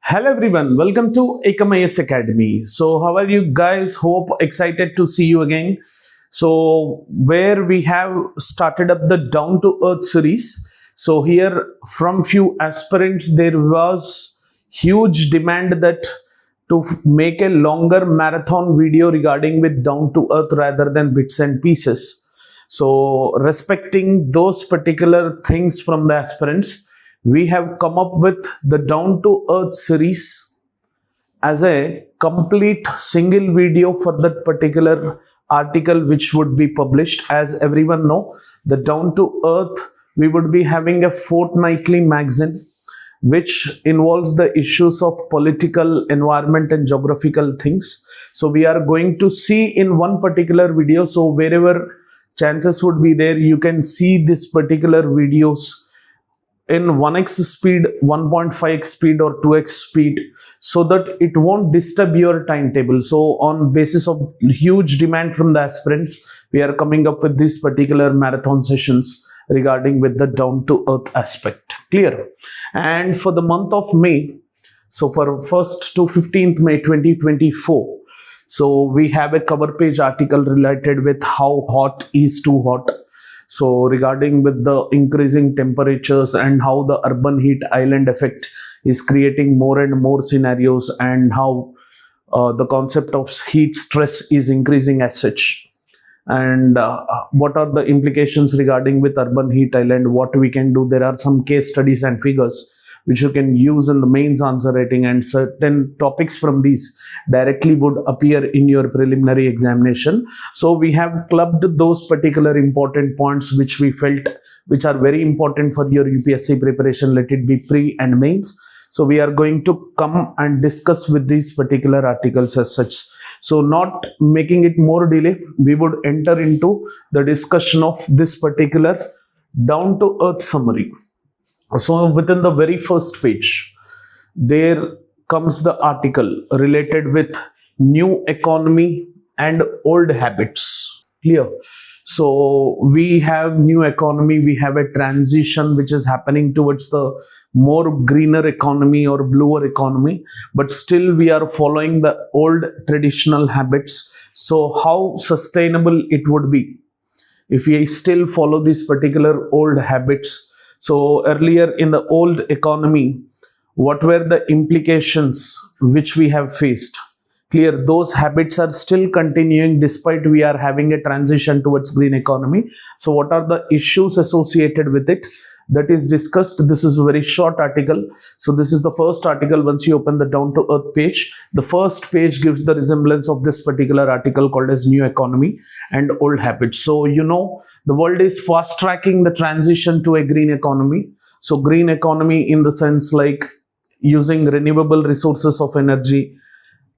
Hello everyone, welcome to Ekam Academy. So how are you guys? Hope excited to see you again. So where we have started up the Down to Earth series. So here from few aspirants there was huge demand that to make a longer marathon video regarding with Down to Earth rather than bits and pieces. So respecting those particular things from the aspirants, we have come up with the Down to Earth series as a complete single video for that particular article which would be published. As everyone know, the Down to Earth, we would be having a fortnightly magazine which involves the issues of political, environment and geographical things. So we are going to see in one particular video. So wherever chances would be there, you can see this particular videos in 1x speed, 1.5x speed or 2x speed, so that it won't disturb your timetable. So on basis of huge demand from the aspirants, we are coming up with these particular marathon sessions regarding with the down to earth aspect. Clear? And for the month of May, so for 1st to 15th May 2024, so we have a cover page article related with how hot is too hot. So regarding with the increasing temperatures and how the urban heat island effect is creating more and more scenarios, and how the concept of heat stress is increasing as such, and what are the implications regarding with urban heat island, what we can do. There are some case studies and figures which you can use in the mains answer writing, and certain topics from these directly would appear in your preliminary examination. So we have clubbed those particular important points which we felt which are very important for your UPSC preparation, let it be pre and mains. So we are going to come and discuss with these particular articles as such. So not making it more delay, we would enter into the discussion of this particular down to earth summary. So within the very first page, there comes the article related with new economy and old habits. Clear? So we have new economy, we have a transition which is happening towards the more greener economy or bluer economy, but still we are following the old traditional habits. So how sustainable it would be if we still follow these particular old habits? So earlier in the old economy, what were the implications which we have faced? Clear, those habits are still continuing despite we are having a transition towards green economy. So what are the issues associated with it? That is discussed. This is a very short article. So this is the first article. Once you open the down to earth page, the first page gives the resemblance of this particular article called as new economy and old habits. So you know the world is fast tracking the transition to a green economy. So green economy in the sense like using renewable resources of energy,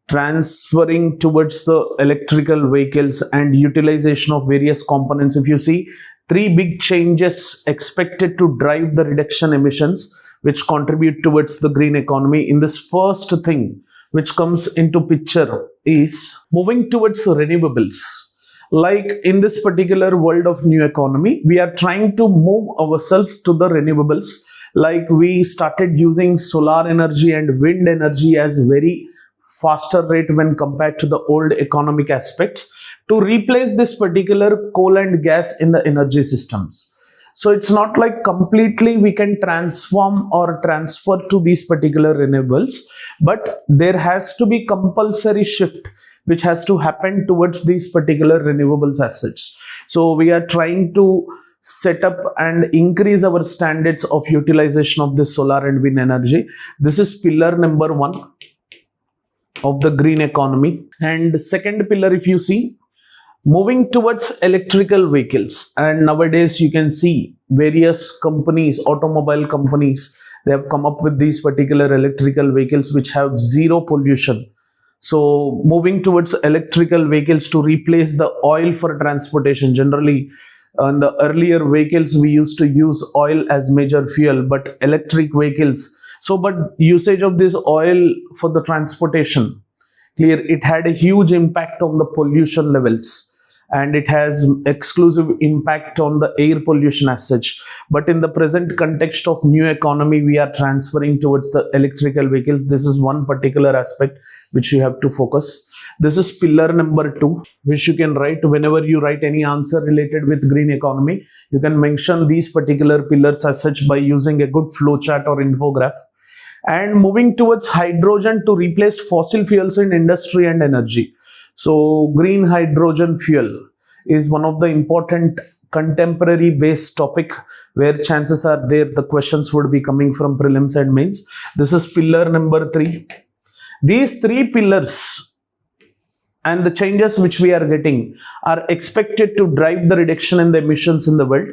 transferring towards the electrical vehicles and utilization of various components. If you see, three big changes expected to drive the reduction emissions which contribute towards the green economy. In this first thing which comes into picture is moving towards renewables. Like in this particular world of new economy, we are trying to move ourselves to the renewables. Like we started using solar energy and wind energy as very faster rate when compared to the old economic aspects, to replace this particular coal and gas in the energy systems. So it's not like completely we can transform or transfer to these particular renewables, but there has to be compulsory shift which has to happen towards these particular renewables as such. So we are trying to set up and increase our standards of utilization of this solar and wind energy. This is pillar number 1 of the green economy. And second pillar, if you see, moving towards electrical vehicles. And nowadays you can see various companies, automobile companies, they have come up with these particular electrical vehicles which have zero pollution. So moving towards electrical vehicles to replace the oil for transportation. Generally in the earlier vehicles we used to use oil as major fuel, but electric vehicles, so but usage of this oil for the transportation, clear, it had a huge impact on the pollution levels. and it has exclusive impact on the air pollution as such. But in the present context of new economy, we are transferring towards the electrical vehicles. This is one particular aspect which you have to focus. This is pillar number 2, which you can write whenever you write any answer related with green economy. You can mention these particular pillars as such by using a good flowchart or infograph. And moving towards hydrogen to replace fossil fuels in industry and energy. So green hydrogen fuel is one of the important contemporary based topic where chances are there the questions would be coming from prelims and mains. This is pillar number 3. These 3 pillars and the changes which we are getting are expected to drive the reduction in the emissions in the world,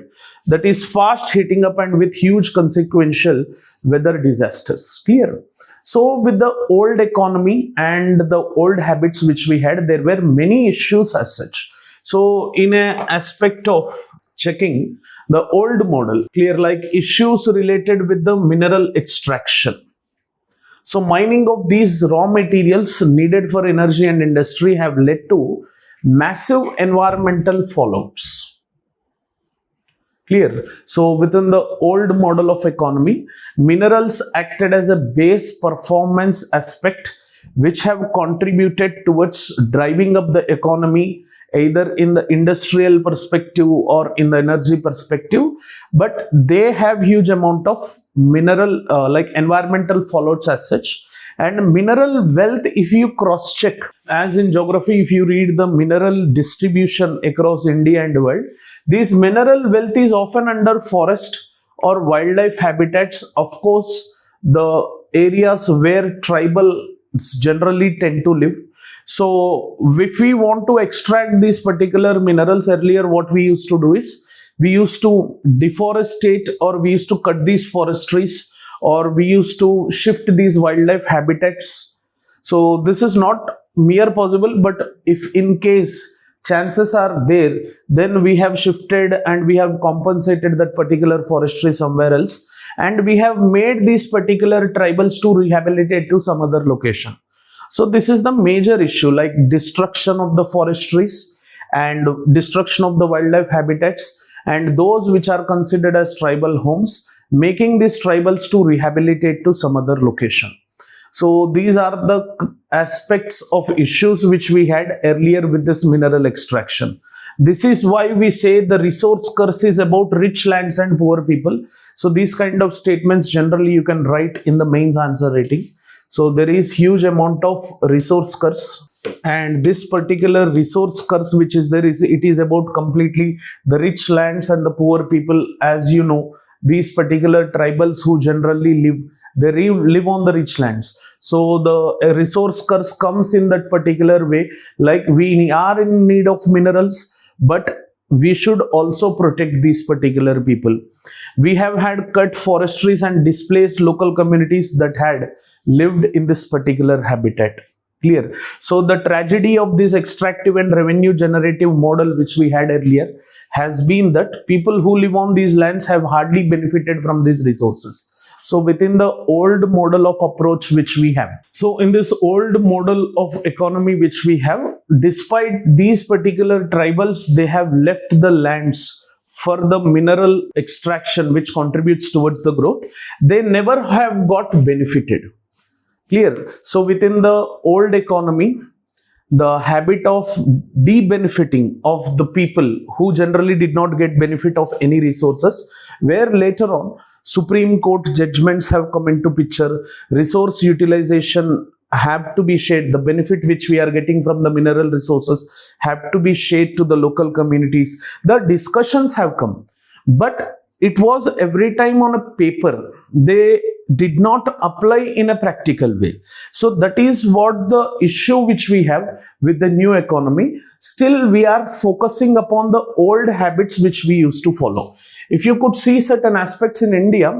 that is fast heating up and with huge consequential weather disasters. Clear? So with the old economy and the old habits which we had, there were many issues as such. So in an aspect of checking the old model, clear, like issues related with the mineral extraction. So mining of these raw materials needed for energy and industry have led to massive environmental fallouts. Clear? So within the old model of economy, minerals acted as a base performance aspect which have contributed towards driving up the economy either in the industrial perspective or in the energy perspective, but they have huge amount of mineral like environmental fallouts as such. And mineral wealth, if you cross check, as in geography, if you read the mineral distribution across India and the world, this mineral wealth is often under forest or wildlife habitats. Of course, the areas where tribal generally tend to live. So if we want to extract these particular minerals, earlier what we used to do is we used to deforestate, or we used to cut these forestries, or we used to shift these wildlife habitats. So this is not mere possible, but if in case chances are there, then we have shifted and we have compensated that particular forestry somewhere else, and we have made these particular tribals to rehabilitate to some other location. So this is the major issue, like destruction of the forestries and destruction of the wildlife habitats, and those which are considered as tribal homes, making these tribals to rehabilitate to some other location. So these are the aspects of issues which we had earlier with this mineral extraction. This is why we say the resource curse is about rich lands and poor people. So these kind of statements generally you can write in the mains answer rating. So there is huge amount of resource curse, and this particular resource curse which is there, it is about completely the rich lands and the poor people. As you know, these particular tribals who generally live on the rich lands. So the resource curse comes in that particular way, like we are in need of minerals, but we should also protect these particular people. We have had cut forestries and displaced local communities that had lived in this particular habitat. Clear? So the tragedy of this extractive and revenue generative model which we had earlier has been that people who live on these lands have hardly benefited from these resources. So within the old model of approach which we have, so in this old model of economy which we have, despite these particular tribals, they have left the lands for the mineral extraction which contributes towards the growth. They never have got benefited. Clear? So within the old economy, the habit of de-benefiting of the people who generally did not get benefit of any resources, where later on Supreme Court judgments have come into picture, resource utilization have to be shared, the benefit which we are getting from the mineral resources have to be shared to the local communities. The discussions have come, but it was every time on a paper. They did not apply in a practical way. So that is what the issue which we have with the new economy. Still we are focusing upon the old habits which we used to follow. If you could see certain aspects in India,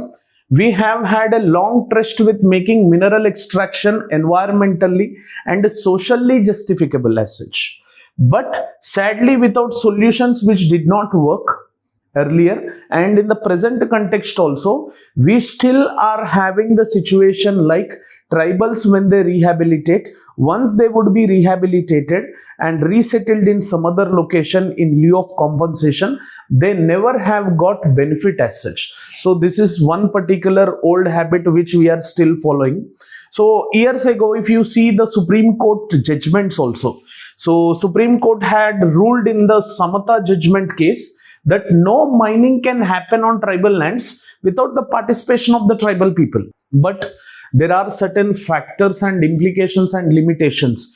we have had a long tryst with making mineral extraction environmentally and socially justificable as such. But sadly, without solutions which did not work, earlier, and in the present context also, we still are having the situation like tribals when they rehabilitate, once they would be rehabilitated and resettled in some other location in lieu of compensation, they never have got benefit as such. So this is one particular old habit which we are still following. So years ago, if you see the Supreme Court judgments also, so Supreme Court had ruled in the Samata judgment case that no mining can happen on tribal lands without the participation of the tribal people. But there are certain factors and implications and limitations.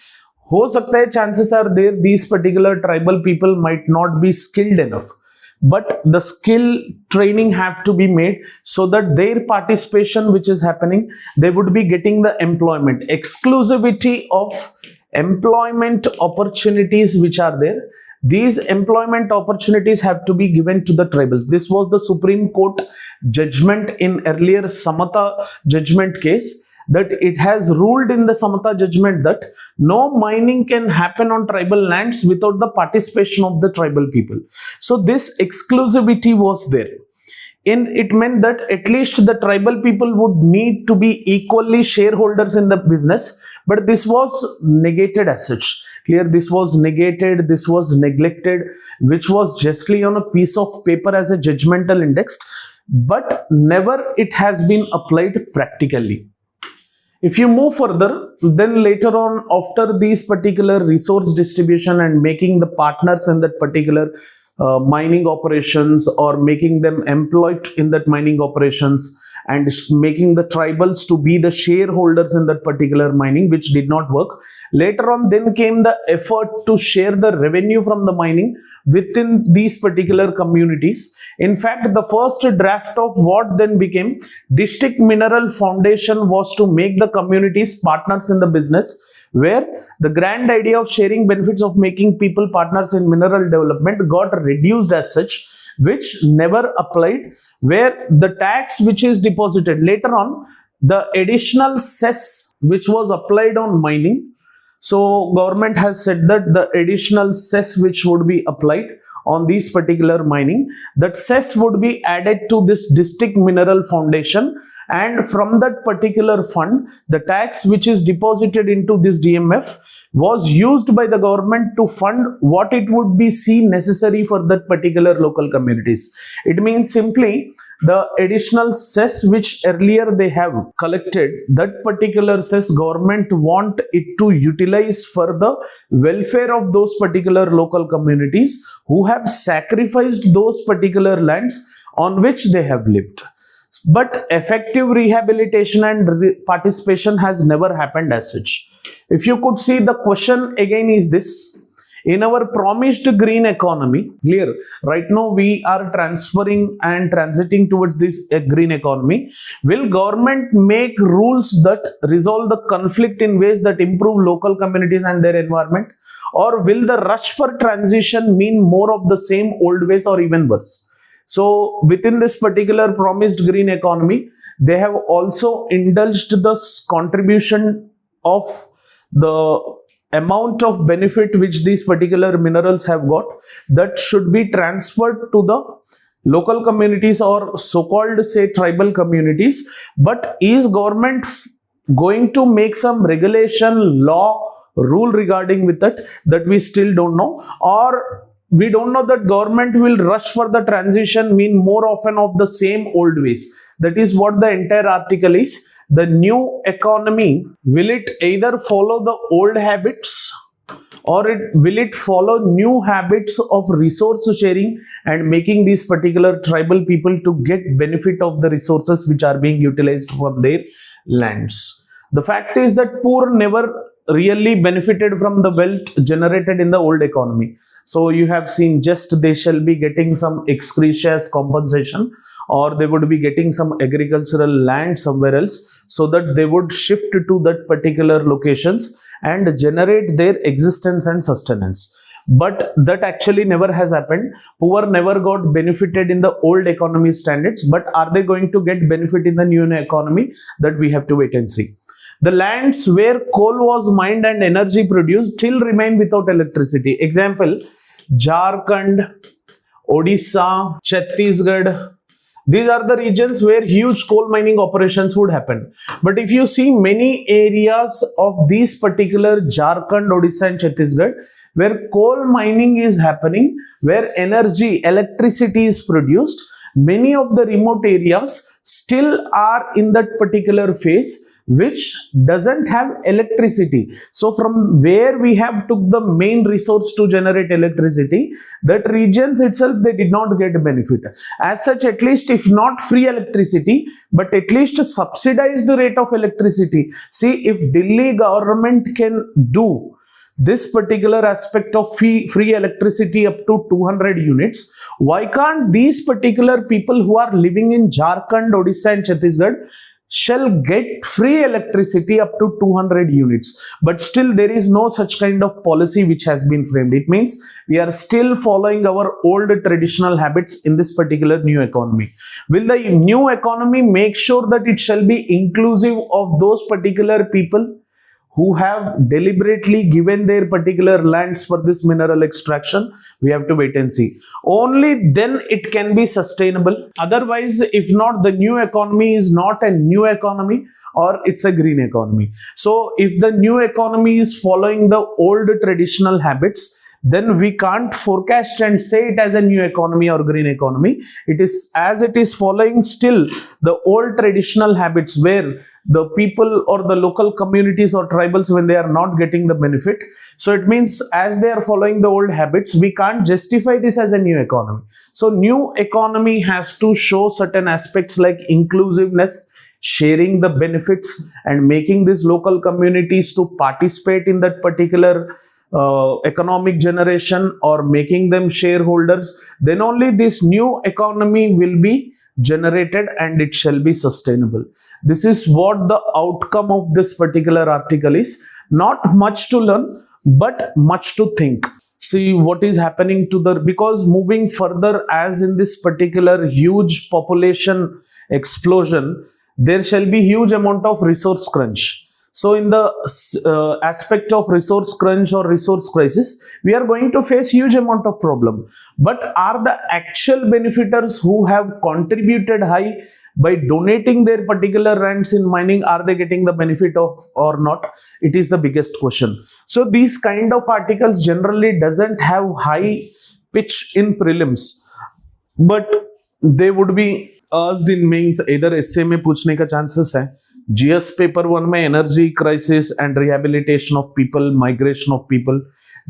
हो सकता है, chances are there these particular tribal people might not be skilled enough, but the skill training have to be made so that their participation which is happening, they would be getting the employment, exclusivity of employment opportunities which are there. These employment opportunities have to be given to the tribals. This was the Supreme Court judgment in earlier Samata judgment case, that it has ruled in the Samata judgment that no mining can happen on tribal lands without the participation of the tribal people. So this exclusivity was there. It meant that at least the tribal people would need to be equally shareholders in the business, but this was negated as such. Clear, this was negated, this was neglected, which was justly on a piece of paper as a judgmental index, but never it has been applied practically. If you move further, then later on, after these particular resource distribution and making the partners in that particular mining operations, or making them employed in that mining operations, and making the tribals to be the shareholders in that particular mining, which did not work. Later on, then came the effort to share the revenue from the mining within these particular communities. In fact, the first draft of what then became District Mineral Foundation was to make the communities partners in the business, where the grand idea of sharing benefits of making people partners in mineral development got reduced as such, which never applied, where the tax which is deposited later on, the additional cess which was applied on mining. So government has said that the additional cess which would be applied on these particular mining, that cess would be added to this District Mineral Foundation, and from that particular fund, the tax which is deposited into this DMF was used by the government to fund what it would be seen necessary for that particular local communities. It means simply the additional cess which earlier they have collected, that particular cess government want it to utilize for the welfare of those particular local communities who have sacrificed those particular lands on which they have lived. But effective rehabilitation and participation has never happened as such. If you could see, the question again is this: in our promised green economy, clear, right now we are transferring and transiting towards this green economy. Will government make rules that resolve the conflict in ways that improve local communities and their environment? Or will the rush for transition mean more of the same old ways or even worse? So within this particular promised green economy, they have also indulged the contribution of the amount of benefit which these particular minerals have got, that should be transferred to the local communities, or so-called say tribal communities. But is government going to make some regulation, law, rule regarding with that we still don't know. Or we don't know that government will rush for the transition, mean more often of the same old ways. That is what the entire article is. The new economy, will it either follow the old habits, or will it follow new habits of resource sharing and making these particular tribal people to get benefit of the resources which are being utilized from their lands? The fact is that poor never really benefited from the wealth generated in the old economy. So you have seen, just they shall be getting some excretious compensation, or they would be getting some agricultural land somewhere else, so that they would shift to that particular locations and generate their existence and sustenance. But that actually never has happened. Poor never got benefited in the old economy standards, but are they going to get benefit in the new economy? That we have to wait and see. The lands where coal was mined and energy produced still remain without electricity. Example, Jharkhand, Odisha, Chhattisgarh. These are the regions where huge coal mining operations would happen. But if you see many areas of these particular Jharkhand, Odisha and Chhattisgarh, where coal mining is happening, where energy, electricity is produced, many of the remote areas still are in that particular phase which doesn't have electricity. So from where we have took the main resource to generate electricity, that regions itself, they did not get benefit. As such, at least if not free electricity, but at least subsidize the rate of electricity. See, if Delhi government can do this particular aspect of free electricity up to 200 units, why can't these particular people who are living in Jharkhand, Odisha and Chhattisgarh shall get free electricity up to 200 units? But still there is no such kind of policy which has been framed. It means we are still following our old traditional habits in this particular new economy. Will the new economy make sure that it shall be inclusive of those particular people who have deliberately given their particular lands for this mineral extraction? We have to wait and see. Only then it can be sustainable. Otherwise, if not, the new economy is not a new economy, or it's a green economy. So if the new economy is following the old traditional habits, then we can't forecast and say it as a new economy or green economy. It is as it is following still the old traditional habits, where the people or the local communities or tribals, when they are not getting the benefit. So it means as they are following the old habits, we can't justify this as a new economy. So new economy has to show certain aspects like inclusiveness, sharing the benefits, and making these local communities to participate in that particular economic generation, or making them shareholders. Then only this new economy will be generated and it shall be sustainable. This is what the outcome of this particular article is. Not much to learn, but much to think. See what is happening to the, because moving further, as in this particular huge population explosion, there shall be huge amount of resource crunch. So in the aspect of resource crunch or resource crisis, we are going to face huge amount of problem. But are the actual benefiters who have contributed high by donating their particular lands in mining, are they getting the benefit of or not? It is the biggest question. So these kind of articles generally doesn't have high pitch in prelims, but they would be asked in mains. Either essay में पूछने का chances है, GS paper 1 में energy crisis and rehabilitation of people, migration of people,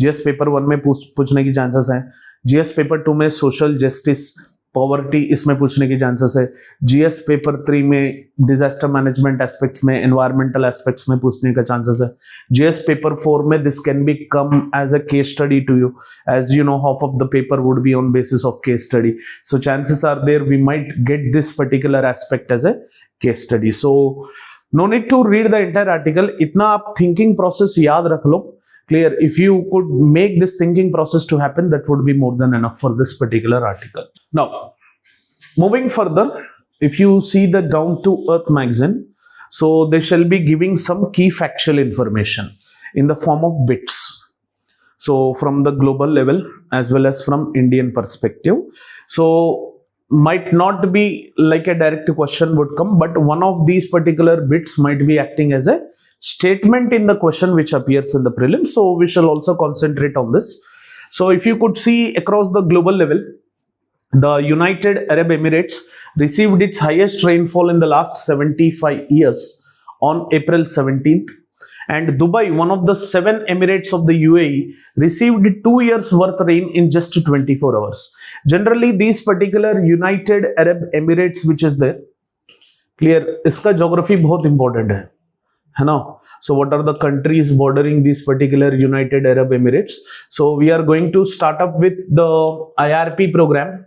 GS paper 1 में पूछने की chances है। GS paper 2 में सोशल जस्टिस, पॉवर्टी, इसमें पूछने की चांसेस है। GS पेपर 3 में डिजास्टर मैनेजमेंट एस्पेक्ट्स में, एनवायरमेंटल एस्पेक्ट्स में पूछने का चांसेस है। GS पेपर 4 में this can be come as a case study to you, as you know half of the paper would be on basis of case study, so chances are there we might get this particular aspect as a case study. So no need to read the entire article, इतना आप thinking process याद रख लो. Clear? If you could make this thinking process to happen, that would be more than enough for this particular article. Now, moving further, if you see the Down to Earth magazine, so they shall be giving some key factual information in the form of bits. So from the global level as well as from Indian perspective. So might not be like a direct question would come, but one of these particular bits might be acting as a statement in the question which appears in the prelims. So we shall also concentrate on this. So if you could see across the global level, the United Arab Emirates received its highest rainfall in the last 75 years on April 17th. And Dubai, one of the 7 Emirates of the UAE, received 2 years worth rain in just 24 hours. Generally, these particular United Arab Emirates which is there, clear, इसका geography बहुत important है ना? So what are the countries bordering these particular United Arab Emirates? So we are going to start up with the IRP program,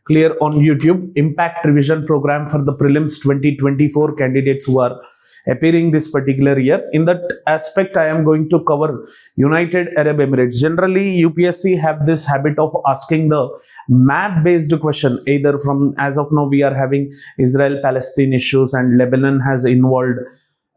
clear, on YouTube, Impact Revision Program for the Prelims 2024 candidates who are appearing this particular year. In that aspect, I am going to cover United Arab Emirates. Generally, UPSC have this habit of asking the map-based question, either from, as of now, we are having Israel-Palestine issues and Lebanon has involved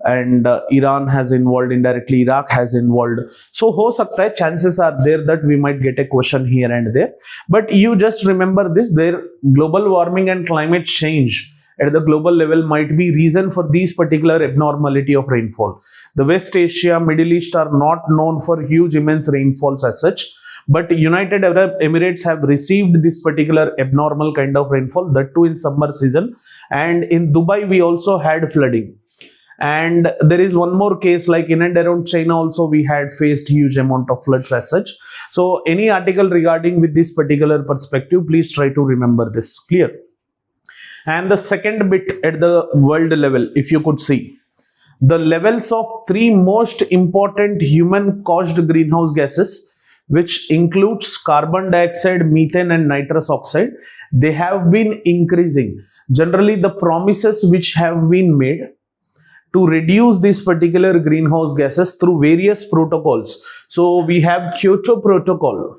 and Iran has involved indirectly, Iraq has involved. So ho sakta hai, chances are there that we might get a question here and there. But you just remember this, there global warming and climate change at the global level might be reason for these particular abnormality of rainfall. The West Asia, Middle East are not known for huge immense rainfalls as such. But United Arab Emirates have received this particular abnormal kind of rainfall, that too in summer season. And in Dubai, we also had flooding. And there is one more case, like in and around China also we had faced huge amount of floods as such. So any article regarding with this particular perspective, please try to remember this. Clear? And the second bit at the world level, if you could see, the levels of three most important human caused greenhouse gases, which includes carbon dioxide, methane and nitrous oxide, they have been increasing. Generally, the promises which have been made to reduce these particular greenhouse gases through various protocols. So we have Kyoto Protocol,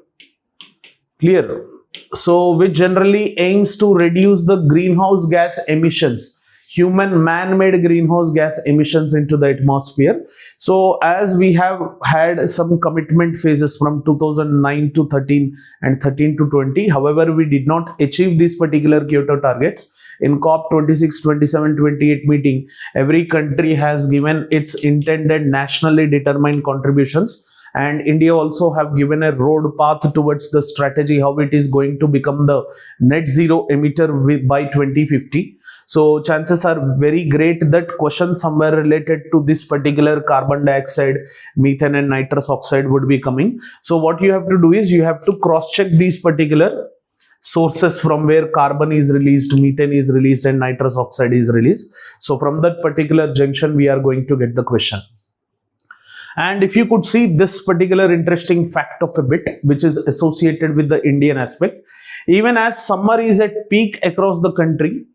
clear? So which generally aims to reduce the greenhouse gas emissions, human man-made greenhouse gas emissions into the atmosphere. So as we have had some commitment phases from 2009 to 13 and 13 to 20, however, we did not achieve these particular Kyoto targets. In COP 26, 27, 28 meeting, every country has given its intended nationally determined contributions. And India also have given a road path towards the strategy how it is going to become the net zero emitter by 2050. So chances are very great that questions somewhere related to this particular carbon dioxide, methane and nitrous oxide would be coming. So what you have to do is you have to cross check these particular sources from where carbon is released, methane is released and nitrous oxide is released. So from that particular junction we are going to get the question. And if you could see this particular interesting fact of a bit, which is associated with the Indian aspect, even as summer is at peak across the country,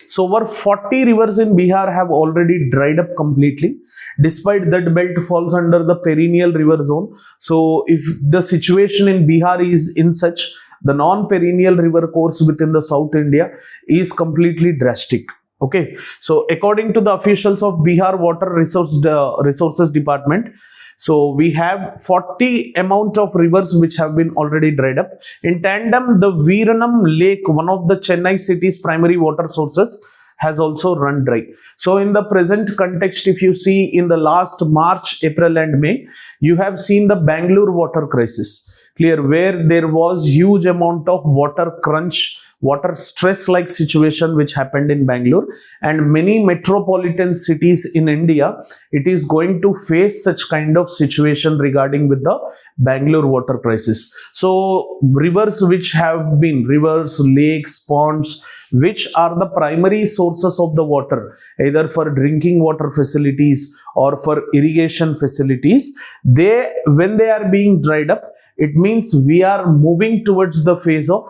so over 40 rivers in Bihar have already dried up completely. Despite that, belt falls under the perennial river zone. So if the situation in Bihar is in such, the non-perennial river course within the South India is completely drastic. Okay, so according to the officials of Bihar Water Resources Department, so we have 40 amount of rivers which have been already dried up. In tandem, the Veeranam Lake, one of the Chennai city's primary water sources, has also run dry. So in the present context, if you see in the last March, April and May, you have seen the Bangalore water crisis. Clear, where there was huge amount of water crunch, water stress like situation which happened in Bangalore, and many metropolitan cities in India, it is going to face such kind of situation regarding with the Bangalore water crisis. So rivers which have been, rivers, lakes, ponds, which are the primary sources of the water, either for drinking water facilities or for irrigation facilities, when they are being dried up, it means we are moving towards the phase of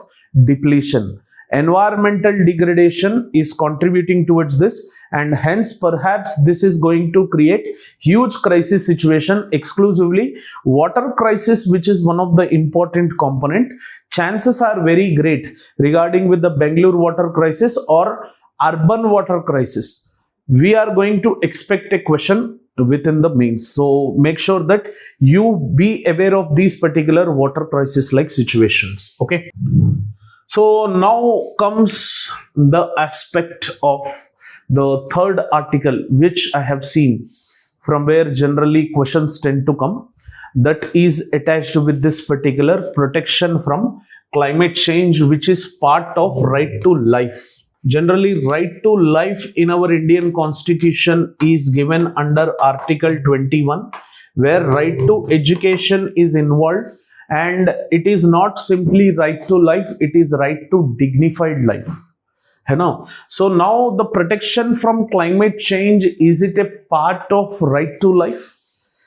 depletion. Environmental degradation is contributing towards this, and hence perhaps this is going to create huge crisis situation, exclusively water crisis, which is one of the important component. Chances are very great regarding with the Bangalore water crisis or urban water crisis. We are going to expect a question within the mains. So make sure that you be aware of these particular water crisis like situations. Okay. So now comes the aspect of the third article, which I have seen from where generally questions tend to come, that is attached with this particular protection from climate change, which is part of right to life. Generally, right to life in our Indian constitution is given under Article 21, where right to education is involved. And it is not simply right to life, it is right to dignified life. So now the protection from climate change, is it a part of right to life?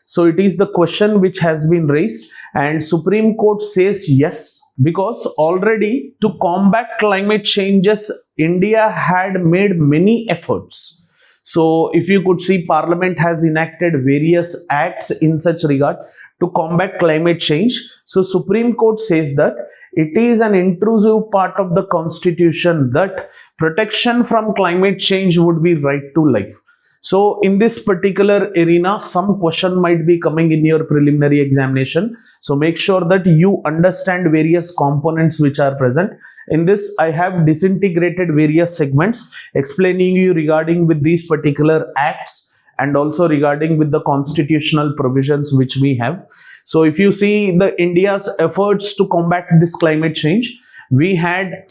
So it is the question which has been raised, and Supreme Court says yes, because already to combat climate changes, India had made many efforts. So if you could see, Parliament has enacted various acts in such regard to combat climate change. So Supreme Court says that it is an intrusive part of the constitution that protection from climate change would be right to life. So in this particular arena, some question might be coming in your preliminary examination. So make sure that you understand various components which are present. In this, I have disintegrated various segments explaining you regarding with these particular acts and also regarding with the constitutional provisions which we have. So if you see the India's efforts to combat this climate change, we had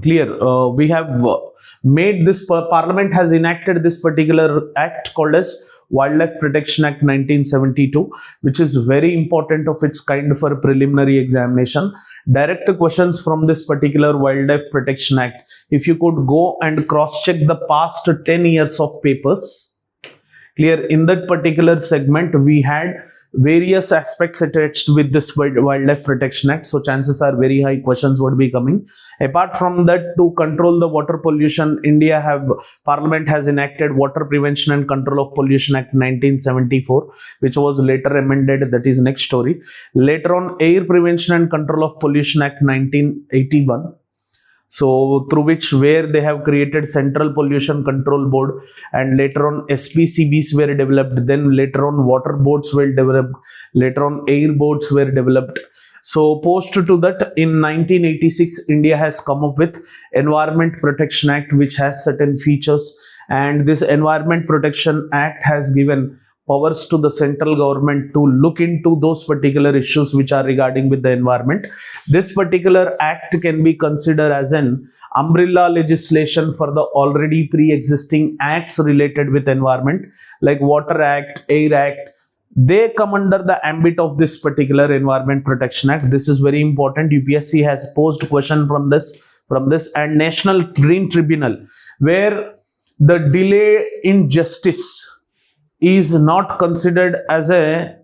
we have made this, Parliament has enacted this particular act called as Wildlife Protection Act 1972, which is very important of its kind for preliminary examination. Direct questions from this particular Wildlife Protection Act, if you could go and cross check the past 10 years of papers, clear, in that particular segment we had various aspects attached with this Wildlife Protection Act. So chances are very high questions would be coming. Apart from that, to control the water pollution, Parliament has enacted Water Prevention and Control of Pollution Act 1974, which was later amended. That is next story. Later on, Air Prevention and Control of Pollution Act 1981. So through where they have created Central Pollution Control Board, and later on SPCBs were developed, then later on water boards were developed, later on air boards were developed. So post to that, in 1986, India has come up with Environment Protection Act, which has certain features, and this Environment Protection Act has given powers to the central government to look into those particular issues which are regarding with the environment. This particular act can be considered as an umbrella legislation for the already pre-existing acts related with environment, like Water Act, Air Act. They come under the ambit of this particular Environment Protection Act. This is very important. UPSC has posed question from this, and National Green Tribunal, where the delay in justice is not considered as a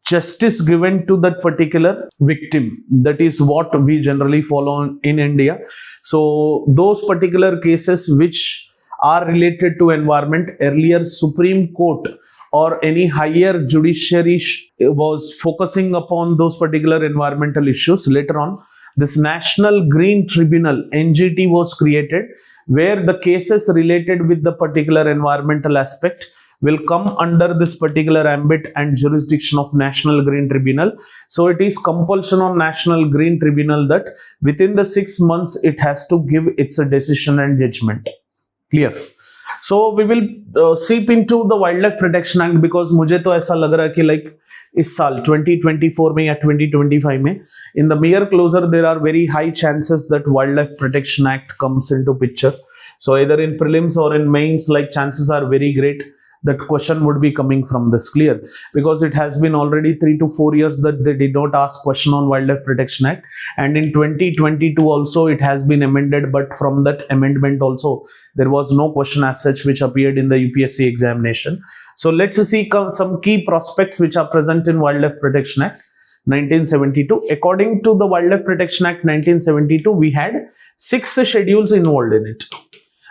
justice given to that particular victim. That is what we generally follow in India. So those particular cases which are related to environment, earlier Supreme Court or any higher judiciary was focusing upon those particular environmental issues. Later on, this National Green Tribunal, NGT, was created, where the cases related with the particular environmental aspect will come under this particular ambit and jurisdiction of National Green Tribunal. So it is compulsion on National Green Tribunal that within the 6 months it has to give its decision and judgment. Clear? So we will seep into the Wildlife Protection Act, because मुझे तो ऐसा लग रहा है कि like इस साल 2024 में या 2025 में, in the near closer, there are very high chances that Wildlife Protection Act comes into picture. So either in prelims or in mains, like chances are very great that question would be coming from this. Clear? Because it has been already 3 to 4 years that they did not ask question on Wildlife Protection Act, and in 2022 also it has been amended, but from that amendment also there was no question as such which appeared in the UPSC examination. So let's see some key prospects which are present in Wildlife Protection Act 1972. According to the Wildlife Protection Act 1972, we had 6 schedules involved in it.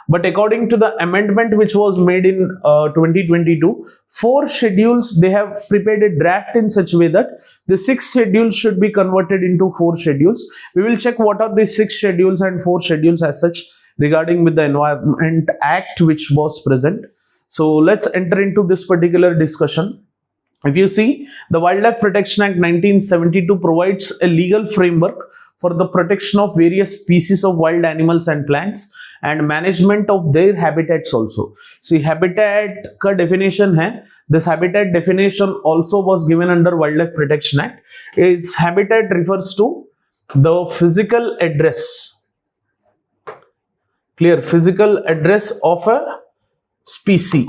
But according to the amendment which was made in 2022, 4 schedules, they have prepared a draft in such a way that the 6 schedules should be converted into 4 schedules. We will check what are the 6 schedules and 4 schedules as such regarding with the Environment Act which was present. So let's enter into this particular discussion. If you see, the Wildlife Protection Act 1972 provides a legal framework for the protection of various species of wild animals and plants and management of their habitats also. See, habitat ka definition hai. This habitat definition also was given under Wildlife Protection Act. Its habitat refers to the physical address. Clear? Physical address of a species.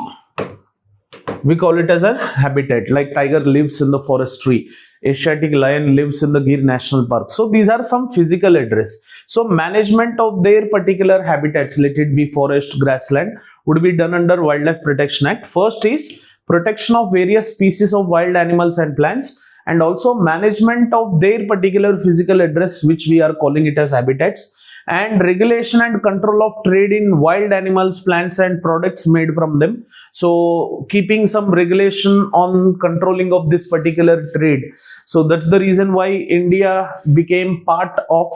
We call it as a habitat, like tiger lives in the forestry, Asiatic lion lives in the Gir National Park. So these are some physical address. So management of their particular habitats, let it be forest, grassland, would be done under Wildlife Protection Act. First is protection of various species of wild animals and plants, and also management of their particular physical address, which we are calling it as habitats, and regulation and control of trade in wild animals, plants and products made from them. So keeping some regulation on controlling of this particular trade. So that's the reason why India became part of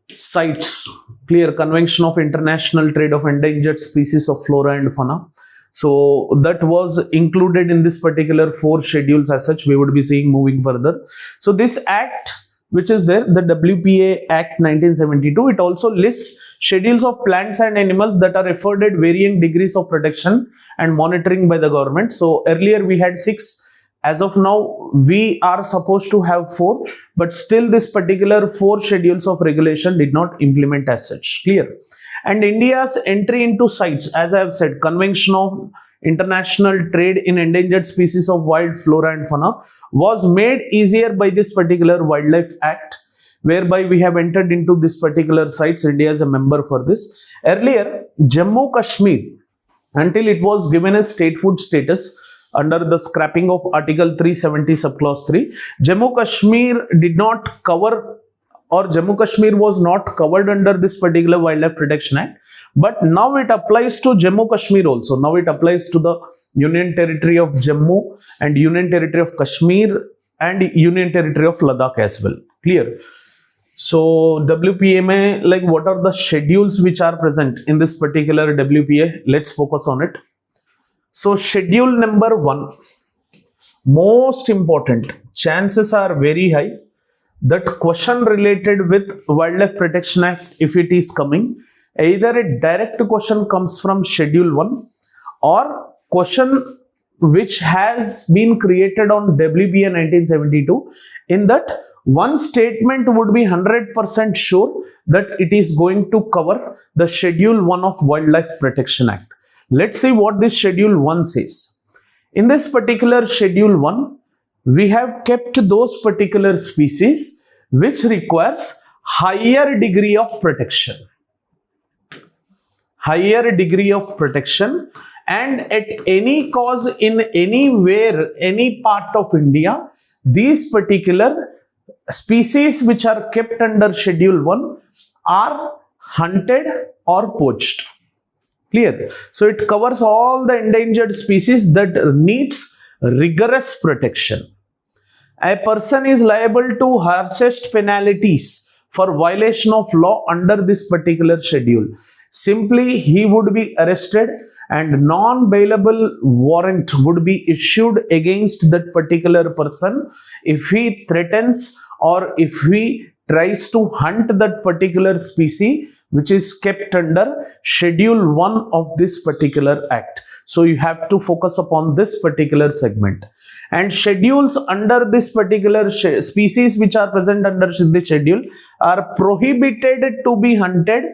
CITES, clear, Convention of International Trade of Endangered Species of Flora and Fauna. So that was included in this particular 4 schedules. As such, we would be seeing moving further. So this act which is there, the WPA Act 1972, it also lists schedules of plants and animals that are afforded varying degrees of protection and monitoring by the government. So earlier we had 6. As of now, we are supposed to have 4, but still this particular 4 schedules of regulation did not implement as such. Clear? And India's entry into CITES, as I have said, Convention of International Trade in Endangered Species of Wild Flora and Fauna, was made easier by this particular Wildlife Act, whereby we have entered into this particular CITES. India is a member for this. Earlier, Jammu Kashmir, until it was given a statehood status under the scrapping of Article 370 subclause 3, Jammu Kashmir did not cover, or Jammu Kashmir was not covered under this particular Wildlife Protection Act, but now it applies to Jammu Kashmir also. Now it applies to the Union Territory of Jammu and Union Territory of Kashmir and Union Territory of Ladakh as well. Clear? So WPA mein, like, what are the schedules which are present in this particular WPA? Let's focus on it. So schedule number 1, most important, chances are very high that question related with Wildlife Protection Act, if it is coming, either a direct question comes from schedule 1 or question which has been created on WPA 1972. In that, one statement would be 100% sure that it is going to cover the schedule 1 of Wildlife Protection Act. Let's see what this schedule 1 says. In this particular schedule 1, we have kept those particular species which requires higher degree of protection. Higher degree of protection, and at any cause in anywhere, any part of India, these particular species which are kept under schedule 1 are hunted or poached. Clear? So it covers all the endangered species that needs rigorous protection. A person is liable to harshest penalties for violation of law under this particular schedule. Simply, he would be arrested and non-bailable warrant would be issued against that particular person if he threatens or if he tries to hunt that particular species which is kept under schedule 1 of this particular act. So you have to focus upon this particular segment. And schedules under this particular species which are present under this schedule are prohibited to be hunted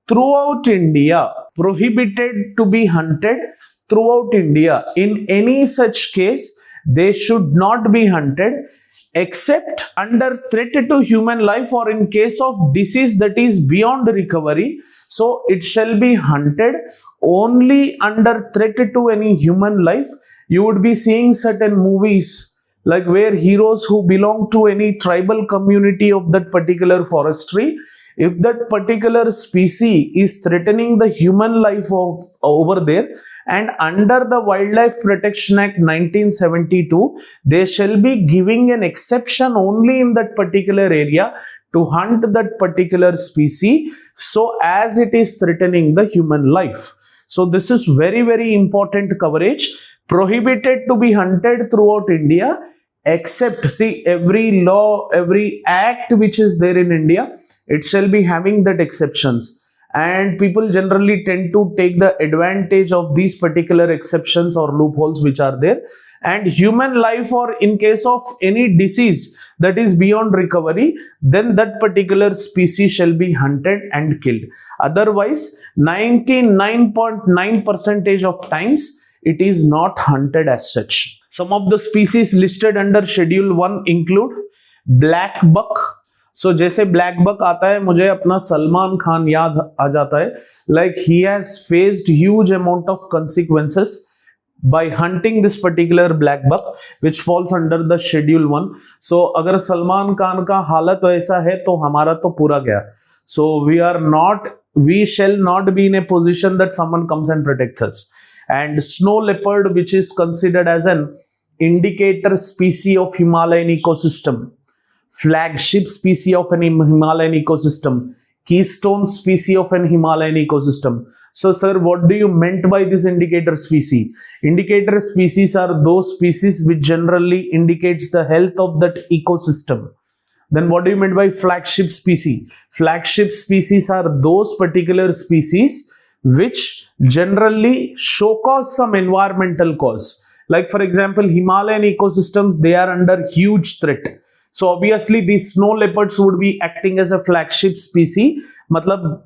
throughout India. Prohibited to be hunted throughout India. In any such case, they should not be hunted except under threat to human life or in case of disease that is beyond recovery. So it shall be hunted only under threat to any human life. You would be seeing certain movies like where heroes who belong to any tribal community of that particular forestry, if that particular species is threatening the human life of over there, and under the Wildlife Protection Act 1972, they shall be giving an exception only in that particular area to hunt that particular species, so as it is threatening the human life. So this is very, very important coverage. Prohibited to be hunted throughout India, except, see, every law, every act which is there in India, it shall be having that exceptions. And people generally tend to take the advantage of these particular exceptions or loopholes which are there. And human life, or in case of any disease that is beyond recovery, then that particular species shall be hunted and killed. Otherwise, 99.9% of times, it is not hunted as such. Some of the species listed under schedule 1 include black buck. So जैसे black buck आता है, मुझे अपना सलमान खान याद आ जाता है. Like he has faced huge amount of consequences by hunting this particular black buck, which falls under the schedule 1. So अगर सलमान खान का हालत ऐसा है, तो हमारा तो पूरा गया. So we shall not be in a position that someone comes and protects us. And snow leopard, which is considered as an indicator species of Himalayan ecosystem, flagship species of an Himalayan ecosystem, keystone species of an Himalayan ecosystem. So sir, what do you meant by this indicator species? Indicator species are those species which generally indicates the health of that ecosystem. Then what do you mean by flagship species? Flagship species are those particular species which generally show cause some environmental cause. Like for example, Himalayan ecosystems, they are under huge threat. So obviously these snow leopards would be acting as a flagship species. Matlab,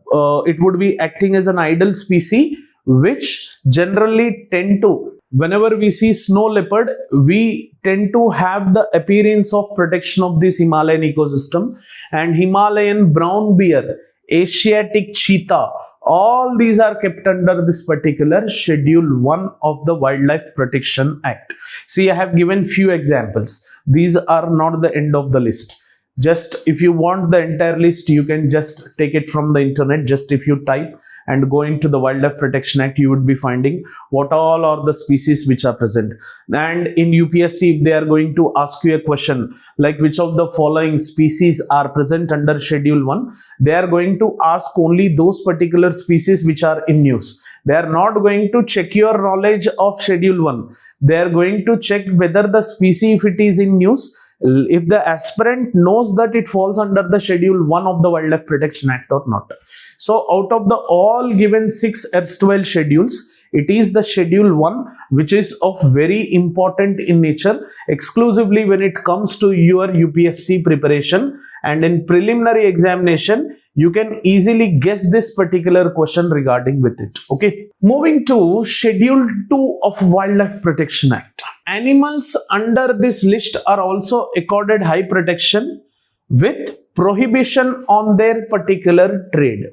it would be acting as an idle species which generally tend to, whenever we see snow leopard, we tend to have the appearance of protection of this Himalayan ecosystem. And Himalayan brown bear, Asiatic cheetah, all these are kept under this particular Schedule 1 of the Wildlife Protection Act. See, I have given few examples. These are not the end of the list. Just if you want the entire list, you can just take it from the internet. Just if you type and go into the Wildlife Protection Act, you would be finding what all are the species which are present. And in UPSC, if they are going to ask you a question like which of the following species are present under Schedule 1, they are going to ask only those particular species which are in news. They are not going to check your knowledge of Schedule 1. They are going to check whether the species, if it is in news, if the aspirant knows that it falls under the Schedule 1 of the Wildlife Protection Act or not. So out of the all given 6 erstwhile schedules, it is the Schedule 1 which is of very important in nature, exclusively when it comes to your UPSC preparation. And in preliminary examination, you can easily guess this particular question regarding with it. Okay. Moving to Schedule 2 of Wildlife Protection Act. Animals under this list are also accorded high protection with prohibition on their particular trade.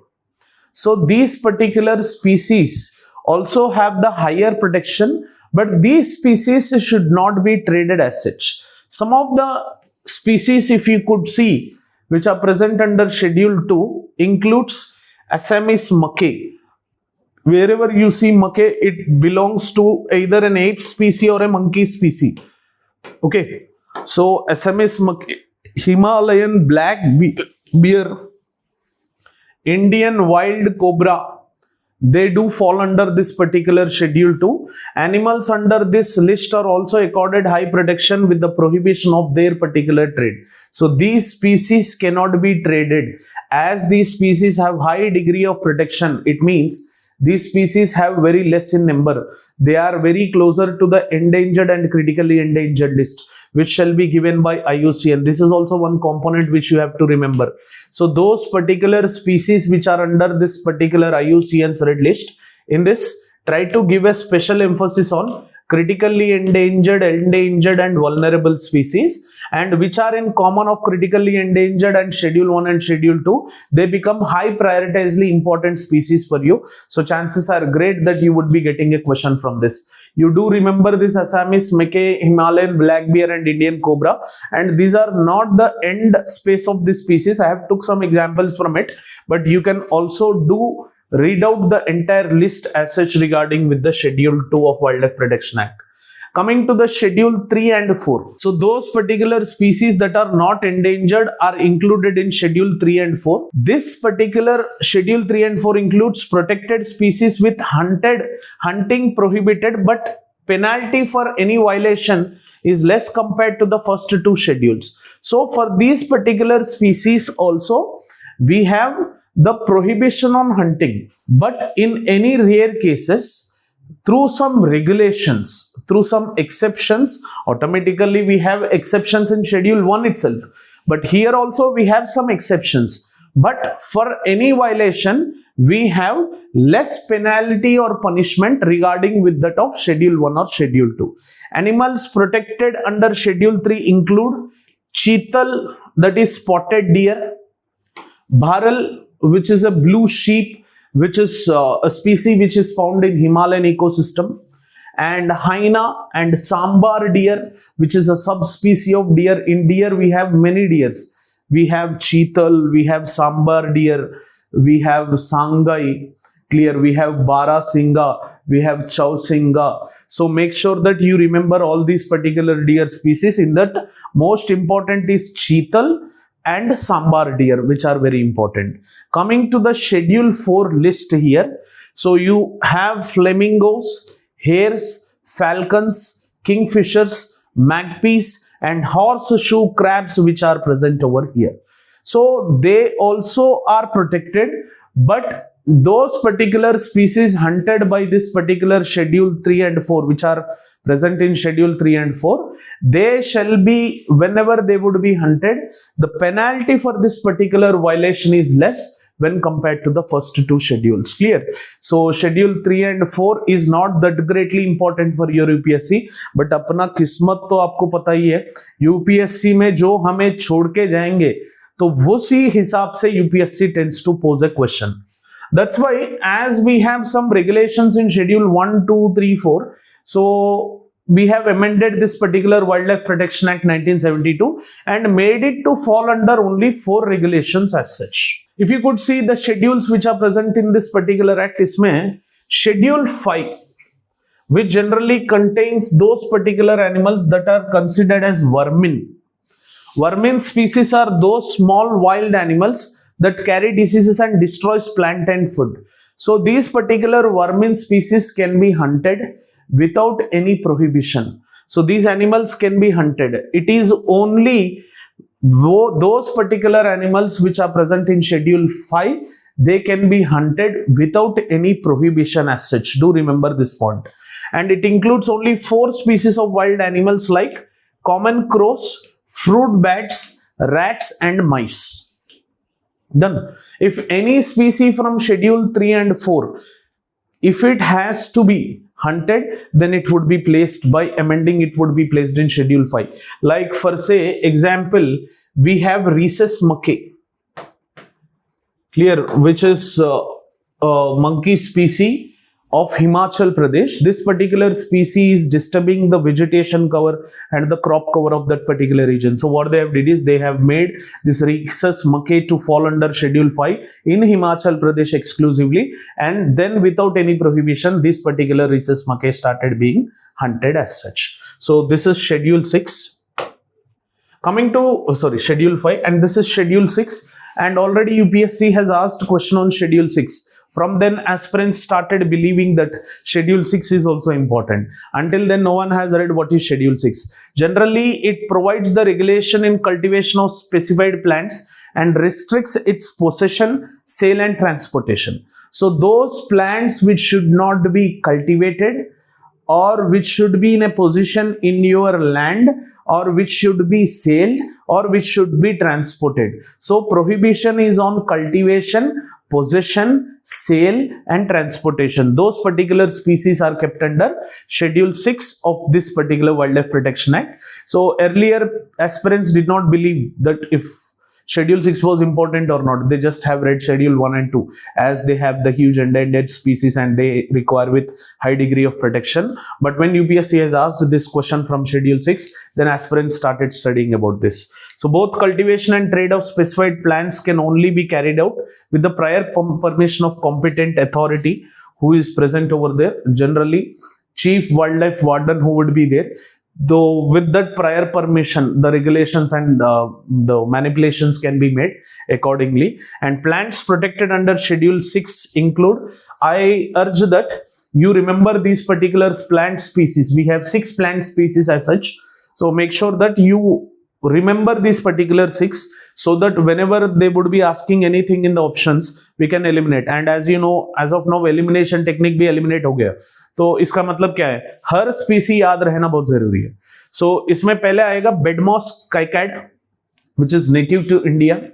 So these particular species also have the higher protection, but these species should not be traded as such. Some of the species, if you could see, which are present under Schedule 2 includes Assamese macaque. Wherever you see macaque, it belongs to either an ape species or a monkey species. Okay. So Assamese macaque, Himalayan black bear, Indian wild cobra, they do fall under this particular Schedule 2. Animals under this list are also accorded high protection with the prohibition of their particular trade. So these species cannot be traded. As these species have high degree of protection, it means these species have very less in number. They are very closer to the endangered and critically endangered list, which shall be given by IUCN. This is also one component which you have to remember. So those particular species which are under this particular IUCN's red list, in this, try to give a special emphasis on critically endangered and vulnerable species, and which are in common of critically endangered and Schedule 1 and Schedule 2, they become high prioritizedly important species for you. So chances are great that you would be getting a question from this. You do remember this Assamese macaque, Himalayan black bear and Indian cobra, and these are not the end space of this species. I have took some examples from it, but you can also do read out the entire list as such regarding with the Schedule 2 of Wildlife Protection Act. Coming to the Schedule 3 and 4. So those particular species that are not endangered are included in Schedule 3 and 4. This particular Schedule 3 and 4 includes protected species with hunting prohibited, but penalty for any violation is less compared to the first 2 schedules. So for these particular species also, we have the prohibition on hunting, but in any rare cases, through some regulations, through some exceptions, automatically we have exceptions in Schedule 1 itself. But here also we have some exceptions. But for any violation, we have less penalty or punishment regarding with that of Schedule 1 or Schedule 2. Animals protected under Schedule 3 include cheetal, that is spotted deer, bharal, which is a blue sheep, which is a species which is found in Himalayan ecosystem, and hyena and sambar deer, which is a subspecies of deer. In deer, we have many deers. We have cheetal, we have sambar deer, we have sangai, clear, we have barasinga, we have chausinga. So make sure that you remember all these particular deer species. In that, most important is cheetal and sambar deer, which are very important. Coming to the Schedule 4 list here, So you have flamingos, hares, falcons, kingfishers, magpies, and horseshoe crabs which are present over here. So they also are protected, but those particular species hunted by this particular schedule 3 and 4, which are present in schedule 3 and 4, they shall be, whenever they would be hunted, the penalty for this particular violation is less when compared to the first two schedules. Clear? So schedule 3 and 4 is not that greatly important for your UPSC, but अपना किस्मत तो आपको पता ही है, UPSC में जो हमें छोड़ के जाएंगे तो उसी हिसाब से UPSC tends to pose a question. That's why, as we have some regulations in schedule 1, 2, 3, 4, so we have amended this particular Wildlife Protection Act 1972 and made it to fall under only 4 regulations as such. If you could see the schedules which are present in this particular act, isme schedule 5, which generally contains those particular animals that are considered as vermin. Vermin species are those small wild animals that carry diseases and destroys plant and food. So these particular vermin species can be hunted without any prohibition. So these animals can be hunted. It is only those particular animals which are present in schedule 5, they can be hunted without any prohibition as such. Do remember this point. And it includes only 4 species of wild animals like common crows, fruit bats, rats and mice. Done. If any species from schedule 3 and 4, if it has to be hunted, then it would be placed, by amending it would be placed in schedule 5. Like for say example, we have rhesus macaque, clear, which is a monkey species of Himachal Pradesh. This particular species is disturbing the vegetation cover and the crop cover of that particular region. So what they have did is they have made this rhesus macaque to fall under schedule 5 in Himachal Pradesh exclusively, and then without any prohibition this particular rhesus macaque started being hunted as such. So this is schedule 6. Coming to schedule 5, and this is schedule 6, and already UPSC has asked question on schedule 6. From then aspirants started believing that schedule 6 is also important. Until then no one has read what is schedule 6. Generally it provides the regulation in cultivation of specified plants and restricts its possession, sale and transportation. So those plants which should not be cultivated, or which should be in a position in your land, or which should be sold, or which should be transported. So prohibition is on cultivation, possession, sale and transportation. Those particular species are kept under schedule 6 of this particular Wildlife Protection Act. So earlier aspirants did not believe that if schedule 6 was important or not. They just have read schedule 1 and 2, as they have the huge endangered species and they require with high degree of protection. But when UPSC has asked this question from schedule 6, then aspirants started studying about this. So both cultivation and trade of specified plants can only be carried out with the prior permission of competent authority who is present over there. Generally chief wildlife warden who would be there. Though with that prior permission, the regulations and the manipulations can be made accordingly. And plants protected under schedule 6 include, I urge that you remember these particular plant species. We have 6 plant species as such. So make sure that you remember these particular 6, so that whenever they would be asking anything in the options, we can eliminate. And as you know, as of now elimination technique भी eliminate हो गया. तो इसका मतलब क्या है, हर species याद रहना बहुत जरूरी है. So इसमें पहले आएगा bedmoss cycad, which is native to India.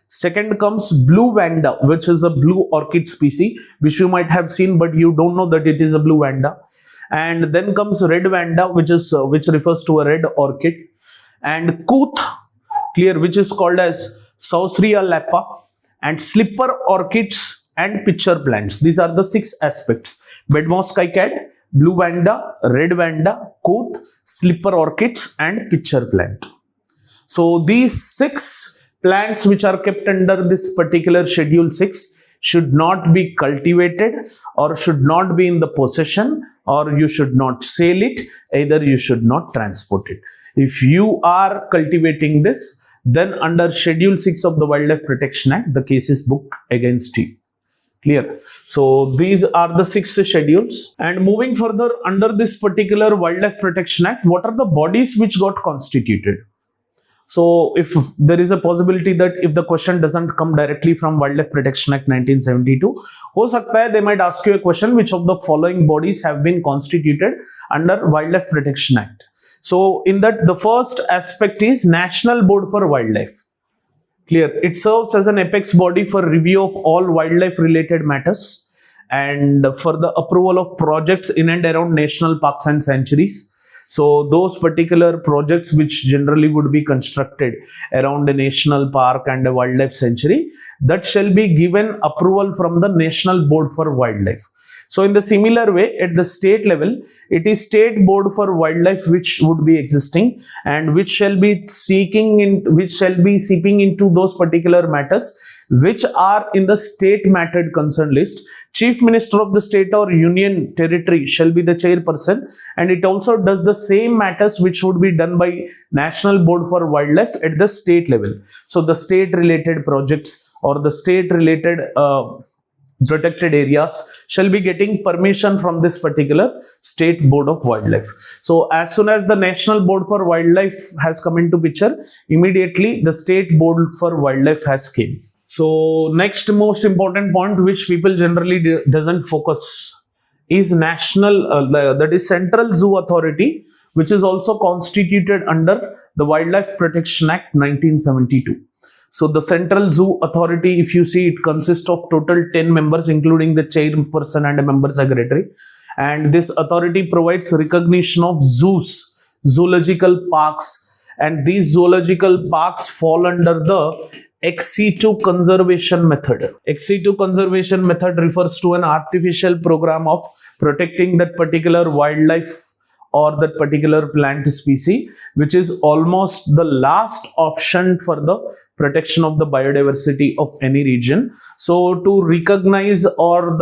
Second comes blue vanda, which is a blue orchid species, which you might have seen, but you don't know that it is a blue vanda. And then comes red vanda, which refers to a red orchid. And couth, clear, which is called as Sausria lapa, and slipper orchids and pitcher plants. These are the 6 aspects: bedmoss cycad, blue vanda, red vanda, couth, slipper orchids and pitcher plant. So these 6 plants which are kept under this particular schedule 6 should not be cultivated, or should not be in the possession, or you should not sell it, either you should not transport it. If you are cultivating this, then under schedule 6 of the Wildlife Protection Act, the case is booked against you. Clear. So these are the 6 schedules. And moving further, under this particular Wildlife Protection Act, what are the bodies which got constituted? So if there is a possibility that if the question doesn't come directly from Wildlife Protection Act 1972, ho sakta hai they might ask you a question, which of the following bodies have been constituted under Wildlife Protection Act? So in that, the first aspect is National Board for Wildlife. Clear. It serves as an apex body for review of all wildlife related matters and for the approval of projects in and around national parks and sanctuaries. So those particular projects which generally would be constructed around a national park and a wildlife sanctuary, that shall be given approval from the National Board for Wildlife. So in the similar way, at the state level, it is State Board for Wildlife which would be existing and which shall be seeping into those particular matters which are in the state matter concern list. Chief Minister of the state or union territory shall be the chairperson, and it also does the same matters which would be done by National Board for Wildlife at the state level. So the state related projects or the state related protected areas shall be getting permission from this particular State Board of Wildlife. So as soon as the National Board for Wildlife has come into picture, immediately the State Board for Wildlife has came. So next most important point which people generally doesn't focus is that is Central Zoo Authority, which is also constituted under the Wildlife Protection Act 1972. So the Central Zoo Authority, if you see, it consists of total 10 members, including the chairperson and a member secretary. And this authority provides recognition of zoos, zoological parks, and these zoological parks fall under the ex situ conservation method. Ex situ conservation method refers to an artificial program of protecting that particular wildlife or that particular plant species, which is almost the last option for the protection of the biodiversity of any region. So to recognize or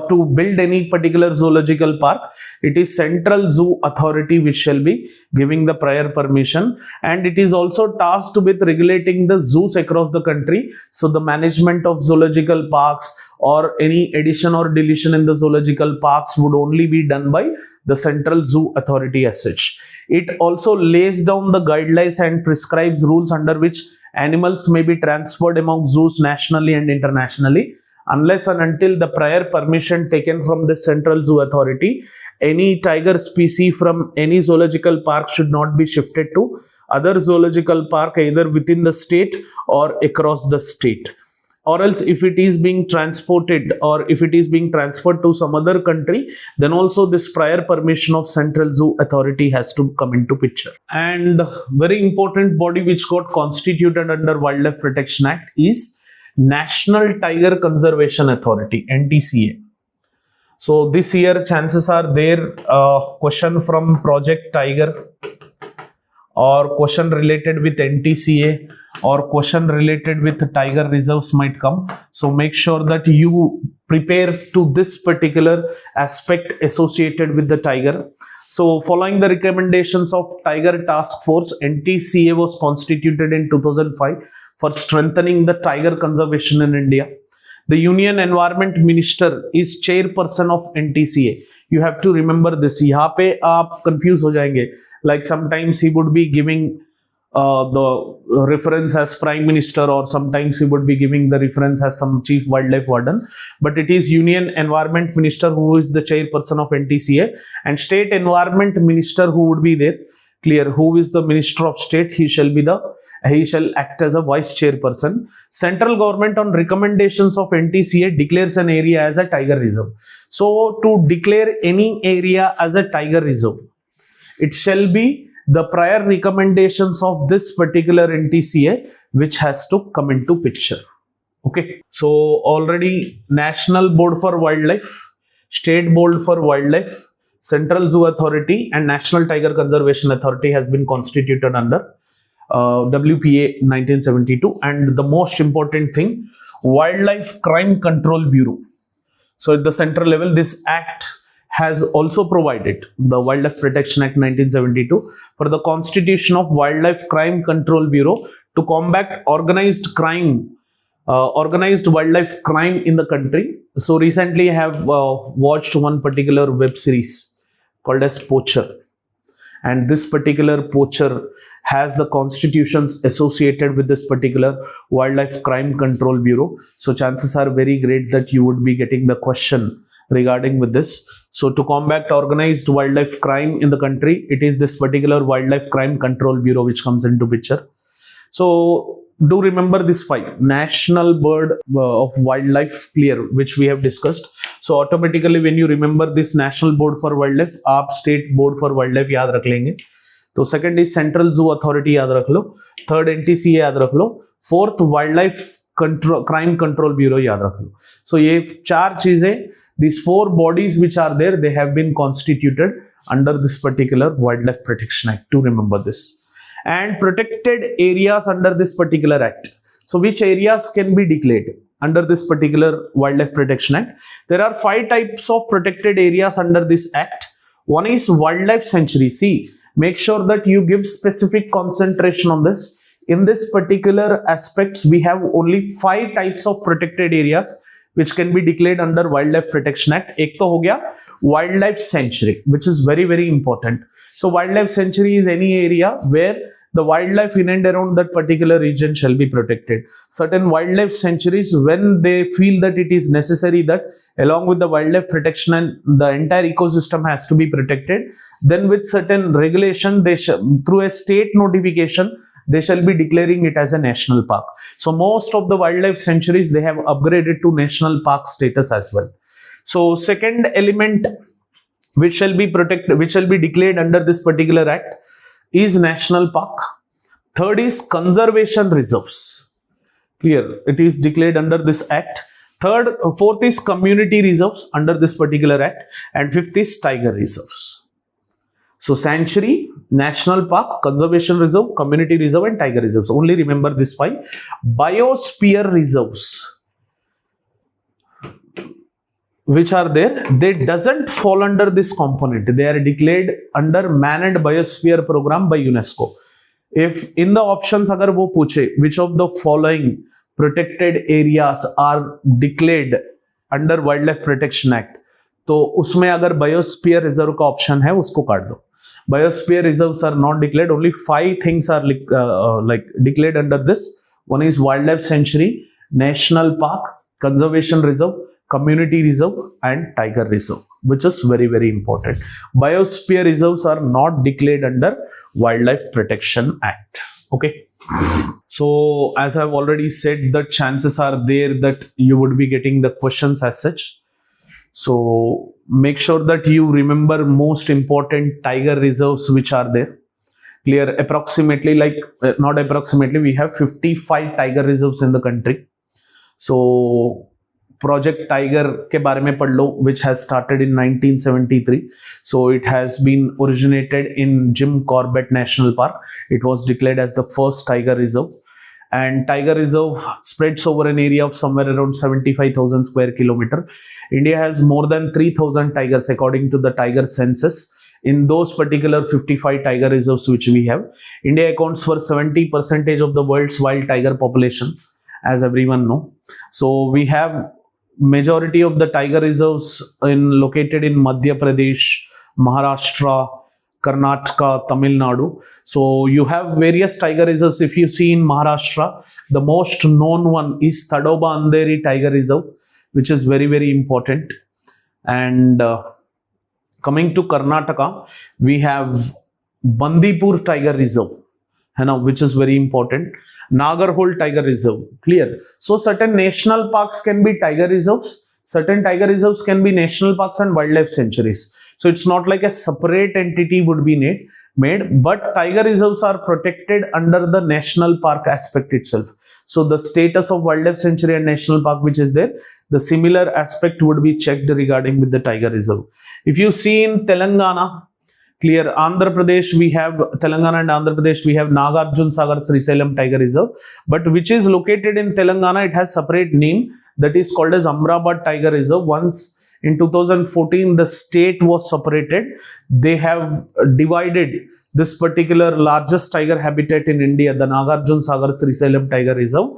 to build any particular zoological park, it is Central Zoo Authority which shall be giving the prior permission, and it is also tasked with regulating the zoos across the country. So the management of zoological parks or any addition or deletion in the zoological parks would only be done by the Central Zoo Authority as such. It also lays down the guidelines and prescribes rules under which animals may be transferred among zoos nationally and internationally. Unless and until the prior permission taken from the Central Zoo Authority, any tiger species from any zoological park should not be shifted to other zoological park either within the state or across the state. Or else if it is being transported or if it is being transferred to some other country, then also this prior permission of Central Zoo Authority has to come into picture. And very important body which got constituted under Wildlife Protection Act is National Tiger Conservation Authority, NTCA. So this year chances are there question from Project Tiger or question related with NTCA or question related with tiger reserves might come. So make sure that you prepare to this particular aspect associated with the tiger. So following the recommendations of Tiger Task Force, NTCA was constituted in 2005 for strengthening the tiger conservation in India. The Union Environment Minister is chairperson of NTCA. You have to remember this. यहाँ पे आप confuse हो जाएंगे. Like sometimes he would be giving the reference as Prime Minister, or sometimes he would be giving the reference as some Chief Wildlife Warden. But it is Union Environment Minister who is the chairperson of NTCA, and State Environment Minister who would be there. Clear. Who is the Minister of State? He shall act as a vice chairperson. Central government on recommendations of NTCA declares an area as a tiger reserve. So to declare any area as a tiger reserve, it shall be the prior recommendations of this particular NTCA which has to come into picture. Okay. So already National Board for Wildlife, State Board for Wildlife, Central Zoo Authority and National Tiger Conservation Authority has been constituted under WPA 1972. And the most important thing, Wildlife Crime Control Bureau. So at the central level, this act has also provided, the Wildlife Protection Act 1972, for the constitution of Wildlife Crime Control Bureau to combat organized crime organized wildlife crime in the country. So recently I have watched one particular web series called as Poacher, and this particular poacher has the constitutions associated with this particular Wildlife Crime Control Bureau. So chances are very great that you would be getting the question regarding with this. So to combat organized wildlife crime in the country, it is this particular Wildlife Crime Control Bureau which comes into picture. So do remember this 5 National Bird of Wildlife, clear, which we have discussed. So automatically when you remember this National Board for Wildlife, आप State Board for Wildlife याद रख लेंगे. तो second is Central Zoo Authority याद रख लो. Third NTCA याद रख लो. Fourth Wildlife Crime Control Bureau याद रख लो. So ये 4 चीजें, these 4 bodies which are there, they have been constituted under this particular Wildlife Protection Act. To remember this. And protected areas under this particular act. So which areas can be declared under this particular Wildlife Protection Act? There are 5 types of protected areas under this act. One is wildlife sanctuary. See, make sure that you give specific concentration on this. In this particular aspects, we have only 5 types of protected areas which can be declared under Wildlife Protection Act. एक तो हो गया wildlife sanctuary, which is very, very important. So wildlife sanctuary is any area where the wildlife in and around that particular region shall be protected. Certain wildlife sanctuaries, when they feel that it is necessary that along with the wildlife protection and the entire ecosystem has to be protected, then with certain regulation, they through a state notification, they shall be declaring it as a national park. So most of the wildlife sanctuaries, they have upgraded to national park status as well. So second element which shall be protected, which shall be declared under this particular act is national park. Third is conservation reserves. Clear, it is declared under this act. Fourth is community reserves under this particular act, and fifth is tiger reserves. So sanctuary, national park, conservation reserve, community reserve, and tiger reserves. Only remember this 5. Biosphere reserves, which are there, they doesn't fall under this component. They are declared under Manned Biosphere Program by UNESCO. If in the options agar wo puche, which of the following protected areas are declared under Wildlife Protection Act, तो उसमें अगर Biosphere Reserve का option है, उसको काट दो. Biosphere reserves are not declared. Only 5 things are like declared under this. One is wildlife sanctuary, national park, conservation reserve, community reserve, and tiger reserve, which is very, very important. Biosphere reserves are not declared under Wildlife Protection Act. Okay. So as I've already said, the chances are there that you would be getting the questions as such. So make sure that you remember most important tiger reserves which are there. Clear, approximately, like not approximately, we have 55 tiger reserves in the country. So Project Tiger के बारे में पढ़ लो, which has started in 1973. So it has been originated in Jim Corbett National Park. It was declared as the first tiger reserve. And tiger reserve spreads over an area of somewhere around 75,000 square kilometer. India has more than 3,000 tigers according to the tiger census. In those particular 55 tiger reserves which we have, India accounts for 70% of the world's wild tiger population, as everyone know. So we have majority of the tiger reserves located in Madhya Pradesh, Maharashtra, Karnataka, Tamil Nadu. So you have various tiger reserves. If you see in Maharashtra, the most known one is Tadoba Andheri Tiger Reserve, which is very, very important. And coming to Karnataka, we have Bandipur Tiger Reserve, which is very important. Nagarhole Tiger Reserve, clear. So certain national parks can be tiger reserves, certain tiger reserves can be national parks and wildlife sanctuaries. So it's not like a separate entity would be made, but tiger reserves are protected under the national park aspect itself. So the status of wildlife sanctuary and national park which is there, the similar aspect would be checked regarding with the tiger reserve. If you see in Telangana, clear, Andhra Pradesh, we have Telangana and Andhra Pradesh, we have Nagarjun Sagar Srisalem Tiger Reserve, but which is located in Telangana, it has separate name that is called as Amrabad Tiger Reserve. Once in 2014, the state was separated. They have divided this particular largest tiger habitat in India, the Nagarjun Sagar Srisalem Tiger Reserve,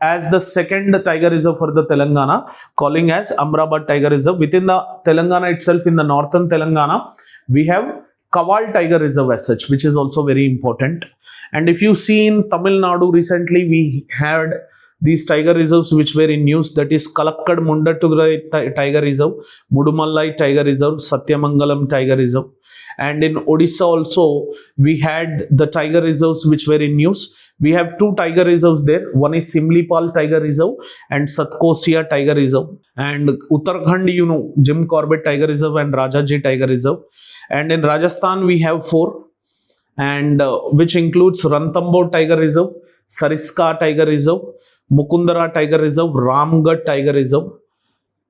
as the second tiger reserve for the Telangana, calling as Amrabad Tiger Reserve. Within the Telangana itself, in the northern Telangana, we have Kaval Tiger Reserve as such, which is also very important. And if you see in Tamil Nadu recently, we had these tiger reserves which were in news, that is Kalakkad Mundatturai Tiger Reserve, Mudumallai Tiger Reserve, Satyamangalam Tiger Reserve. And in Odisha also, we had the tiger reserves which were in news. We have two tiger reserves there. One is Simlipal Tiger Reserve and Satkosia Tiger Reserve. And Uttarakhand, you know, Jim Corbett Tiger Reserve and Rajaji Tiger Reserve. And in Rajasthan, we have four, and which includes Ranthambore Tiger Reserve, Sariska Tiger Reserve, Mukundara Tiger Reserve, Ramgarh Tiger Reserve.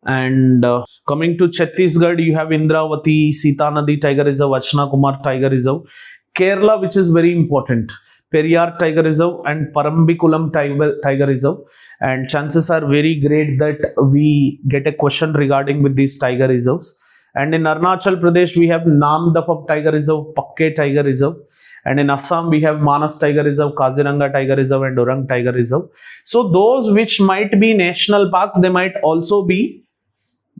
And coming to Chhattisgarh, you have Indravati, Sita Nadi Tiger Reserve, Achna Kumar Tiger Reserve. Kerala, which is very important, Periyar Tiger Reserve and Parambikulam Tiger Reserve. And chances are very great that we get a question regarding with these tiger reserves. And in Arunachal Pradesh, we have Namdapha Tiger Reserve, Pakke Tiger Reserve. And in Assam, we have Manas Tiger Reserve, Kaziranga Tiger Reserve and Orang Tiger Reserve. So those which might be national parks, they might also be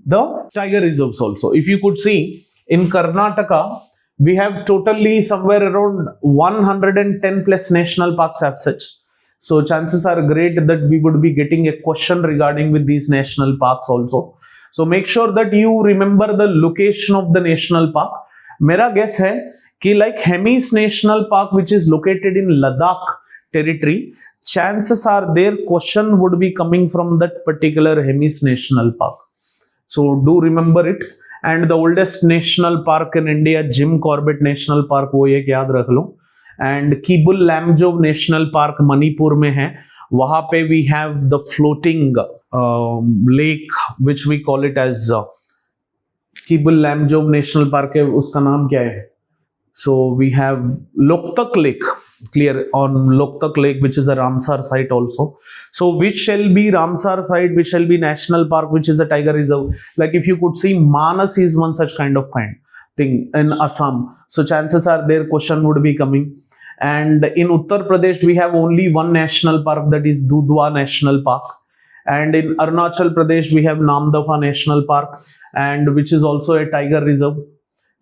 the tiger reserves also. If you could see, in Karnataka, we have totally somewhere around 110 plus national parks as such. So chances are great that we would be getting a question regarding with these national parks also. So make sure that you remember the location of the national park. Mera guess hai ki like Hemis National Park, which is located in Ladakh territory, chances are there question would be coming from that particular Hemis National Park. So do remember it. And the oldest national park in India, Jim Corbett National Park, wo ek yaad rakh lo. And Kibul Lamjov National Park Manipur mein hai. Wahan pe we have the floating lake, which we call it as Kibul Lamjov National Park hai, uska naam kya hai? So we have Loktak Lake, clear, on Loktak Lake, which is a Ramsar site also. So which shall be Ramsar site, which shall be national park, which is a tiger reserve. Like if you could see, Manas is one such kind thing in Assam. So chances are their question would be coming. And in Uttar Pradesh, we have only one national park, that is Dudhwa National Park. And in Arunachal Pradesh, we have Namdapha National Park, and which is also a tiger reserve,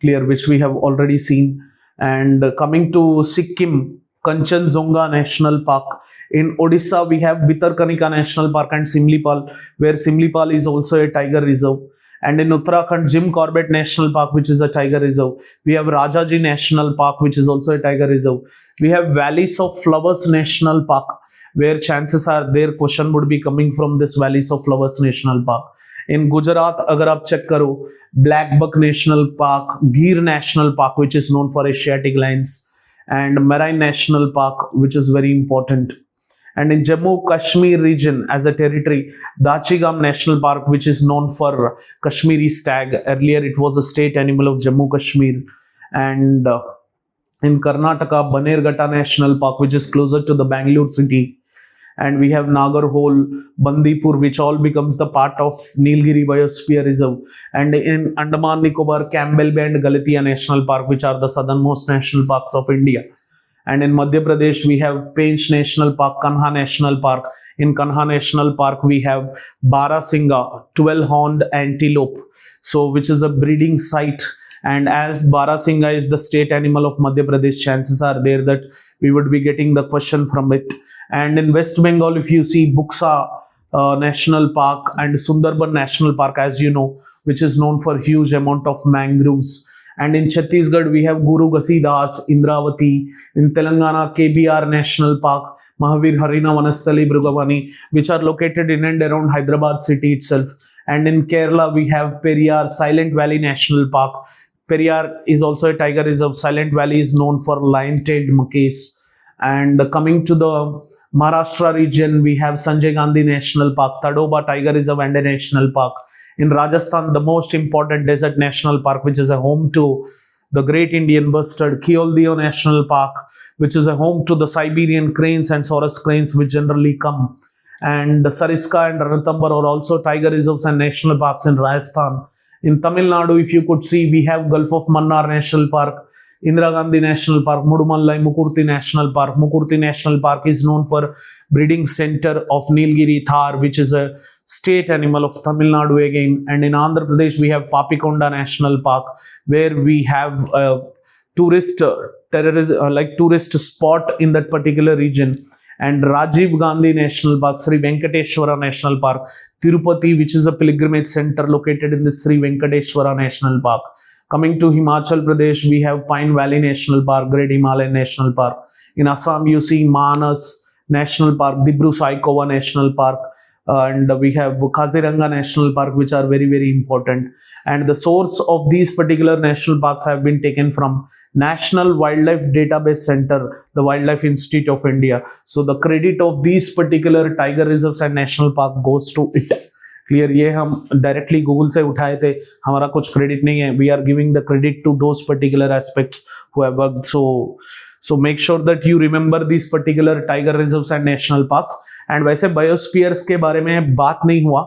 clear, which we have already seen. And coming to Sikkim, Kanchenjunga National Park. In Odisha, we have Bhitarkanika National Park and Simlipal, where Simlipal is also a tiger reserve. And in Uttarakhand, Jim Corbett National Park, which is a tiger reserve. We have Rajaji National Park, which is also a tiger reserve. We have Valleys of Flowers National Park, where chances are their question would be coming from this Valleys of Flowers National Park. In Gujarat, agar aap check karo, Black Buck National Park, Gir National Park, which is known for Asiatic lions, and Marine National Park, which is very important. And in Jammu Kashmir region as a territory, Dachigam National Park, which is known for Kashmiri stag. Earlier, it was a state animal of Jammu Kashmir. And in Karnataka, Banerghatta National Park, which is closer to the Bangalore city. And we have Nagarhole, Bandipur, which all becomes the part of Nilgiri Biosphere Reserve. And in Andaman Nicobar, Campbell Bay and Galathea National Park, which are the southernmost national parks of India. And in Madhya Pradesh, we have Pench National Park, Kanha National Park. In Kanha National Park, we have Barasingha, 12-horned antelope, so which is a breeding site. And as Barasingha is the state animal of Madhya Pradesh, chances are there that we would be getting the question from it. And in West Bengal, if you see Buksa National Park and Sundarban National Park, as you know, which is known for huge amount of mangroves. And in Chhattisgarh, we have Guru Ghasidas, Indravati. In Telangana, KBR National Park, Mahavir Harina Vanasthali Brugavani, which are located in and around Hyderabad city itself. And in Kerala, we have Periyar Silent Valley National Park. Periyar is also a tiger reserve. Silent Valley is known for lion-tailed monkeys. And coming to the Maharashtra region, we have Sanjay Gandhi National Park, Tadoba Tiger Reserve and a national park. In Rajasthan, the most important desert national park, which is a home to the great Indian bustard, Keoladeo National Park, which is a home to the Siberian cranes and Saurus cranes, which generally come. And Sariska and Ranthambore are also tiger reserves and national parks in Rajasthan. In Tamil Nadu, if you could see, we have Gulf of Mannar National Park, Indira Gandhi National Park, Mudumallai Mukurti National Park. Mukurti National Park is known for breeding center of Nilgiri Thar, which is a state animal of Tamil Nadu again. And in Andhra Pradesh, we have Papikonda National Park, where we have a tourist tourist spot in that particular region. And Rajiv Gandhi National Park, Sri Venkateshwara National Park, Tirupati, which is a pilgrimage center located in the Sri Venkateshwara National Park. Coming to Himachal Pradesh, we have Pine Valley National Park, Great Himalayan National Park. In Assam, you see Manas National Park, Dibru Saikova National Park, and we have Kaziranga National Park, which are very, very important. And the source of these particular national parks have been taken from National Wildlife Database Center, the Wildlife Institute of India. So the credit of these particular tiger reserves and national park goes to it. Clear? ये हम directly Google से उठाए थे, हमारा कुछ credit नहीं है. We are giving the credit to those particular aspects who have worked. So make sure that you remember these particular tiger reserves and national parks. And वैसे biospheres के बारे में बात नहीं हुआ.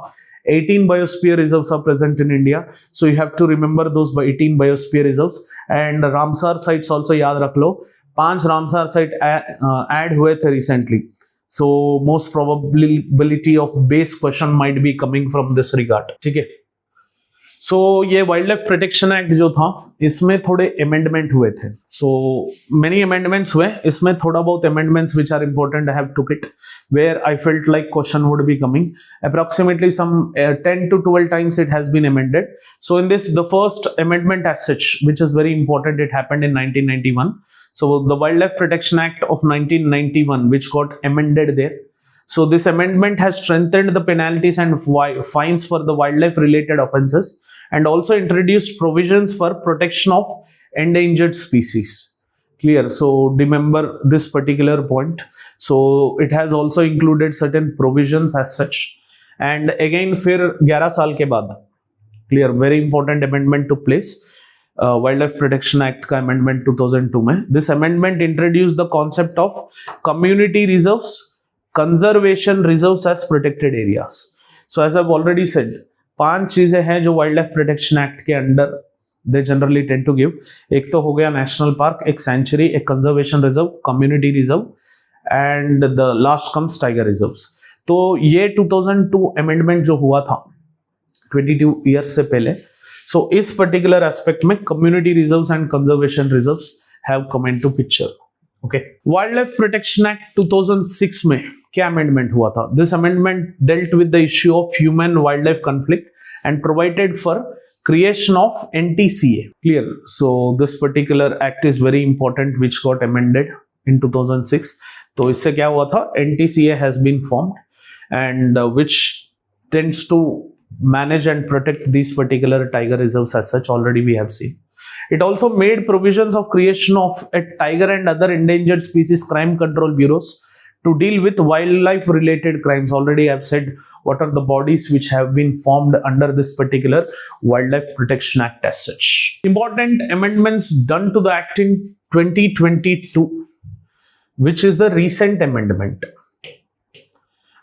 18 biosphere reserves are present in India, so you have to remember those 18 biosphere reserves. And Ramsar sites also याद रख लो. 5 Ramsar site add हुए थे recently. So most probability of base question might be coming from this regard. ठीक है. So ये wild life protection act जो था, इसमें थोड़े अमेंडमेंट हुए थे. So many amendments हुए. इसमें थोड़ा बहुत amendments which are important I have took it, where I felt like question would be coming. Approximately some 10 to 12 times it has been amended. So in this, the first amendment as such, which is very important, it happened in 1991. So the Wildlife Protection Act of 1991, which got amended there. So this amendment has strengthened the penalties and fines for the wildlife related offences, and also introduced provisions for protection of endangered species. Clear? So remember this particular point. So it has also included certain provisions as such. And again फिर 11 साल के बाद, clear, very important amendment took place. Wildlife Protection Act का amendment 2002 में. This amendment introduced the concept of community reserves, conservation reserves as protected areas. So as I've already said, 5 चीजें हैं जो wildlife protection act के under they generally tend to give. एक तो हो गया नेशनल पार्क, एक सेंचुरी, एक conservation reserve, community reserve, and the last comes tiger reserves. तो ये 2002 अमेंडमेंट जो हुआ था 22 ईयर्स से पहले, सो इस पर्टिकुलर एस्पेक्ट में community reserves and conservation reserves have come into picture. Okay. Wild life protection act 2006 में क्या अमेंडमेंट हुआ था? This amendment dealt with the issue of human wild life conflict and provided for creation of NTCA. Clear? So this particular act is very important, which got amended in 2006. तो इससे क्या हुआ था? NTCA has been formed, and which tends to manage and protect these particular tiger reserves as such. Already we have seen. It also made provisions of creation of a tiger and other endangered species crime control bureaus to deal with wildlife related crimes. Already I have said what are the bodies which have been formed under this particular Wildlife Protection Act as such. Important amendments done to the act in 2022, which is the recent amendment.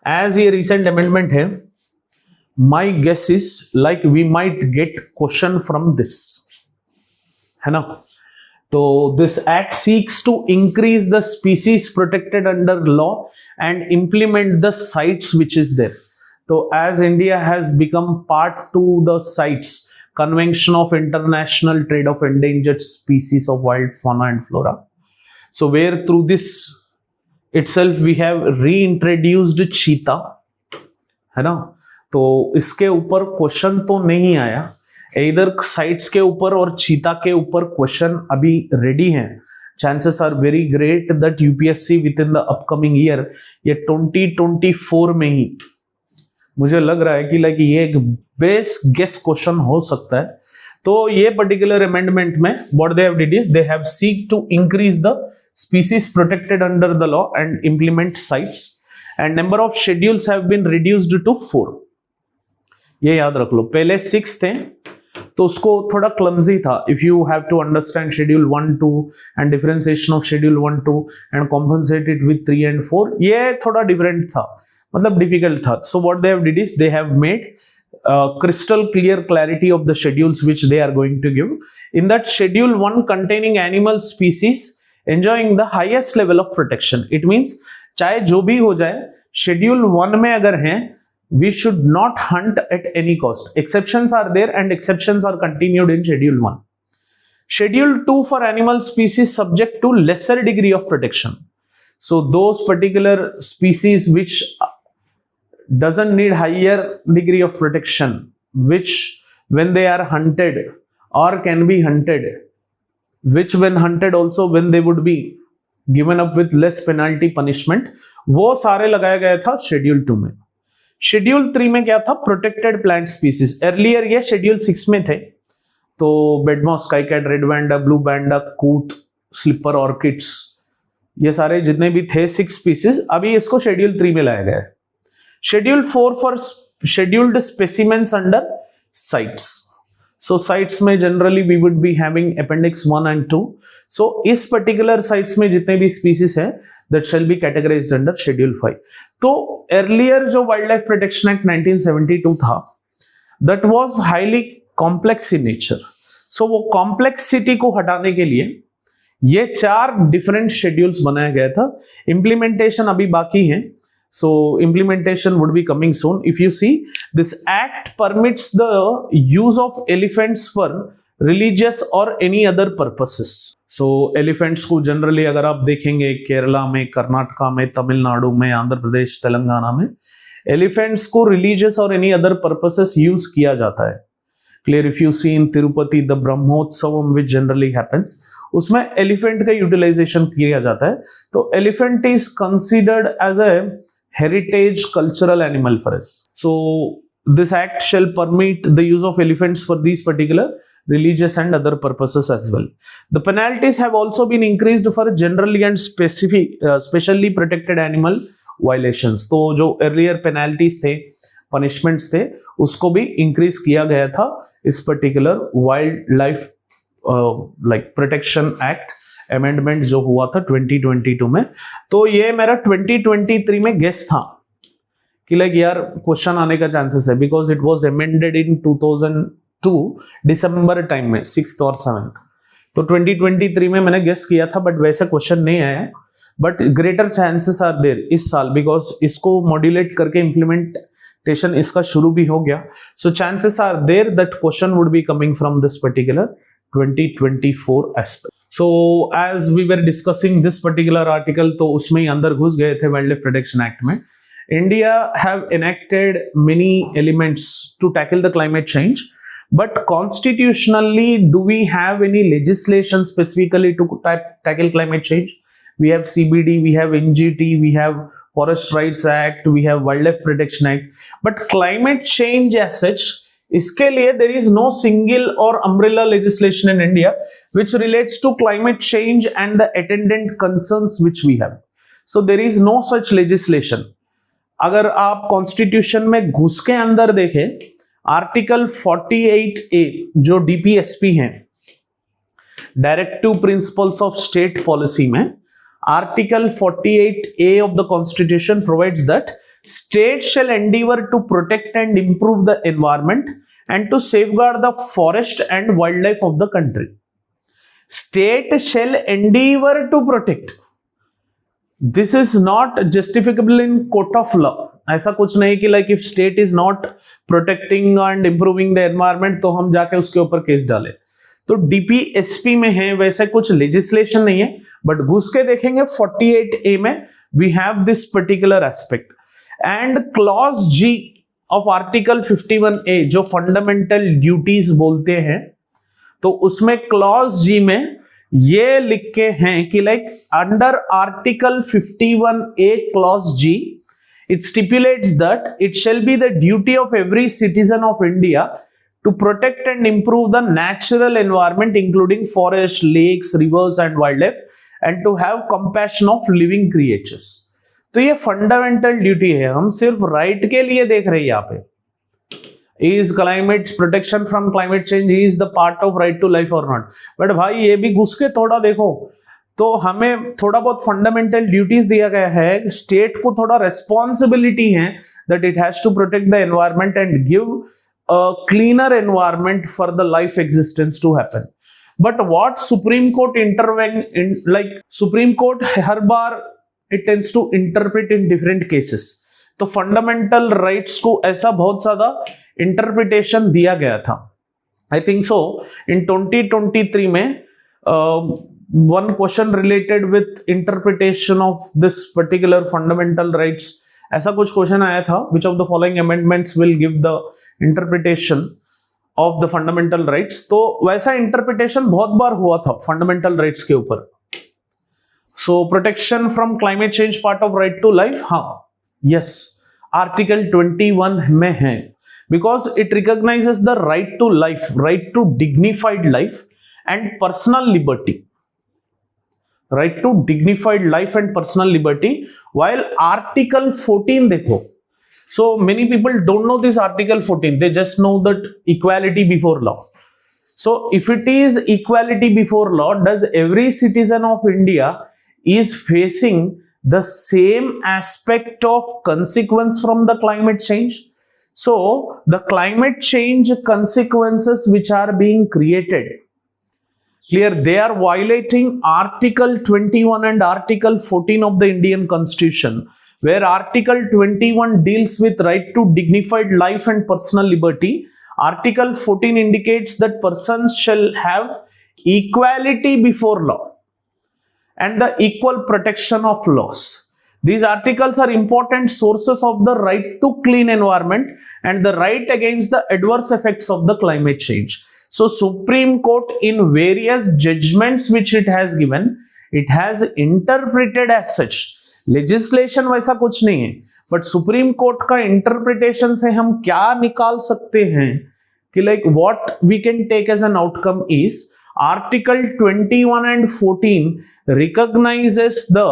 As ये recent amendment है, my guess is like we might get question from this, है ना? So this act seeks to increase the species protected under law and implement the CITES which is there. So as India has become part to the CITES, Convention of International Trade of Endangered Species of Wild Fauna and Flora. So where through this itself we have reintroduced cheetah, है ना? तो इसके ऊपर question तो नहीं आया. इधर sites के ऊपर और चीता के ऊपर क्वेश्चन अभी रेडी हैं. Chances are very great that UPSC within the upcoming year, ये 2024 में ही मुझे लग रहा है कि लाइक ये एक बेस्ट गेस क्वेश्चन हो सकता है. तो ये पर्टिकुलर अमेंडमेंट में what they have did is they have seek to increase the species protected under the law and implement CITES, and number of schedules have been reduced to 4. ये याद रख लो. पहले 6 थे तो उसको थोड़ा क्लमजी था. If you have to understand schedule 1, 2 and differentiation of schedule 1, 2 and compensate it with 3 and 4, ये थोड़ा डिफरेंट था, मतलब डिफिकल्ट था. So what they have did is they have made crystal clear clarity of the schedules which they are going to give. In that schedule 1 containing animal species enjoying the highest level of protection. It means चाहे जो भी हो जाए, schedule 1 में अगर हैं, we should not hunt at any cost. Exceptions are there and exceptions are continued in schedule 1. Schedule 2 for animal species subject to lesser degree of protection. So those particular species which doesn't need higher degree of protection, which when they are hunted or can be hunted, which when hunted also when they would be given up with less penalty punishment, वो सारे लगाया गया था schedule 2 में. Schedule 3 में क्या था? Protected plant species. Earlier ये शेड्यूल 6 में थे, तो बेडमॉस, स्काईकैट, रेड बैंडा, ब्लू बैंडा, कूत, स्लिपर ऑर्किड्स, ये सारे जितने भी थे 6 स्पीसीज, अभी इसको शेड्यूल 3 में लाया गया है. Schedule 4 for scheduled specimens under CITES. So CITES में generally we would be having appendix 1 and 2. So इस पर्टिकुलर साइट्स में जितने भी स्पीसीज है that shall be categorized under schedule 5. तो अर्लियर जो वाइल्ड लाइफ प्रोटेक्शन एक्ट 1972 था, that was highly complex in nature. So वो कॉम्प्लेक्सिटी को हटाने के लिए ये 4 डिफरेंट शेड्यूल्स बनाया गया था. इंप्लीमेंटेशन अभी बाकी है, so implementation would be coming soon. If you see, this act permits the use of elephants for religious or any other purposes. So elephants को generally अगर आप देखेंगे केरला में, कर्नाटका में, तमिलनाडु में, आंध्र प्रदेश, तेलंगाना में, elephants को religious और any other purposes use किया जाता है. Clear? If you see in Tirupati, the Brahmotsavam which generally happens, उसमें elephant का utilization किया जाता है. तो elephant is considered as a heritage cultural animal for us. So this act shall permit the use of elephants for these particular religious and other purposes as well. The penalties have also been increased for generally and specially protected animal violations. तो जो earlier penalties थे, punishments थे, उसको भी increase किया गया था इस particular wildlife like protection act amendment जो हुआ था 2022 में. तो ये मेरा 2023 में गेस था कि लाइक यार क्वेश्चन आने का चांसेस है, because it was amended in 2002 December time में 6th और 7th. तो 2023 में मैंने गेस किया था, बट वैसे क्वेश्चन नहीं आया. But greater chances are there इस साल, बिकॉज इसको मॉड्यूलेट करके इंप्लीमेंटेशन इसका शुरू भी हो गया. So chances are there that question would be coming from this particular 2024 aspect. So as we were discussing this particular article, तो उसमें ही अंदर घुस गए थे वाइल्ड लाइफ प्रोटेक्शन एक्ट में. India have enacted many elements to tackle the climate change, but constitutionally, do we have any legislation specifically to tackle climate change? We have CBD, we have NGT, we have Forest Rights Act, we have Wildlife Protection Act, but climate change as such, इसके लिए there is no single or umbrella legislation in India which relates to climate change and the attendant concerns which we have. So there is no such legislation. अगर आप constitution में घुस के अंदर देखें, article 48A जो DPSP है, directive principles of state policy में, article 48A of the Constitution provides that state shall endeavor to protect and improve the environment and to safeguard the forest and wildlife of the country. State shall endeavor to protect. This is not justificable in court of law. ऐसा कुछ नहीं कि like if state is not protecting and improving the environment तो हम जाके उसके ऊपर case डालें. तो DPSP में है, वैसे कुछ legislation नहीं है, बट घुस के देखेंगे 48A में we have this particular aspect. And clause G of article 51A जो fundamental duties बोलते हैं, तो उसमें clause G में ये लिख के हैं कि like under article 51A clause G it stipulates that it shall be the duty of every citizen of India to protect and improve the natural environment including forests, lakes, rivers and wildlife and to have compassion of living creatures. तो ये fundamental duty है, हम सिर्फ right के लिए देख रहे हैं यहाँ पे. Is climate protection from climate change is the part of right to life or not? But भाई ये भी घुस के थोड़ा देखो तो हमें थोड़ा बहुत फंडामेंटल ड्यूटीज दिया गया है. स्टेट को थोड़ा रेस्पॉन्सिबिलिटी है that it has to protect the environment and give a cleaner environment for the life existence to happen. But what Supreme Court intervene in, like Supreme Court her bar it tends to interpret in different cases. तो fundamental rights को ऐसा बहुत ज्यादा interpretation दिया गया था. I think so इन 2023 में one question related with interpretation of this particular fundamental rights, ऐसा कुछ क्वेश्चन आया था, which of the following amendments will give the interpretation of the fundamental rights. तो वैसा इंटरप्रिटेशन बहुत बार हुआ था फंडामेंटल राइट्स के ऊपर. So protection from climate change part of right to life, हाँ, यस, आर्टिकल 21 में है, because it recognizes the right to life, right to dignified life and personal liberty, right to dignified life and personal liberty. While article 14 देखो, so many people don't know this article 14, they just know that equality before law. So if it is equality before law, does every citizen of India is facing the same aspect of consequence from the climate change? So the climate change consequences which are being created, clear, they are violating Article 21 and Article 14 of the Indian Constitution, where Article 21 deals with right to dignified life and personal liberty. Article 14 indicates that persons shall have equality before law and the equal protection of laws. These articles are important sources of the right to clean environment and the right against the adverse effects of the climate change. So Supreme Court in various judgments which it has given, it has interpreted as such. Legislation वैसा कुछ नहीं है, but Supreme Court का interpretation से हम क्या निकाल सकते हैं कि like what we can take as an outcome is Article 21 and 14 recognizes the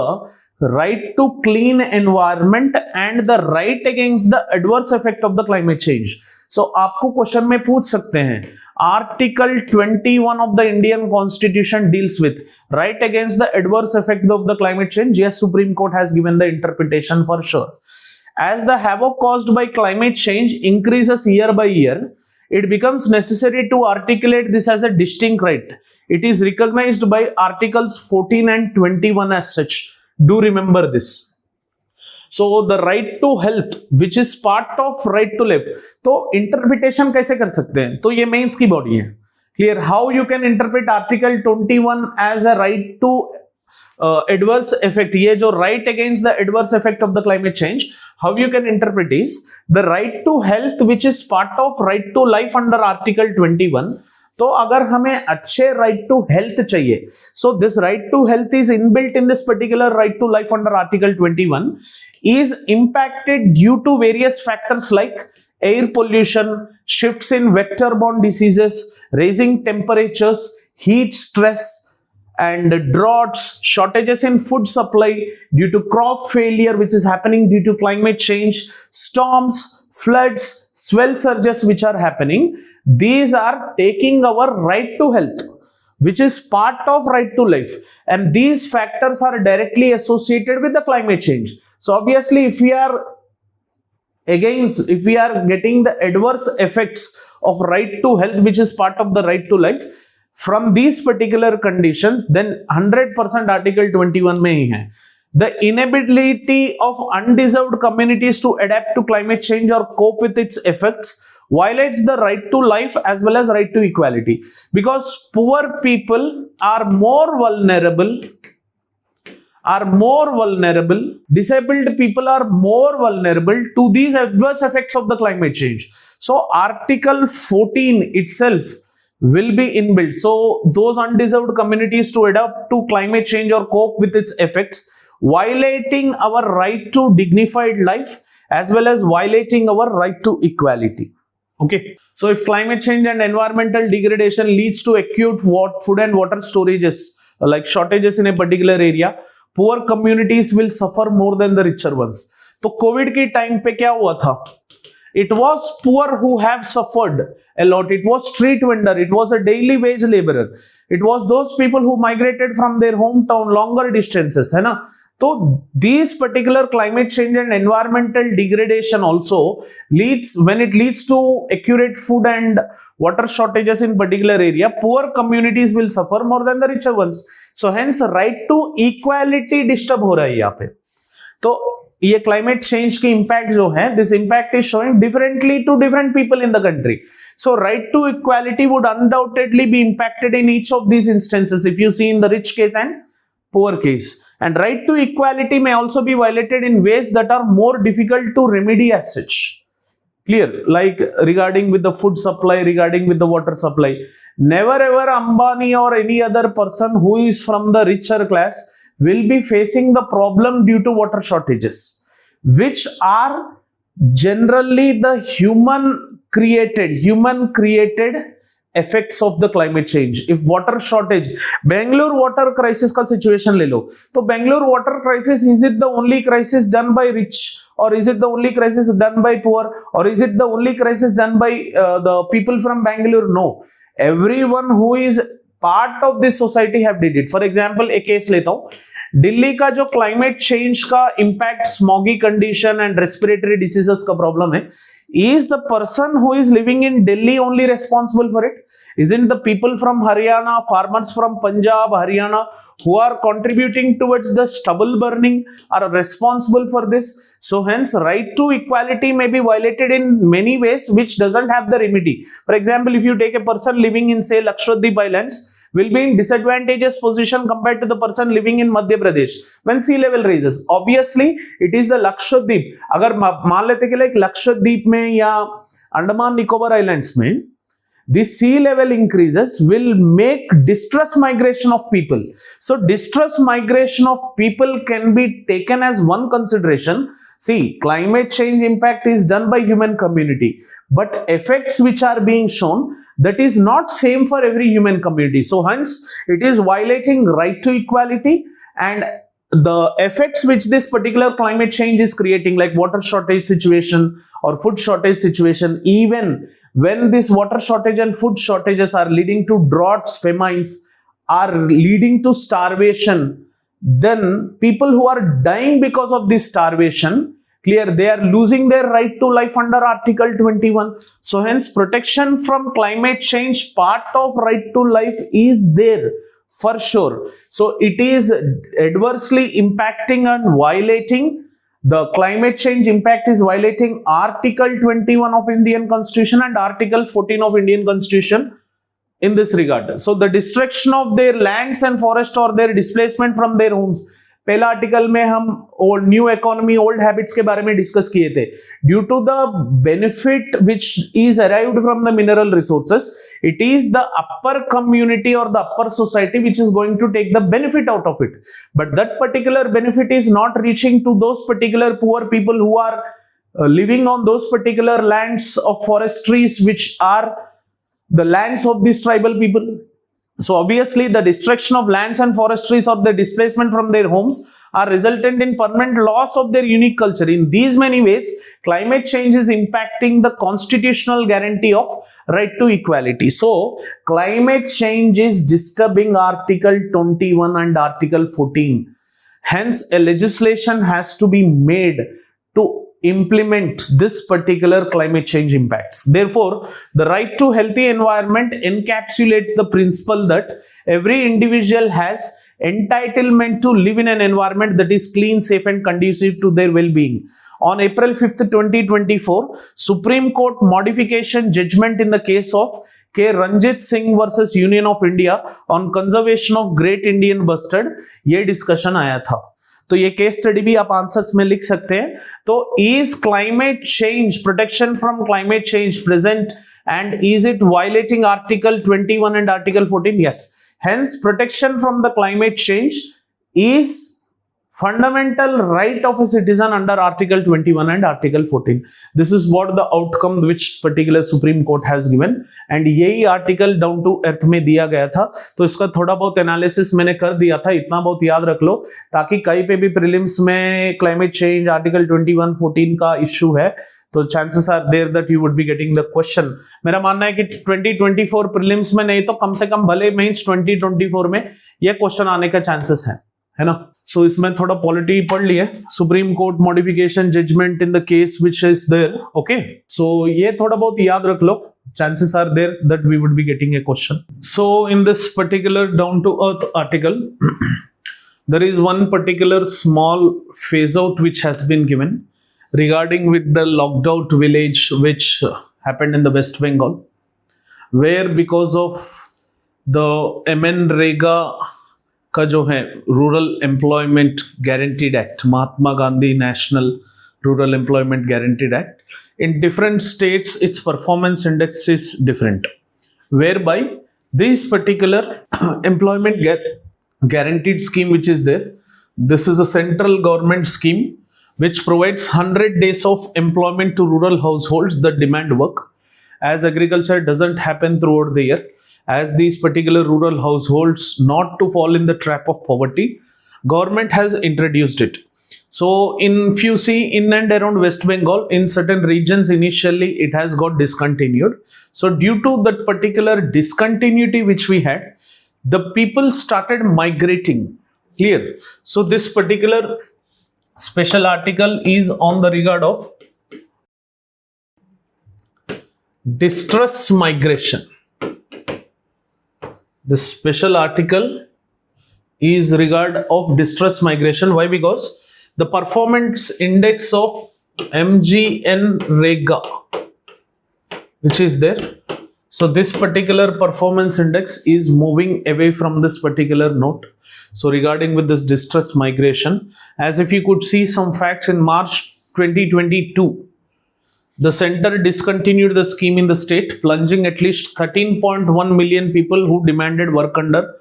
right to clean environment and the right against the adverse effect of the climate change. So आपको question में पूछ सकते हैं, Article 21 of the Indian Constitution deals with right against the adverse effect of the climate change. Yes, Supreme Court has given the interpretation for sure. As the havoc caused by climate change increases year by year, it becomes necessary to articulate this as a distinct right. It is recognized by Articles 14 and 21 as such. Do remember this. So the right to health, which is part of right to live. तो interpretation कैसे कर सकते हैं? तो ये mains की body है. Clear? How you can interpret Article 21 as a right to adverse effect? ये जो right against the adverse effect of the climate change, how you can interpret is the right to health, which is part of right to life under Article 21. तो अगर हमें अच्छे right to health चाहिए, so this right to health is inbuilt in this particular right to life under article 21 is impacted due to various factors like air pollution, shifts in vector-borne diseases, raising temperatures, heat stress, and droughts, shortages in food supply due to crop failure which is happening due to climate change, storms, floods, swell surges which are happening. These are taking our right to health, which is part of right to life, and these factors are directly associated with the climate change. So obviously if we are getting the adverse effects of right to health, which is part of the right to life, from these particular conditions, then 100% Article 21 में ही है. The inability of undeserved communities to adapt to climate change or cope with its effects violates the right to life as well as right to equality, because poor people are more vulnerable, disabled people are more vulnerable to these adverse effects of the climate change. So Article 14 itself will be inbuilt. So those undeserved communities to adapt to climate change or cope with its effects, violating our right to dignified life as well as violating our right to equality. Okay, so if climate change and environmental degradation leads to acute food and water storages, like shortages in a particular area, poor communities will suffer more than the richer ones. तो Covid के time पे क्या हुआ था? It was poor who have suffered a lot. It was street vendor. It was a daily wage laborer. It was those people who migrated from their hometown longer distances, है ना? So these particular climate change and environmental degradation also leads, when it leads to accurate food and water shortages in particular area, poor communities will suffer more than the richer ones. So hence right to equality disturb हो रहा है यहाँ पे. तो ये climate change की impact जो है, this impact is showing differently to different people in the country. So right to equality would undoubtedly be impacted in each of these instances if you see in the rich case and poor case. And right to equality may also be violated in ways that are more difficult to remedy as such. Clear? Like regarding with the food supply, regarding with the water supply. Never ever Ambani or any other person who is from the richer class will be facing the problem due to water shortages, which are generally the human created effects of the climate change. If water shortage, Bangalore water crisis का situation ले लो, तो Bangalore water crisis, is it the only crisis done by rich, or is it the only crisis done by poor, or is it the only crisis done by the people from Bangalore? No, everyone who is part of this society have did it. For example, एक case लेता हूँ, दिल्ली का जो climate change का impact, smoggy condition and respiratory diseases का problem है, is the person who is living in Delhi only responsible for it? Isn't the people from Haryana, farmers from Punjab, Haryana, who are contributing towards the stubble burning are responsible for this? So hence right to equality may be violated in many ways which doesn't have the remedy. For example, if you take a person living in say Lakshadweep Islands, will be in disadvantageous position compared to the person living in Madhya Pradesh when sea level rises. Obviously, it is the Lakshadweep. अगर मान लेते कि like Lakshadweep में या Andaman Nicobar islands में the sea level increases will make distress migration of people. So distress migration of people can be taken as one consideration. See, climate change impact is done by human community, but effects which are being shown, that is not same for every human community. So hence it is violating right to equality, and the effects which this particular climate change is creating, like water shortage situation or food shortage situation, even when this water shortage and food shortages are leading to droughts, famines, are leading to starvation, then people who are dying because of this starvation, clear, they are losing their right to life under Article 21. So hence protection from climate change, part of right to life is there for sure. So it is adversely impacting and violating, the climate change impact is violating Article 21 of Indian Constitution and Article 14 of Indian Constitution in this regard. So the destruction of their lands and forest or their displacement from their homes. पहला article में हम old new economy old habits के बारे में discuss किए थे. Due to the benefit which is arrived from the mineral resources, it is the upper community और the upper society which is going to take the benefit out of it, but that particular benefit is not reaching to those particular poor people who are living on those particular lands of forestries which are the lands of these tribal people. So obviously the destruction of lands and forestries or the displacement from their homes are resultant in permanent loss of their unique culture. In these many ways, climate change is impacting the constitutional guarantee of right to equality. So climate change is disturbing Article 21 and Article 14. Hence a legislation has to be made to implement this particular climate change impacts. Therefore, the right to healthy environment encapsulates the principle that every individual has entitlement to live in an environment that is clean, safe and conducive to their well-being. On April 5th, 2024, Supreme Court modification judgment in the case of K. Ranjit Singh versus Union of India on conservation of Great Indian Bustard, ये discussion आया था. तो ये case study भी आप answers में लिख सकते हैं. तो is climate change, protection from climate change present and is it violating article 21 and article 14? Yes. Hence protection from the climate change is fundamental right of a citizen under Article 21 and Article 14. This is what the outcome which particular Supreme Court has given, and यही article down to अर्थ में दिया गया था. तो इसका थोड़ा बहुत analysis मैंने कर दिया था, इतना बहुत याद रख लो, ताकि कहीं पे भी प्रीलिम्स में क्लाइमेट चेंज आर्टिकल 21-14 का इश्यू है तो chances are there that you would be getting the question. मेरा मानना है कि 2024 प्रीलिम्स में नहीं तो कम से कम भले मींस 2024 में यह क्वेश्चन आने का चांसेस है ना. सो इसमें थोड़ा पॉलिटी पढ़ लिए. Supreme court modification judgment in the case which is there. Okay, so ये थोड़ा बहुत याद रख लो. Chances are there that we would be getting a question. So in this particular down to earth article there is one particular small phase out which has been given regarding with the locked out village which happened in the West Bengal, where because of the MNREGA का जो है rural employment guaranteed act, Mahatma Gandhi national rural employment guaranteed act, in different states its performance index is different, whereby this particular employment guaranteed scheme which is there, this is a central government scheme which provides 100 days of employment to rural households that demand work, as agriculture doesn't happen throughout the year, as these particular rural households not to fall in the trap of poverty, government has introduced it. So if you see in and around West Bengal, in certain regions initially it has got discontinued. So due to that particular discontinuity which we had, the people started migrating. Clear? So this particular special article is on the regard of distress migration. The special article is regard of distress migration. Why? Because the performance index of MGNREGA which is there, so this particular performance index is moving away from this particular note. So regarding with this distress migration, as if you could see some facts, in March 2022 the center discontinued the scheme in the state, plunging at least 13.1 million people who demanded work under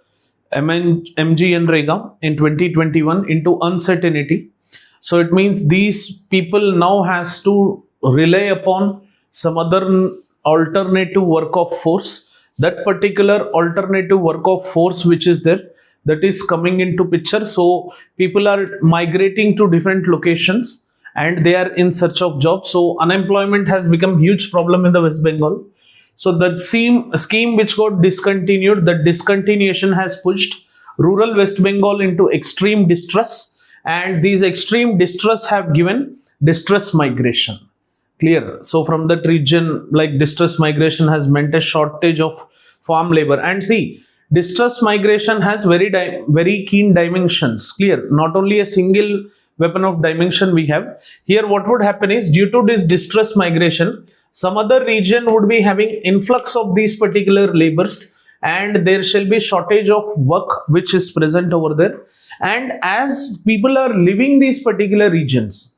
MGNREGA in 2021 into uncertainty. So it means these people now has to rely upon some other alternative work of force. That particular alternative work of force which is there, that is coming into picture. So people are migrating to different locations and they are in search of jobs. So unemployment has become huge problem in the West Bengal. So the scheme which got discontinued, the discontinuation has pushed rural West Bengal into extreme distress, and these extreme distress have given distress migration. Clear? So from that region, like distress migration has meant a shortage of farm labor. And see, distress migration has very keen dimensions. Clear? Not only a single weapon of dimension we have here. What would happen is, due to this distress migration, some other region would be having influx of these particular labors, and there shall be shortage of work which is present over there. And as people are leaving these particular regions,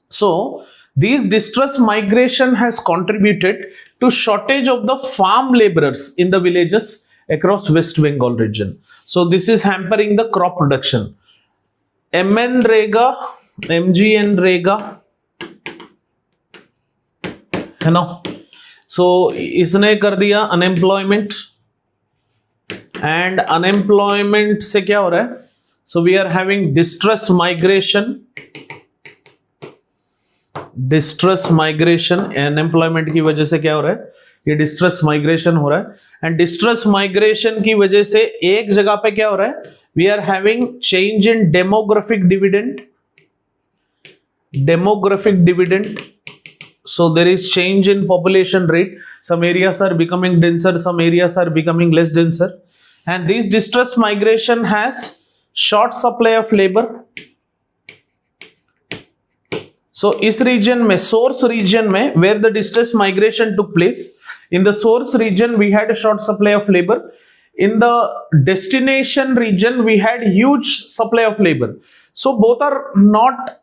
so this distress migration has contributed to shortage of the farm laborers in the villages across West Bengal region. So this is hampering the crop production. MGNREGA है ना. सो इसने कर दिया unemployment, and unemployment से क्या हो रहा है? So we are having distress migration. Distress migration unemployment की वजह से क्या हो रहा है? ये डिस्ट्रेस माइग्रेशन हो रहा है. एंड डिस्ट्रेस माइग्रेशन की वजह से एक जगह पे क्या हो रहा है? We are having change in demographic dividend. So there is change in population rate. Some areas are becoming denser, some areas are becoming less denser. And this distress migration has short supply of labor. So इस region में, source region में, where the distress migration took place, in the source region we had a short supply of labor. In the destination region we had huge supply of labor. So both are not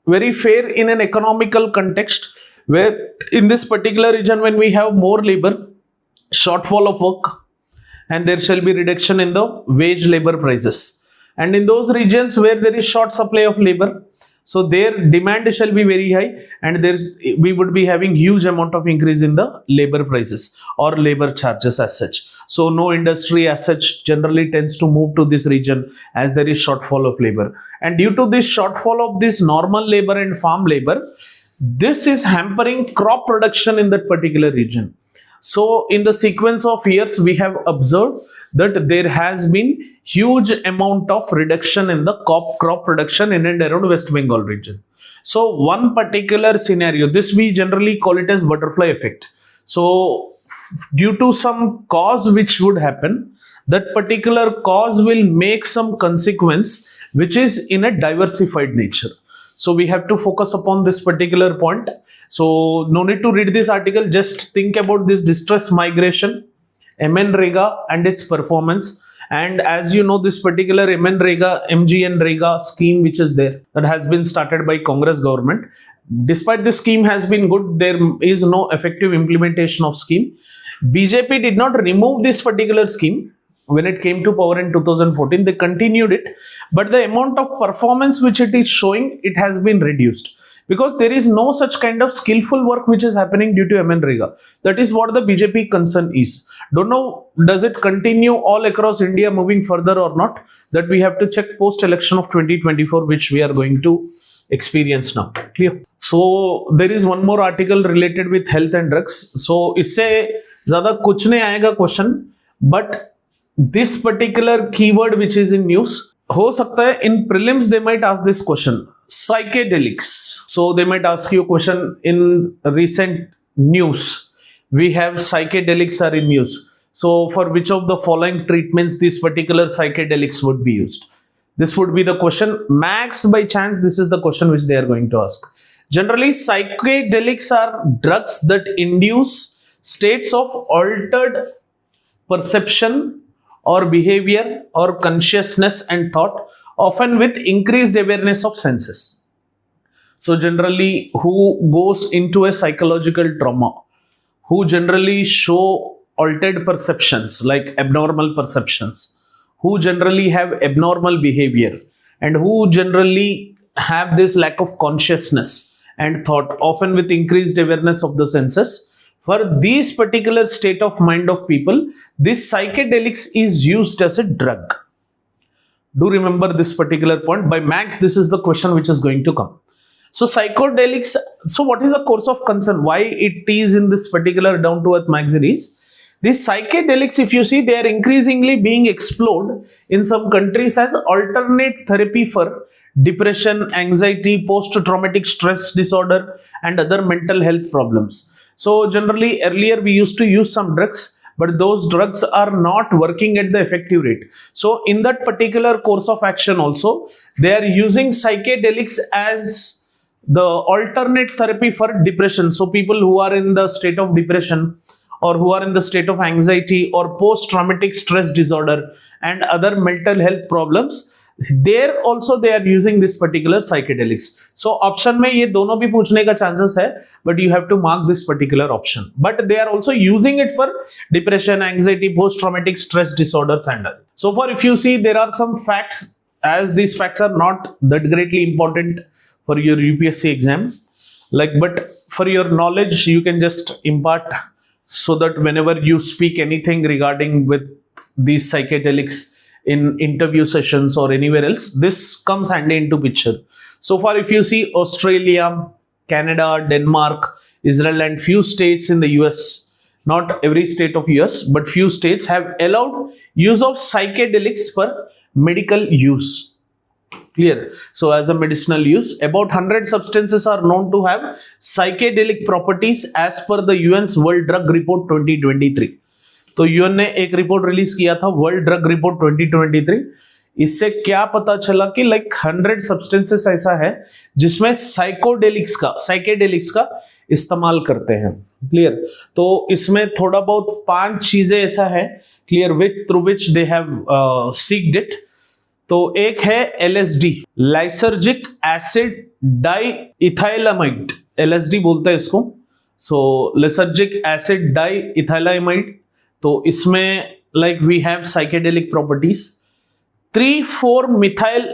very fair in an economical context, where in this particular region when we have more labor, shortfall of work, and there shall be reduction in the wage labor prices. and in those regions where there is short supply of labor, so their demand shall be very high, and we would be having huge amount of increase in the labor prices or labor charges as such. So no industry as such generally tends to move to this region as there is shortfall of labor, and due to this shortfall of this normal labor and farm labor, this is hampering crop production in that particular region. So in the sequence of years, we have observed that there has been huge amount of reduction in the crop production in and around West Bengal region. So one particular scenario, this we generally call it as butterfly effect. So due to some cause which would happen, that particular cause will make some consequence which is in a diversified nature. So we have to focus upon this particular point. So no need to read this article, just think about this distress migration, MNREGA and its performance. And as you know, this particular MGNREGA scheme which is there, that has been started by Congress government. Despite this scheme has been good, there is no effective implementation of scheme. BJP did not remove this particular scheme. When it came to power in 2014, they continued it, but the amount of performance which it is showing, it has been reduced, because there is no such kind of skillful work which is happening due to MNREGA. That is what the BJP concern is. Don't know, does it continue all across India moving further or not? That we have to check post-election of 2024, which we are going to experience now. Clear? So there is one more article related with health and drugs. So isse zyada kuch nahi aayega question, but this particular keyword which is in news, ho sakta hai in prelims they might ask this question, psychedelics. So they might ask you a question in recent news, we have psychedelics are in news, so for which of the following treatments these particular psychedelics would be used? This would be the question. Max by chance this is the question which they are going to ask. Generally psychedelics are drugs that induce states of altered perception or behavior or consciousness and thought, often with increased awareness of senses. So generally who goes into a psychological trauma, who generally show altered perceptions like abnormal perceptions, who generally have abnormal behavior, and who generally have this lack of consciousness and thought, often with increased awareness of the senses, for these particular state of mind of people, this psychedelics is used as a drug. Do remember this particular point. By max, this is the question which is going to come. So psychedelics, so what is the course of concern? Why it is in this particular down to earth magazine is, these psychedelics, if you see, they are increasingly being explored in some countries as alternate therapy for depression, anxiety, post-traumatic stress disorder and other mental health problems. So generally earlier we used to use some drugs, but those drugs are not working at the effective rate. So in that particular course of action also, they are using psychedelics as the alternate therapy for depression. So people who are in the state of depression, or who are in the state of anxiety or post-traumatic stress disorder and other mental health problems, there also they are using this particular psychedelics. So option में ये दोनों भी पूछने का chances है, but you have to mark this particular option. But they are also using it for depression, anxiety, post-traumatic stress disorders and all. So far, if you see, there are some facts, as these facts are not that greatly important for your UPSC exam, like, but for your knowledge you can just impart, so that whenever you speak anything regarding with these psychedelics in interview sessions or anywhere else, this comes handy into picture. So far, if you see, Australia, Canada, Denmark, Israel and few states in the US, not every state of US, but few states have allowed use of psychedelics for medical use. Clear? So as a medicinal use, about 100 substances are known to have psychedelic properties as per the UN's World Drug Report 2023. तो UN ने एक report release किया था, world drug report 2023. इससे क्या पता चला कि लाइक 100 सब्सटेंसेस ऐसा है जिसमें साइकेडेलिक्स का इस्तेमाल करते हैं. क्लियर? तो इसमें थोड़ा बहुत 5 चीजें ऐसा है, clear, with through which they have seeked it. तो एक है LSD, lysergic acid di ethylamide, LSD बोलते हैं इसको. So lysergic acid di ethylamide, तो इसमें like we have psychedelic properties. 3,4 methyl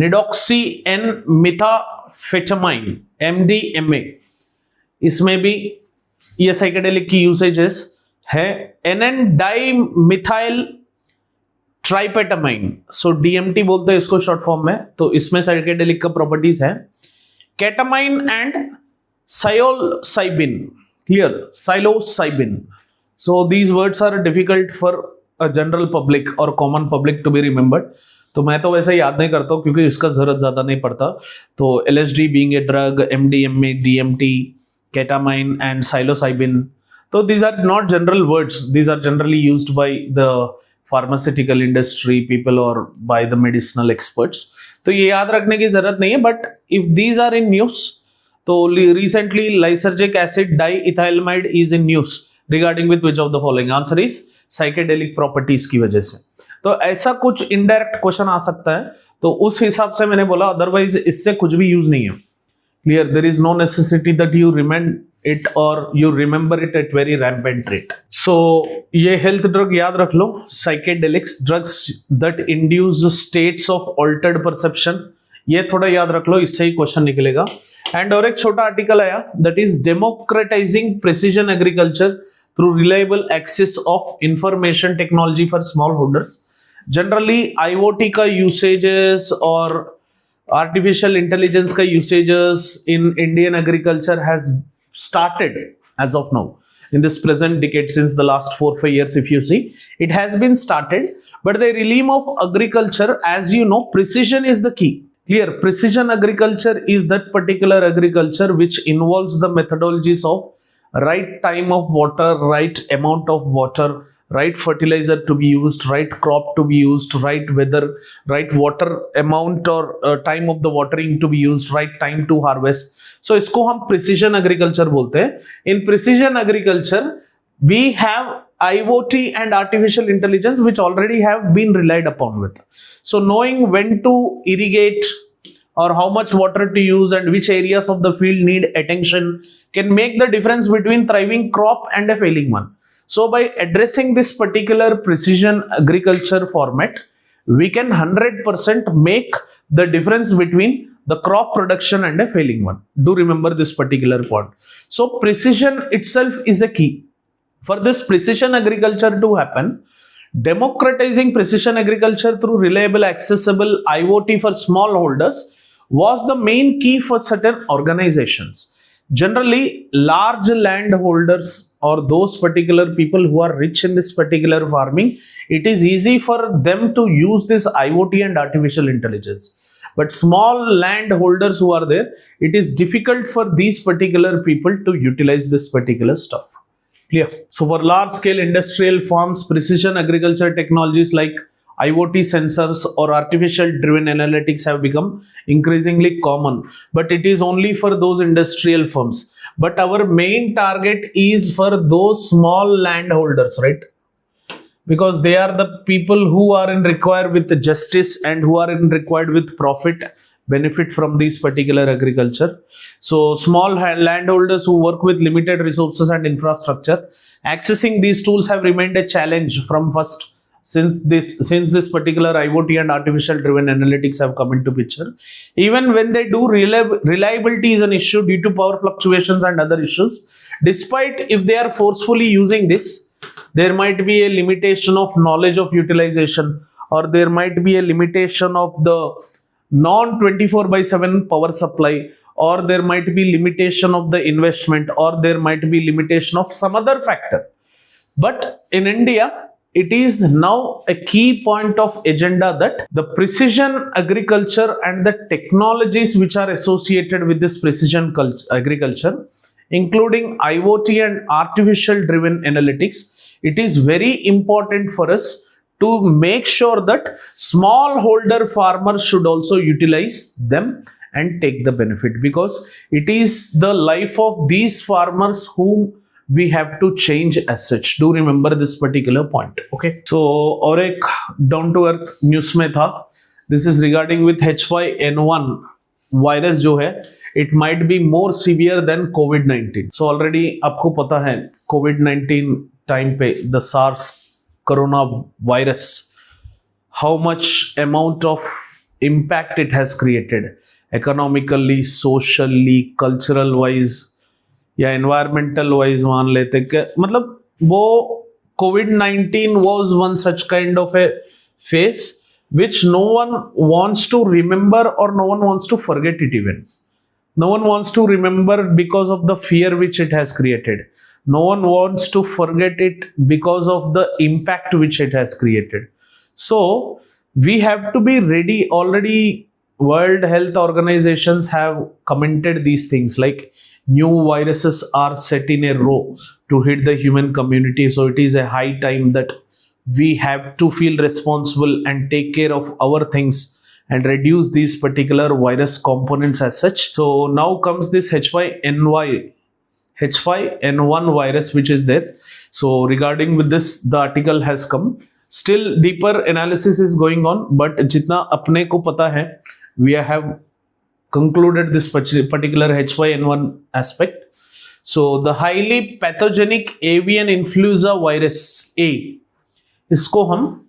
निडॉक्सी N methamphetamine MDMA, इसमें भी ये साइकेडेलिक की यूसेजेस है। NN di methyl tryptamine, so DMT बोलते हैं इसको शॉर्ट फॉर्म में, तो इसमें साइकेडेलिक का प्रॉपर्टीज है। Ketamine and psilocybin, clear, psilocybin. So these words are difficult for a general public और common public to be remembered, तो मैं तो वैसे याद नहीं करता हूँ क्योंकि इसका जरूरत ज्यादा नहीं पड़ता। तो LSD being a drug, MDMA, DMT, ketamine and psilocybin, तो these are not general words, these are generally used by the pharmaceutical industry people or by the medicinal experts, तो ये याद रखने की जरूरत नहीं है। But if these are in news, तो recently lysergic acid diethylamide is in news regarding with which of the following? Answer is psychedelic properties की वजह से। तो ऐसा कुछ इनडायरेक्ट क्वेश्चन आ सकता है, तो उस हिसाब से मैंने बोला, अदरवाइज इससे कुछ भी यूज नहीं है। Clear, there is no necessity that you remember it or you remember it at very rampant rate. So ये health drug याद रख लो, psychedelics, drugs that induce states of altered perception, ये थोड़ा याद रख लो, इससे ही क्वेश्चन निकलेगा। एंड और एक छोटा आर्टिकल आया, that is democratizing precision agriculture through reliable access of information technology for smallholders. Generally IoT का usages और artificial intelligence का usages in Indian agriculture has started as of now in this present decade, since the last 4-5 years. If you see, it has been started, but the realm of agriculture, as you know, precision is the key. Clear, precision agriculture is that particular agriculture which involves the methodologies of right time of water, right amount of water, right fertilizer to be used, right crop to be used, right weather, right water amount or time of the watering to be used, right time to harvest. So इसको हम precision agriculture बोलते हैं। In precision agriculture we have IoT and artificial intelligence which already have been relied upon with. So knowing when to irrigate or how much water to use and which areas of the field need attention can make the difference between thriving crop and a failing one. So by addressing this particular precision agriculture format, we can 100% make the difference between the crop production and a failing one. Do remember this particular point. So precision itself is a key. For this precision agriculture to happen, democratizing precision agriculture through reliable, accessible IoT for smallholders was the main key for certain organizations. Generally, large landholders or those particular people who are rich in this particular farming, it is easy for them to use this IoT and artificial intelligence. But small landholders who are there, it is difficult for these particular people to utilize this particular stuff. Clear? So for large scale industrial farms, precision agriculture technologies like IoT sensors or artificial driven analytics have become increasingly common, but it is only for those industrial firms. But our main target is for those small landholders, right? Because they are the people who are in required with justice and who are in required with profit, benefit from these particular agriculture. So small landholders who work with limited resources and infrastructure, accessing these tools have remained a challenge from first, since this particular IoT and artificial driven analytics have come into picture. Even when they do, reliability is an issue due to power fluctuations and other issues. Despite if they are forcefully using this, there might be a limitation of knowledge of utilization, or there might be a limitation of the non 24/7 power supply, or there might be limitation of the investment, or there might be limitation of some other factor. But in India, it is now a key point of agenda that the precision agriculture and the technologies which are associated with this precision agriculture, including IoT and artificial driven analytics, it is very important for us to make sure that smallholder farmers should also utilize them and take the benefit, because it is the life of these farmers whom we have to change as such. Do remember this particular point. Okay, so और एक down to earth news में था, this is regarding with H5N1 virus जो है, it might be more severe than COVID-19. So already आपको पता है COVID-19 time पे the SARS corona virus how much amount of impact it has created economically, socially, cultural wise या environmental wise मान लेते कि मतलब वो COVID-19 was one such kind of a phase which no one wants to remember or no one wants to forget it even. No one wants to remember because of the fear which it has created. No one wants to forget it because of the impact which it has created. So we have to be ready. Already World Health Organizations have commented these things like new viruses are set in a row to hit the human community. So it is a high time that we have to feel responsible and take care of our things and reduce these particular virus components as such. So now comes this H5N1 virus which is there. So regarding with this, the article has come. Still deeper analysis is going on, but jitna apne ko pata hai, we have concluded this particular H5N1 aspect. So the highly pathogenic avian influenza virus A, इसको हम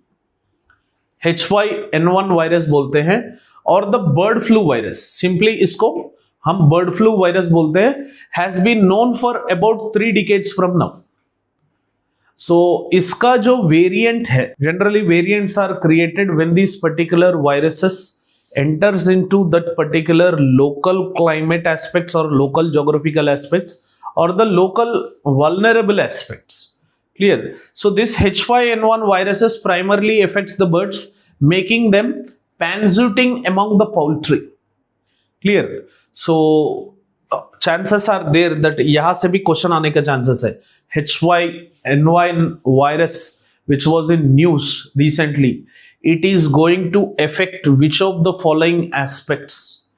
H5N1 virus बोलते हैं, और the bird flu virus, simply इसको हम bird flu virus बोलते हैं, has been known for about 3 decades from now. So इसका जो वेरिएंट है, generally variants are created when this particular viruses enters into that particular local climate aspects or local geographical aspects or the local vulnerable aspects. Clear? So this H5N1 viruses primarily affects the birds, making them panzooting among the poultry. Clear? So chances are there that यहाँ से भी question आने का chances है. H5N1 virus which was in news recently, it is going to affect which of the following aspects: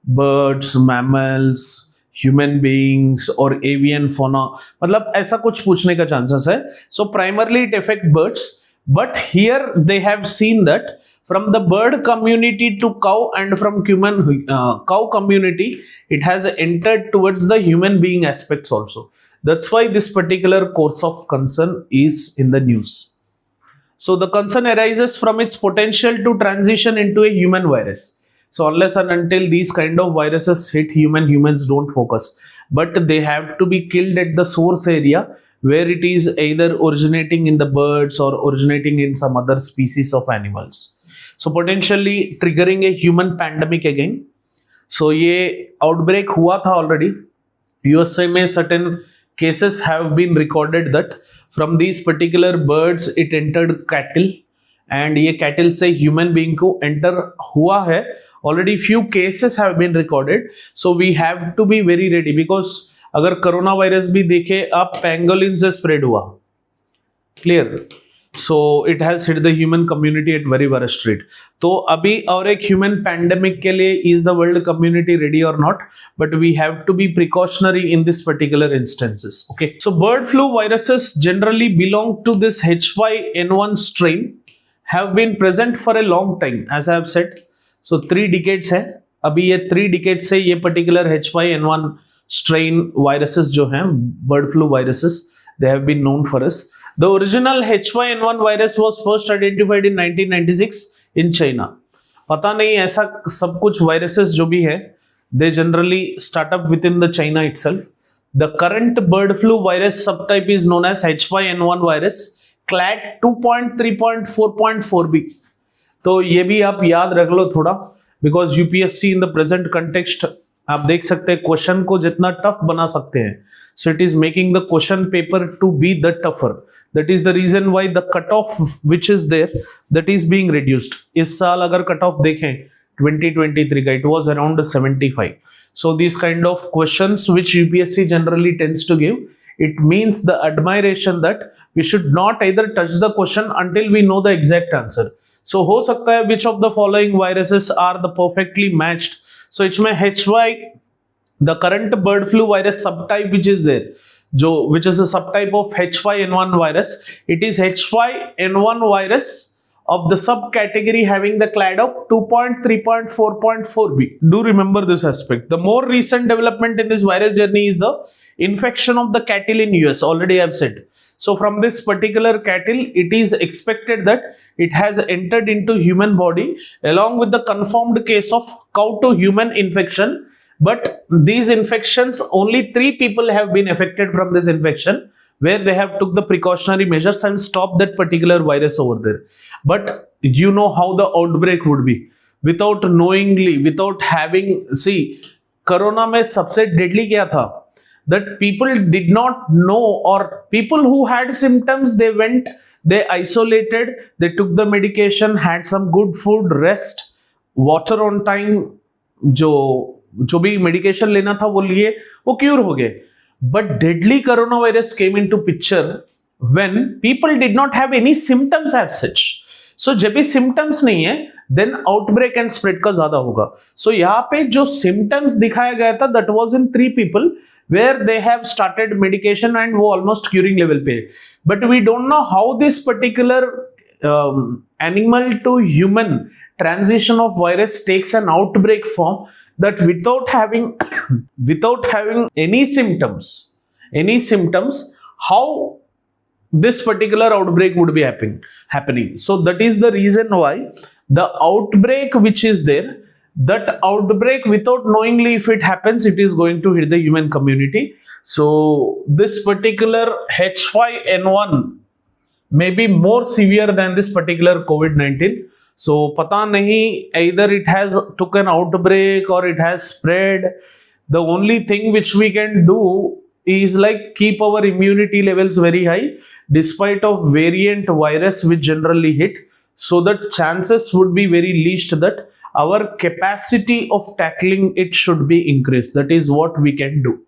birds, mammals, human beings or avian fauna. मतलब ऐसा कुछ पूछने का chances है. So primarily it affect birds, but here they have seen that from the bird community to cow and from human cow community it has entered towards the human being aspects also. That's why this particular course of concern is in the news. So the concern arises from its potential to transition into a human virus. So unless and until these kind of viruses hit humans don't focus, but they have to be killed at the source area where it is either originating in the birds or originating in some other species of animals. So potentially triggering a human pandemic again. So ये outbreak हुआ था already. USA में certain cases have been recorded that from these particular birds it entered cattle, and ये cattle से human being को enter हुआ है. Already few cases have been recorded. So we have to be very ready, because अगर corona virus भी देखे आप, pangolin से spread हुआ. Clear? So it has hit the human community at very worst rate. तो अभी और एक human pandemic के लिए is the world community ready or not? But we have to be precautionary in this particular instances. Okay. So bird flu viruses generally belong to this H5N1 strain, have been present for a long time, as I have said. So 3 decades है. अभी ये 3 decades से ये particular H5N1 strain viruses जो हैं, bird flu viruses, they have been known for us. The original H5N1 virus was first identified in 1996 in China. पता नहीं ऐसा सब कुछ viruses जो भी है, they generally start up within the China itself. The current bird flu virus subtype is known as H5N1 virus, clade 2.3.4.4b. तो ये भी आप याद रख लो थोड़ा, because UPSC in the present context आप देख सकते हैं क्वेश्चन को जितना टफ बना सकते हैं. So it is making the question paper to be the tougher. That is the reason why the cutoff which is there, that is being reduced. इस साल अगर cutoff देखें 2023 का, it was around 75. So these kind of questions which UPSC generally tends to give, it means the admiration that we should not either touch the question until we know the exact answer. So हो सकता है which of the following viruses are the perfectly matched. So इसमें HY, the current bird flu virus subtype which is there, which is a subtype of H5N1 virus, it is H5N1 virus of the subcategory having the clade of 2.3.4.4b. Do remember this aspect. The more recent development in this virus journey is the infection of the cattle in US. Already I have said. So from this particular cattle, it is expected that it has entered into human body along with the confirmed case of cow to human infection. But these infections, only 3 people have been affected from this infection, where they have took the precautionary measures and stopped that particular virus over there. But you know how the outbreak would be. Without knowingly, without having, see, corona में सबसे deadly क्या था? That people did not know, or people who had symptoms, they went, they isolated, they took the medication, had some good food, rest, water on time, जो भी medication लेना था वो लिए, वो क्यूर हो गए. But deadly corona virus came into picture when people did not have any symptoms as such. So जब भी सिम्टम्स नहीं है, देन आउटब्रेक एंड स्प्रेड का ज्यादा होगा. सो यहाँ पे जो सिम्टम्स दिखाया गया था, that was in 3 people where they have started medication and वो almost curing level पे. But we don't know how this particular animal to human transition of virus takes an outbreak form, that without having without having any symptoms, how this particular outbreak would be happening. So that is the reason why the outbreak which is there, that outbreak, without knowingly, if it happens, it is going to hit the human community. So this particular H5N1 may be more severe than this particular COVID-19. So pata nahi, either it has took an outbreak or it has spread. The only thing which we can do is like keep our immunity levels very high despite of variant virus which generally hit, so that chances would be very least that our capacity of tackling it should be increased. That is what we can do.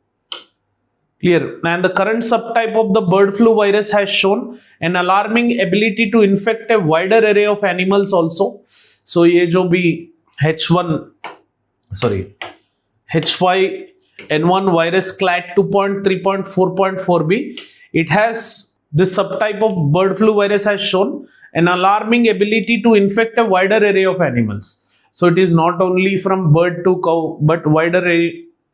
Clear? And the current subtype of the bird flu virus has shown an alarming ability to infect a wider array of animals also. So ये जो भी H5N1 virus clade 2.3.4.4b, it has, this subtype of bird flu virus has shown an alarming ability to infect a wider array of animals. So it is not only from bird to cow, but wider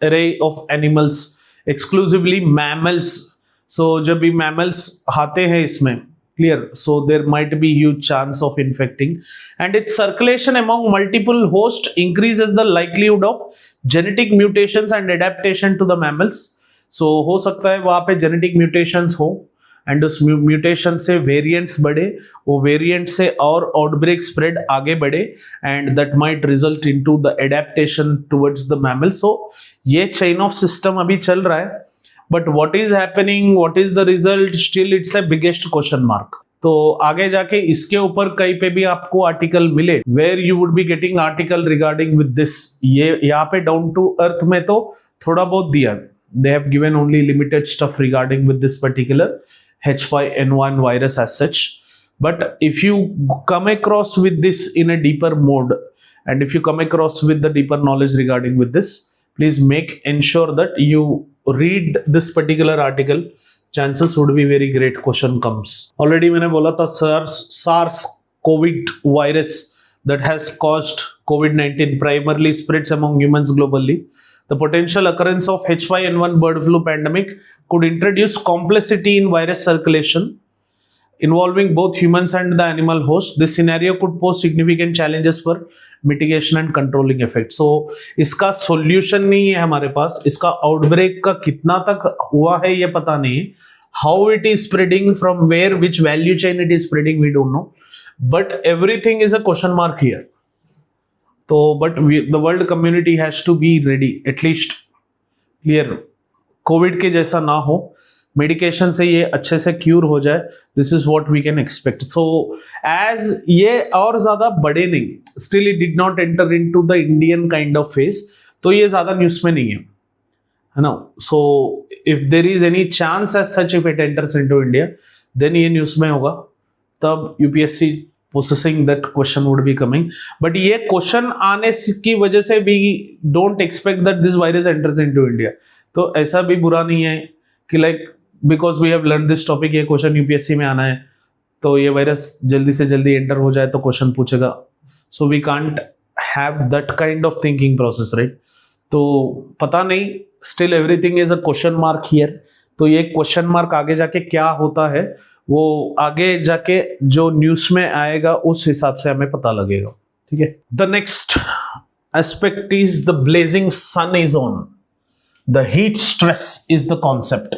array of animals, exclusively mammals. So जब भी mammals आते हैं इसमें, clear, so there might be huge chance of infecting, and its circulation among multiple hosts increases the likelihood of genetic mutations and adaptation to the mammals. So हो सकता है वहाँ पे genetic mutations हो, एंड उस म्यूटेशन से variants बढ़े, वो वेरिएंट से और आउटब्रेक स्प्रेड आगे बढ़े, and that might result into the adaptation towards the mammal. So ये चेन ऑफ सिस्टम अभी चल रहा है, but what is happening, what is the result, still it's a biggest question mark. तो आगे जाके इसके ऊपर कहीं पे भी आपको आर्टिकल मिले, where you would be getting article regarding with this. ये यहाँ पे डाउन टू अर्थ में तो थोड़ा बहुत दिया, they have given only limited stuff regarding with this particular H5N1 virus as such. But if you come across with this in a deeper mode, and if you come across with the deeper knowledge regarding with this, please ensure that you read this particular article. Chances would be very great question comes. Already मैंने बोला था SARS COVID virus that has caused COVID-19 primarily spreads among humans globally. The potential occurrence of H5N1 bird flu pandemic could introduce complexity in virus circulation involving both humans and the animal host. This scenario could pose significant challenges for mitigation and controlling effect. So इसका solution नहीं है हमारे पास, इसका outbreak का कितना तक हुआ है ये पता नहीं है. How it is spreading, from where, which value chain it is spreading, we don't know. But everything is a question mark here. So, but the world community has to be ready, at least clear. Covid के जैसा ना हो, medication से ये अच्छे से cure हो जाए, this is what we can expect. So as ये और ज्यादा बड़े नहीं, still it did not enter into the Indian kind of face, तो ये ज्यादा न्यूज में नहीं है ना. So if there is any chance as such, if it enters into India, then ये न्यूज में होगा, तब UPSC possessing that question would be coming. But ये क्वेश्चन आने की वजह से भी don't expect that this virus enters into India. तो ऐसा भी बुरा नहीं है कि like because we have learned this topic, ये क्वेश्चन यूपीएससी में आना है, तो ये वायरस जल्दी से जल्दी एंटर हो जाए तो क्वेश्चन पूछेगा. So we can't have that kind of thinking process, right? तो पता नहीं, still everything is a question mark here. तो ये क्वेश्चन मार्क आगे जाके क्या होता है वो आगे जाके जो न्यूज में आएगा उस हिसाब से हमें पता लगेगा, ठीक है। The next aspect is the blazing sun is on, the heat stress is the concept.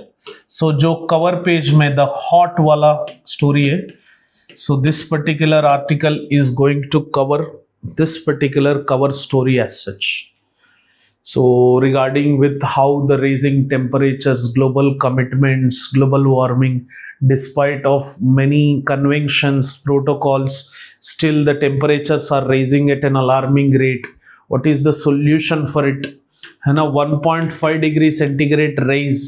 So जो कवर पेज में द हॉट वाला स्टोरी है, so this particular article is going to cover this particular cover story as such. So regarding with how the raising temperatures, global commitments, global warming, despite of many conventions, protocols, still the temperatures are raising at an alarming rate. What is the solution for it? है ना, 1.5 degree centigrade raise,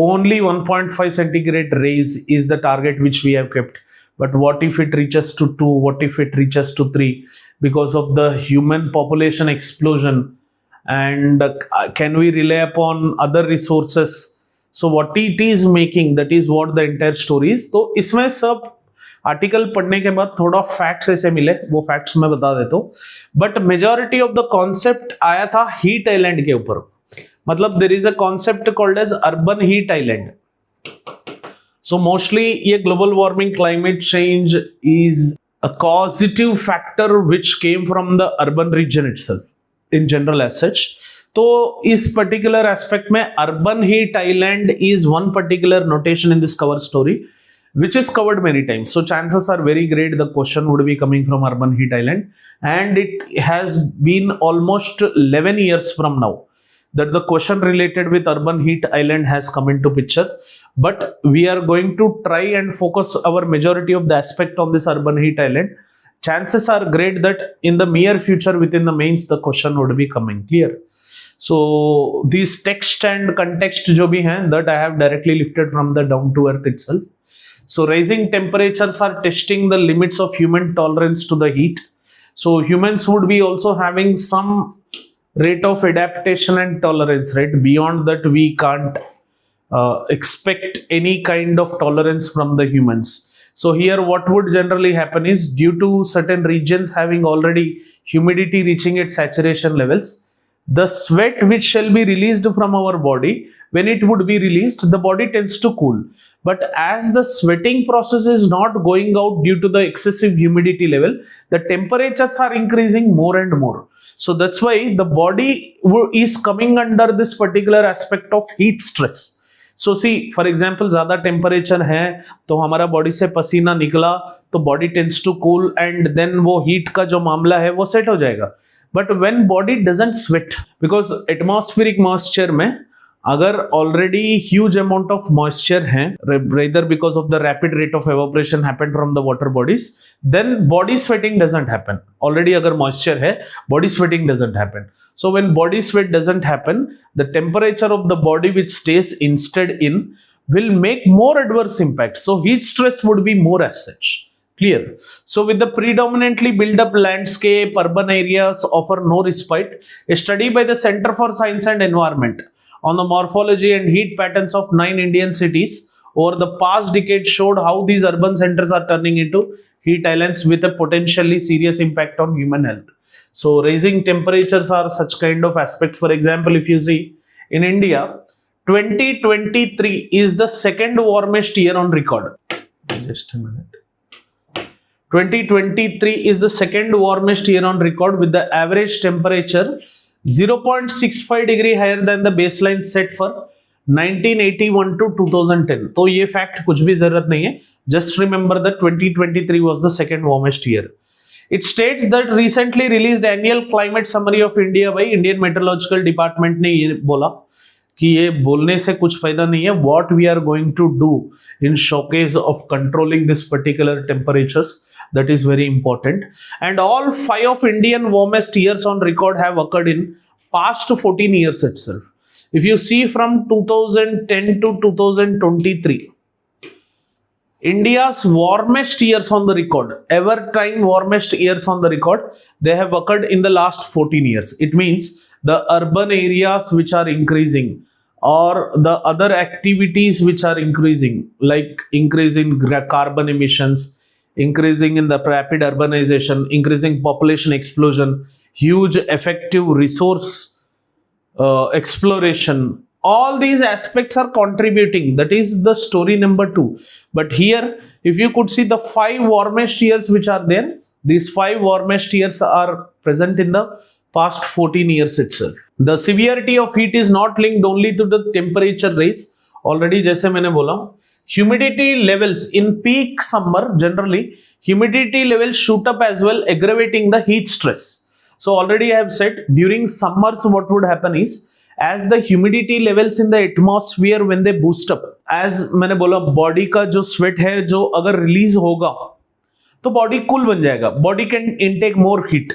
only 1.5 centigrade raise is the target which we have kept. But what if it reaches to 2? What if it reaches to 3? Because of the human population explosion, and can we rely upon other resources? So what it is making, that is what the entire story is. तो इसमें sub article पढ़ने के बाद थोड़ा facts ऐसे मिले, वो facts मैं बता देता हूँ। But majority of the concept आया था हीट आइलैंड के ऊपर। मतलब there is a concept called as urban heat island. So mostly ये global warming, climate change is a causative factor which came from the urban region itself in general as such. तो इस particular aspect में urban heat island is one particular notation in this cover story which is covered many times. So chances are very great the question would be coming from urban heat island, and it has been almost 11 years from now that the question related with urban heat island has come into picture. But we are going to try and focus our majority of the aspect on this urban heat island. Chances are great that in the near future within the mains the question would be coming clear. So these text and context jo bhi hain, that I have directly lifted from the down to earth itself. So rising temperatures are testing the limits of human tolerance to the heat. So humans would be also having some rate of adaptation and tolerance, right? Beyond that we can't expect any kind of tolerance from the humans. So here what would generally happen is, due to certain regions having already humidity reaching its saturation levels, the sweat which shall be released from our body, when it would be released, the body tends to cool. But as the sweating process is not going out due to the excessive humidity level, the temperatures are increasing more and more. So that's why the body is coming under this particular aspect of heat stress. So see, for example, ज़्यादा temperature है तो हमारा body से पसीना निकला तो body tends to cool, and then वो heat का जो मामला है वो सेट हो जाएगा। But when body doesn't sweat, because atmospheric moisture में अगर already huge amount of moisture है, rather because of the rapid rate of evaporation happened from the water bodies, then body sweating doesn't happen. Already अगर moisture है, body sweating doesn't happen. So when body sweat doesn't happen, the temperature of the body which stays instead in will make more adverse impact. So heat stress would be more as such. Clear? So with the predominantly built up landscape, urban areas offer no respite. A study by the Center for Science and Environment on the morphology and heat patterns of 9 Indian cities over the past decade showed how these urban centers are turning into heat islands with a potentially serious impact on human health. So raising temperatures are such kind of aspects. For example, if you see in India, 2023 is the second warmest year on record. Just a minute. 2023 is the second warmest year on record with the average temperature 0.65 degree higher than the baseline set for 1981 to 2010. तो ये fact कुछ भी जरूरत नहीं है, just remember that 2023 was the second warmest year. It states that recently released annual climate summary of India by Indian Meteorological Department ने ये बोला कि ये बोलने से कुछ फायदा नहीं है, what we are going to do in showcase of controlling this particular temperatures, that is very important. And all 5 of Indian warmest years on record have occurred in past 14 years itself. If you see from 2010 to 2023, India's warmest years on the record, ever time warmest years on the record, they have occurred in the last 14 years. It means the urban areas which are increasing, or the other activities which are increasing, like increase in carbon emissions, increasing in the rapid urbanization, increasing population explosion, huge effective resource exploration, all these aspects are contributing. That is the story number 2. But here, if you could see the 5 warmest years which are there, these 5 warmest years are present in the past 14 years itself. The severity of heat is not linked only to the temperature rise. Already जैसे मैंने बोला, humidity levels in peak summer generally, humidity levels shoot up as well, aggravating the heat stress. So already I have said, during summers what would happen is, as the humidity levels in the atmosphere when they boost up, as मैंने बोला body का जो sweat है जो अगर release होगा तो body cool बन जाएगा, body can intake more heat.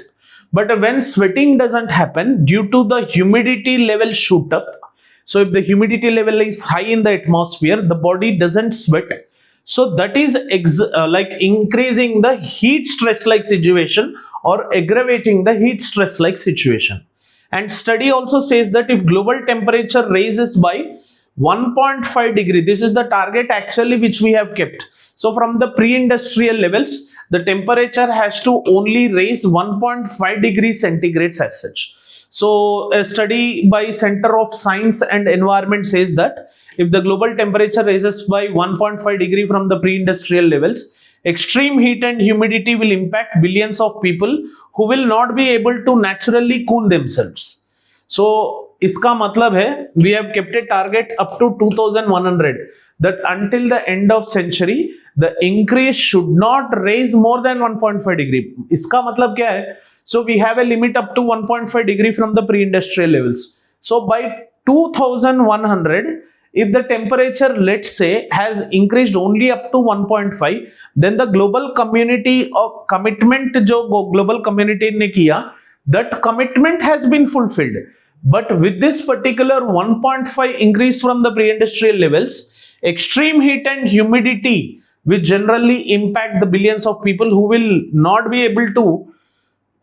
But when sweating doesn't happen due to the humidity level shoot up, so if the humidity level is high in the atmosphere, the body doesn't sweat. So that is like increasing the heat stress like situation or aggravating the heat stress like situation. And study also says that if global temperature rises by 1.5 degree, this is the target actually which we have kept. So from the pre-industrial levels, the temperature has to only raise 1.5 degrees centigrade as such. So a study by Center of Science and Environment says that if the global temperature rises by 1.5 degree from the pre-industrial levels, extreme heat and humidity will impact billions of people who will not be able to naturally cool themselves. So इसका मतलब है we have kept a target up to 2100 that until the end of century the increase should not raise more than 1.5 degree. इसका मतलब क्या है? So we have a limit up to 1.5 degree from the pre-industrial levels. So by 2100, if the temperature, let's say, has increased only up to 1.5, then the global community of commitment जो global community ने किया, that commitment has been fulfilled. But with this particular 1.5 increase from the pre-industrial levels, extreme heat and humidity will generally impact the billions of people who will not be able to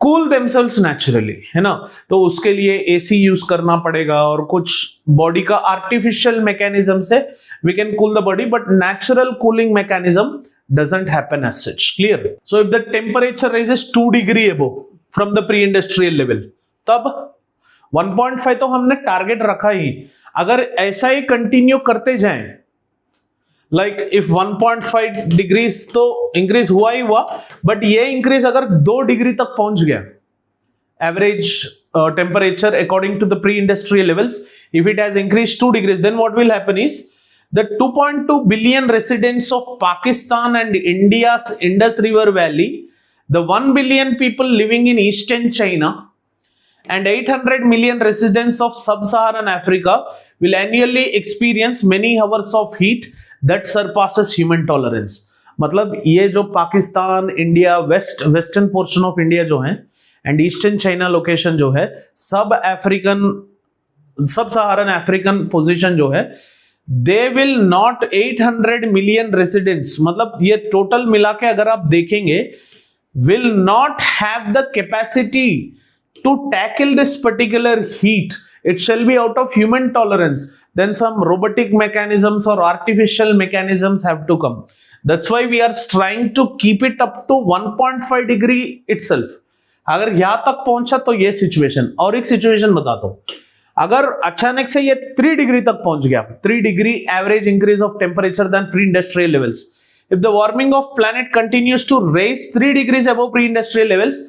cool themselves naturally, है ना? तो उसके लिए AC use करना पड़ेगा और कुछ body का आर्टिफिशियल मैकेनिज्म से we can cool the body, but natural cooling mechanism doesn't happen as such. Clear? So if the temperature rises 2 degree above from the pre-industrial level, तब 1.5 तो हमने टारगेट रखा ही. अगर ऐसा ही कंटिन्यू करते जाएं, like if 1.5 डिग्रीज तो इंक्रीज हुआ ही हुआ, बट ये इंक्रीज अगर 2 डिग्री तक पहुंच गया, average temperature according to the pre industrial levels, if it has increased 2 degrees, then what will happen is the 2.2 billion residents of Pakistan and India's Indus River Valley, the 1 billion people living in eastern China, and 800 million residents of sub-Saharan Africa will annually experience many hours of heat that surpasses human tolerance. मतलब ये जो Pakistan, India, western portion of India जो है and eastern China location जो है, सब सहारन African position जो है, they will not 800 million residents, मतलब ये टोटल मिला के अगर आप देखेंगे, will not have the capacity to tackle this particular heat. It shall be out of human tolerance. Then some robotic mechanisms or artificial mechanisms have to come. That's why we are trying to keep it up to 1.5 degree itself. अगर यहाँ तक पहुंचा तो ये situation. और एक situation बताता हूं, अगर अचानक से ये 3 डिग्री तक पहुंच गया, 3 degree average increase of temperature then pre industrial levels, if the warming of planet continues to raise 3 degrees above pre-industrial levels,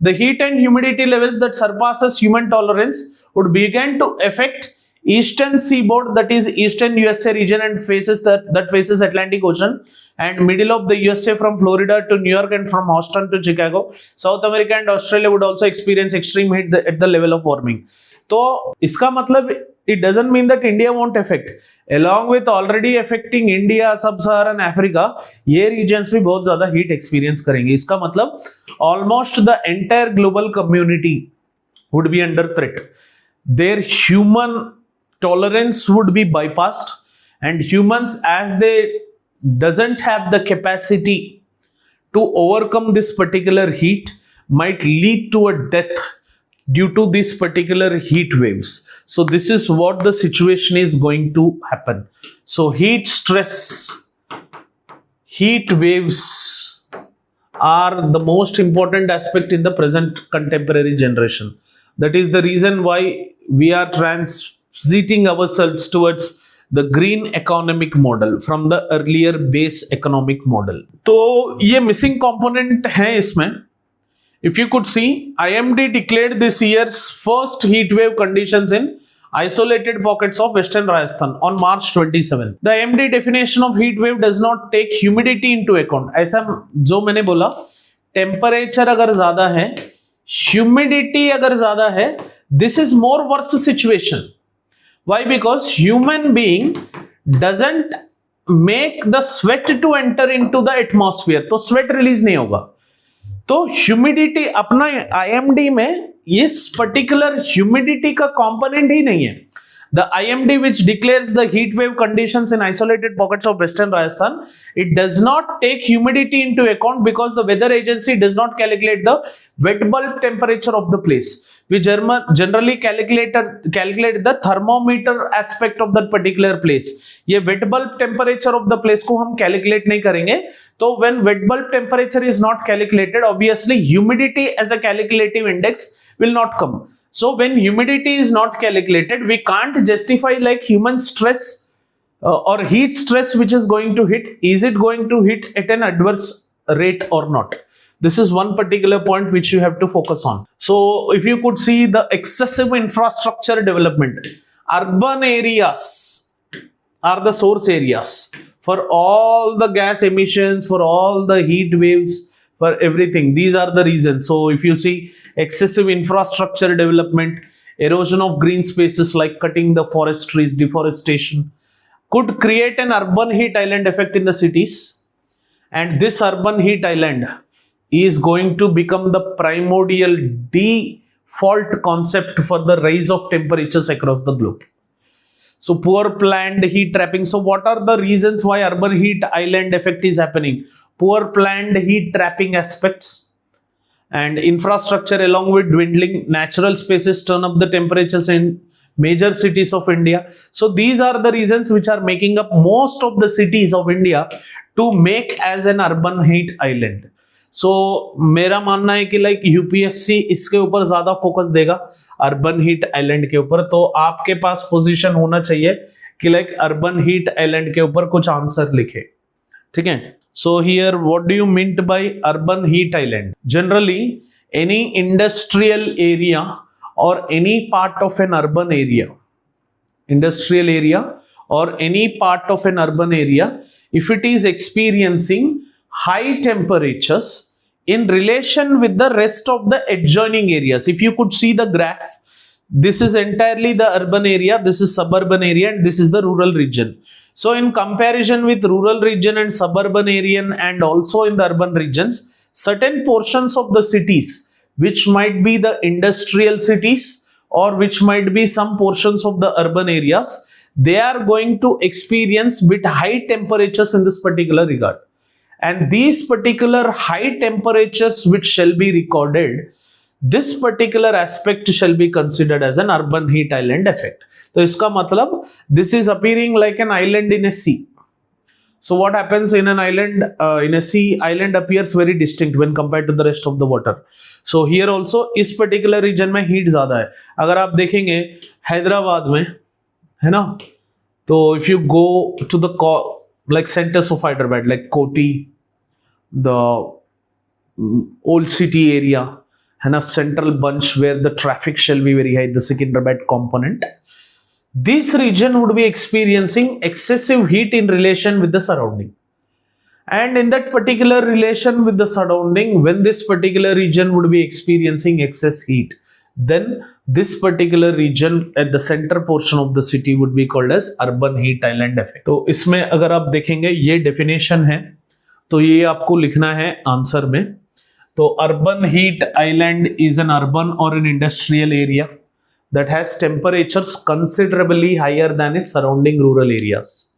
the heat and humidity levels that surpasses human tolerance would begin to affect eastern seaboard, that is eastern USA region, and that faces Atlantic Ocean, and middle of the USA from Florida to New York and from Houston to Chicago. South America and Australia would also experience extreme heat at the level of warming. तो इसका मतलब it doesn't mean that India won't affect. Along with already affecting India, Sub-Saharan Africa, ये regions भी बहुत ज़्यादा heat experience करेंगे. इसका मतलब almost the entire global community would be under threat. Their human tolerance would be bypassed, and humans, as they doesn't have the capacity to overcome this particular heat, might lead to a death due to these particular heat waves. So this is what the situation is going to happen. So heat stress, heat waves are the most important aspect in the present contemporary generation. That is the reason why we are transiting ourselves towards the green economic model from the earlier base economic model. तो ये missing component है इसमें. If you could see, IMD declared this year's first heat wave conditions in isolated pockets of western Rajasthan on March 27. The IMD definition of heat wave does not take humidity into account. ऐसा जो मैंने बोला, temperature अगर ज्यादा है, humidity अगर ज्यादा है, this is more worse situation. Why? Because human being doesn't make the sweat to enter into the atmosphere, तो sweat release नहीं होगा. तो ह्यूमिडिटी अपना IMD में इस पर्टिकुलर ह्यूमिडिटी का कंपोनेंट ही नहीं है. The IMD which declares the heat wave conditions in isolated pockets of western Rajasthan, it does not take humidity into account because the weather agency does not calculate the wet bulb temperature of the place. We generally calculate the thermometer aspect of that particular place. ये wet bulb temperature of the place को हम calculate नहीं करेंगे. तो when wet bulb temperature is not calculated, obviously humidity as a calculative index will not come. So when humidity is not calculated, we can't justify like human stress or heat stress which is going to hit. Is it going to hit at an adverse rate or not? This is one particular point which you have to focus on. So if you could see the excessive infrastructure development, urban areas are the source areas for all the gas emissions, for all the heat waves, for everything. These are the reasons. So if you see excessive infrastructure development, erosion of green spaces like cutting the forest trees, deforestation could create an urban heat island effect in the cities, and this urban heat island is going to become the primordial default concept for the rise of temperatures across the globe. So poor planned heat trapping. So what are the reasons why urban heat island effect is happening? Poor planned heat trapping aspects and infrastructure along with dwindling natural spaces turn up the temperatures in major cities of India. So these are the reasons which are making up most of the cities of India to make as an urban heat island. So मेरा मानना है कि like UPSC इसके ऊपर ज्यादा focus देगा urban heat island के ऊपर. तो आपके पास पोजीशन होना चाहिए कि लाइक अर्बन हीट आइलैंड के ऊपर कुछ आंसर लिखे. ठीक है. So here what do you mean by urban heat island? Generally any industrial area or any part of an urban area, industrial area or any part of an urban area, if it is experiencing high temperatures in relation with the rest of the adjoining areas. If you could see the graph, this is entirely the urban area, this is suburban area, and this is the rural region. So in comparison with rural region and suburban area and also in the urban regions, certain portions of the cities which might be the industrial cities or which might be some portions of the urban areas, they are going to experience bit high temperatures in this particular regard. And these particular high temperatures which shall be recorded, this particular aspect shall be considered as an urban heat island effect. तो इसका मतलब this is appearing like an island in a sea. So what happens in an island, in a sea, island appears very distinct when compared to the rest of the water. So here also इस particular region में heat ज़्यादा है. अगर आप देखेंगे हैदराबाद में, है ना, तो if you go to the like centers of Hyderabad like Koti, the old city area, and a central bunch where the traffic shall be very high, the Secunderabad component, this region would be experiencing excessive heat in relation with the surrounding. And in that particular relation with the surrounding, when this particular region would be experiencing excess heat, then this particular region at the center portion of the city would be called as urban heat island effect. तो इसमें अगर आप देखेंगे ये definition है, तो ये आपको लिखना है आंसर में. तो urban heat island is an urban or an industrial area that has temperatures considerably higher than its surrounding rural areas.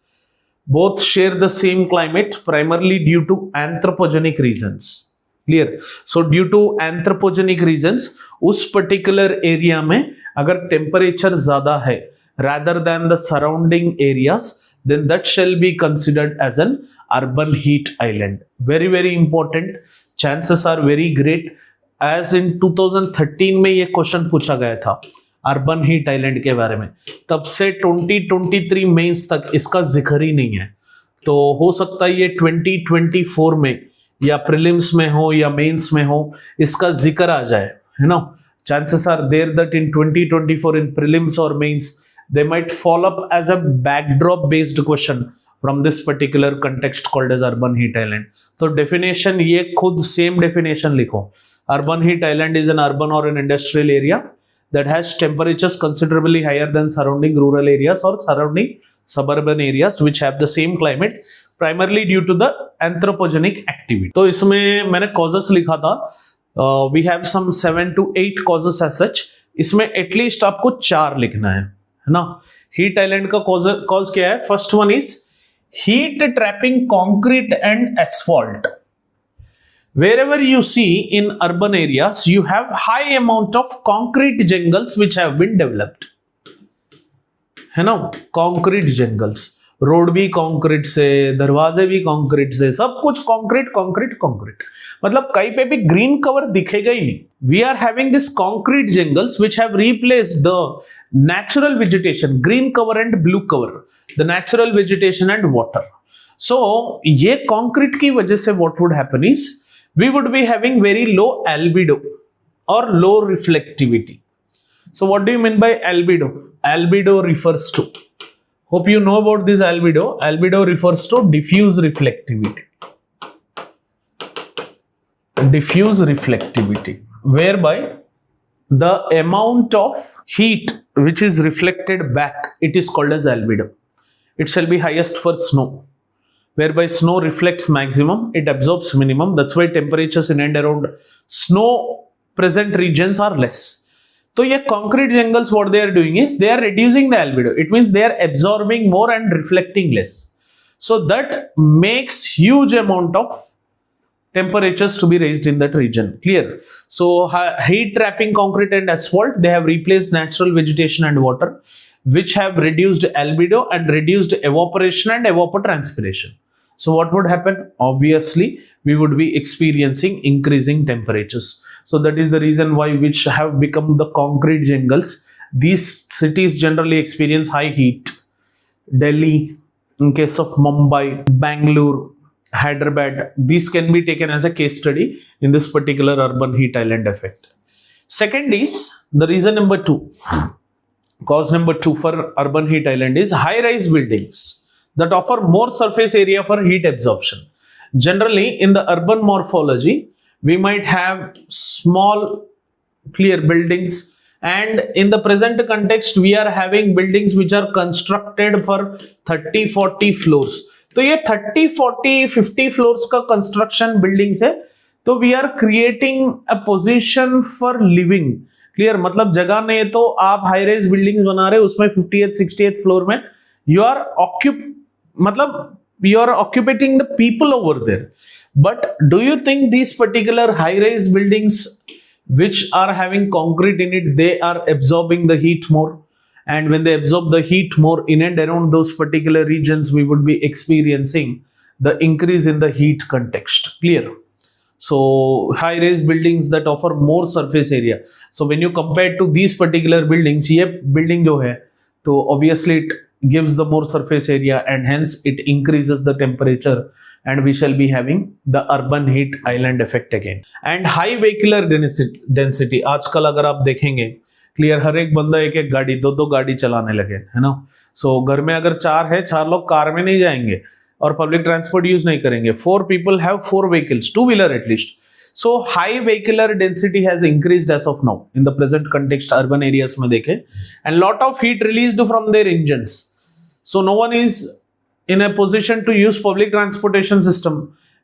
Both share the same climate primarily due to anthropogenic reasons. Clear? So due to anthropogenic reasons, उस particular area में अगर temperature ज़्यादा है rather than the surrounding areas, then that shall be considered as an urban heat island. Very very important. Chances are very great. As in 2013 में ये question पूछा गया था. अर्बन हीट आइलैंड के बारे में, तब से 2023 मेंस तक इसका जिक्र ही नहीं है। तो हो सकता है ये 2024 में या प्रीलिम्स में हो या मेंस में हो इसका जिक्र आ जाए, है ना। Chances are there that in 2024 in prelims और mains they might fall up as a backdrop based question from this particular context called as urban heat island. तो definition ये खुद same definition लिखो, urban heat island is an urban or an industrial area that has temperatures considerably higher than surrounding rural areas or surrounding suburban areas which have the same climate primarily due to the anthropogenic activity. तो इसमें मैंने causes लिखा था, we have some 7 to 8 causes as such, इसमें at least आपको 4 लिखना है ना। हीट आइलैंड का कॉज क्या है? First one is heat trapping concrete and asphalt. wherever you see in urban areas you have high amount of concrete jungles which have been developed, है ना। कंक्रीट जंगल्स, रोड भी concrete से, दरवाजे भी concrete से, सब कुछ कंक्रीट कंक्रीट कंक्रीट, मतलब कहीं पे भी ग्रीन कवर दिखेगा ही नहीं। We are having this concrete jungles which have replaced the natural vegetation, green cover and blue cover, the natural vegetation and water. So ये कंक्रीट की वजह से what would happen is we would be having very low albedo और low reflectivity. So what do you mean by albedo? Albedo refers to, hope you know about this albedo. Albedo refers to diffuse reflectivity. Diffuse reflectivity, whereby the amount of heat which is reflected back, it is called as albedo. It shall be highest for snow, whereby snow reflects maximum, it absorbs minimum. That's why temperatures in and around snow present regions are less. तो ये concrete jungles what they are doing is they are reducing the albedo. It means they are absorbing more and reflecting less. So that makes huge amount of temperatures to be raised in that region. Clear? So heat trapping concrete and asphalt, they have replaced natural vegetation and water, which have reduced albedo and reduced evaporation and evapotranspiration. So what would happen? Obviously, we would be experiencing increasing temperatures. So that is the reason why which have become the concrete jungles. These cities generally experience high heat. Delhi, in case of Mumbai, Bangalore, Hyderabad, these can be taken as a case study in this particular urban heat island effect. Second is the reason number 2. Cause number 2 for urban heat island is high-rise buildings that offer more surface area for heat absorption. Generally, in the urban morphology, we might have small, clear buildings, and in the present context, we are having buildings which are constructed for 30-40 floors. तो ये 30-40-50 floors का construction buildings है, तो we are creating a position for living. Clear? मतलब जगह नहीं है तो आप high rise buildings बना रहे हो, उसमें 50th-60th floor में you are you are occupating the people over there. But do you think these particular high rise buildings which are having concrete in it, they are absorbing the heat more? And when they absorb the heat more in and around those particular regions, we would be experiencing the increase in the heat context. Clear? So high rise buildings that offer more surface area. So when you compare to these particular buildings, ये building जो है तो obviously it gives the more surface area and hence it increases the temperature, and we shall be having the urban heat island effect again. And high vehicular density, आजकल अगर आप देखेंगे clear हर एक बंदा एक एक गाड़ी, दो गाड़ी चलाने लगे, है ना। सो घर में अगर 4 है, 4 लोग कार में नहीं जाएंगे और पब्लिक ट्रांसपोर्ट यूज नहीं करेंगे। 4 people have 4 vehicles, 2 wheeler at least. So high vehicular density has increased as of now in the present context urban areas में देखें, and lot of heat released from their engines. So no one is in a position to use public transportation system.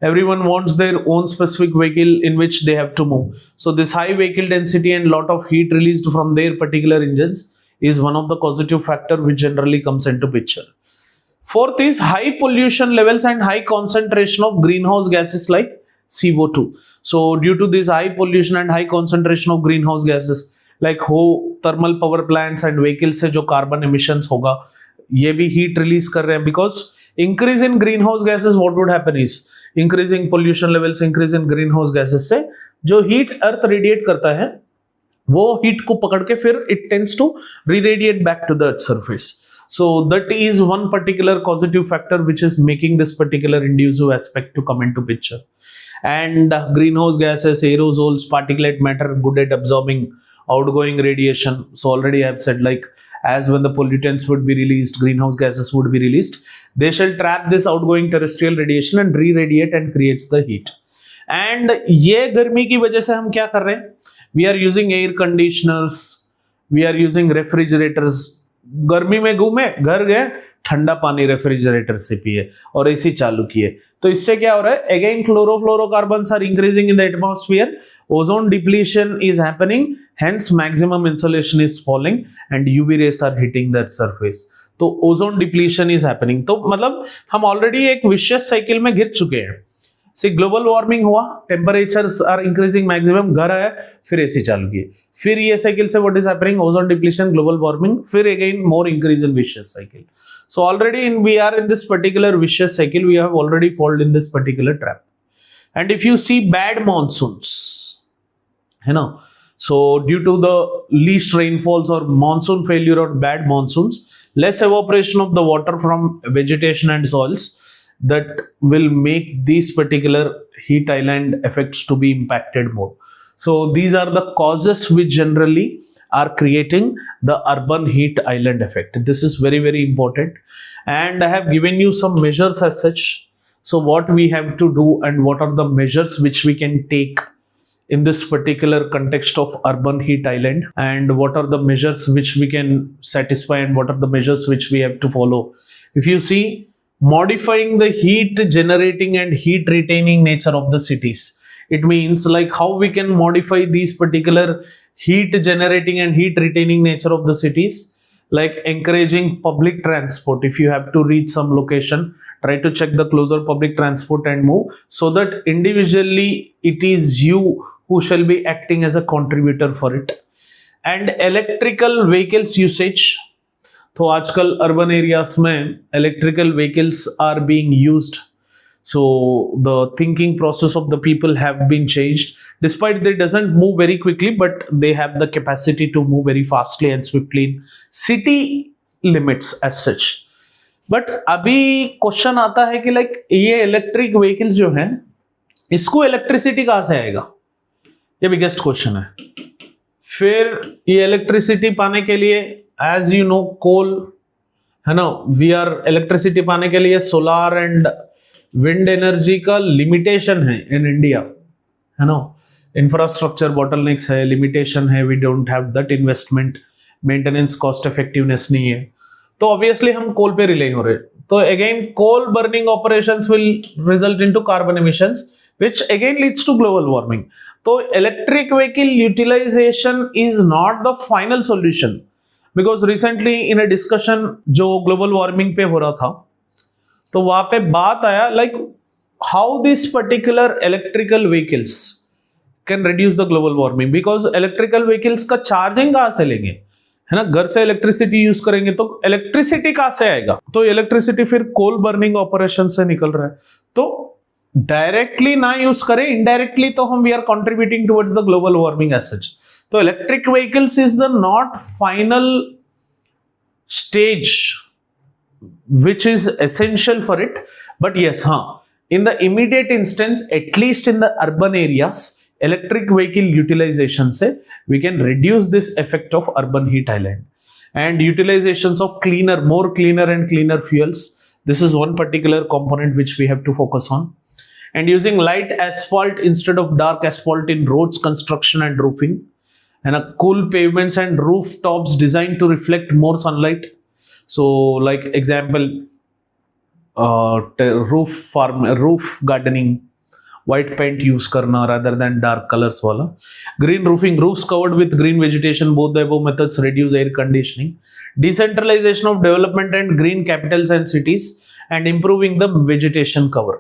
Everyone wants their own specific vehicle in which they have to move. So this high vehicle density and lot of heat released from their particular engines is one of the causative factor which generally comes into picture. Fourth is high pollution levels and high concentration of greenhouse gases like CO2. So due to this high pollution and high concentration of greenhouse gases like thermal power plants and vehicles से जो carbon emissions होगा, ये भी heat release कर रहे हैं, because increase in greenhouse gases what would happen is increasing pollution levels, increase in greenhouse gases से जो heat earth radiate करता है वो हीट को पकड़ के फिर it tends to re-radiate back to the earth surface. So that is one particular causative factor which is making this particular inducive aspect to come into picture. And greenhouse gases, aerosols, particulate matter good at absorbing outgoing radiation. So already I have said, like, as when the pollutants would be released, greenhouse gases would be released, they shall trap this outgoing terrestrial radiation and re-radiate and creates the heat. And ये गर्मी की वजह से हम क्या कर रहे हैं? We are using air conditioners, we are using refrigerators. गर्मी में घूमे, घर गए, ठंडा पानी रेफ्रिजरेटर से पिए और एसी चालू किए, तो इससे क्या हो रहा है? Again chlorofluorocarbons are increasing in the atmosphere, ozone depletion is happening, hence maximum insolation is falling and UV rays are hitting that surface. तो ओजोन डिप्लीशन इज हैपनिंग. तो मतलब हम ऑलरेडी एक विशियस साइकिल में गिर चुके हैं. सी ग्लोबल वार्मिंग हुआ, टेम्परेचर्स आर इंक्रीजिंग मैक्सिमम, घर आया, फिर एसी चालू किए, फिर ये साइकिल से what is happening? Ozone depletion, global warming, फिर again more increase in vicious cycle. So already we are in this particular vicious cycle. We have already fallen in this particular trap. And if you see bad monsoons, you know, so due to the least rainfalls or monsoon failure or bad monsoons, less evaporation of the water from vegetation and soils, that will make these particular heat island effects to be impacted more. So these are the causes which generally are creating the urban heat island effect. This is very, very important, and I have given you some measures as such. So what we have to do and what are the measures which we can take in this particular context of urban heat island, and what are the measures which we can satisfy and what are the measures which we have to follow. If you see, modifying the heat generating and heat retaining nature of the cities, it means like how we can modify these particular heat generating and heat retaining nature of the cities, like encouraging public transport. If you have to reach some location, try to check the closer public transport and move, so that individually it is you who shall be acting as a contributor for it. And electrical vehicles usage, तो आजकल urban areas में electrical vehicles are being used. So the thinking process of the people have been changed. Despite they doesn't move very quickly, but they have the capacity to move very fastly and swiftly in city limits as such. But अभी question आता है कि like ये electric vehicles जो हैं, इसको electricity कहाँ से आएगा? ये बिगेस्ट क्वेश्चन है. फिर ये इलेक्ट्रिसिटी पाने के लिए, एज यू नो, कोल है ना, वी आर इलेक्ट्रिसिटी पाने के लिए सोलार एंड विंड एनर्जी का लिमिटेशन है इन इंडिया, है ना. इंफ्रास्ट्रक्चर बॉटलनेक्स है, लिमिटेशन है, we don't have that investment, maintenance cost effectiveness नहीं है, तो ऑब्वियसली हम कोल पे रिले हो रहे. तो again coal burning operations will result into carbon emissions, which again leads to global warming. तो electric vehicle utilization is not the final solution, because recently in a discussion जो global warming पे हो रहा था, तो वहां पे बात आया like how this particular electrical vehicles can reduce the global warming, because electrical vehicles का चार्जिंग कहाँ से लेंगे, है ना. घर से इलेक्ट्रिसिटी यूज करेंगे तो इलेक्ट्रिसिटी कहाँ से आएगा? तो इलेक्ट्रिसिटी फिर कोल बर्निंग ऑपरेशन से निकल रहा है. तो डायरेक्टली ना यूज करें, इनडायरेक्टली तो हम we are contributing towards the global warming as such. तो electric vehicles is the not final stage which is essential for it, but yes, in the immediate instance, at least in the urban areas, electric vehicle utilization se we can reduce this effect of urban heat island. And utilizations of more cleaner and cleaner fuels, this is one particular component which we have to focus on. And using light asphalt instead of dark asphalt in roads construction and roofing, and cool pavements and rooftops designed to reflect more sunlight. So like example, roof gardening, white paint use karna rather than dark colors wala. Green roofing, roofs covered with green vegetation, both the above methods reduce air conditioning. Decentralization of development and green capitals and cities, and improving the vegetation cover.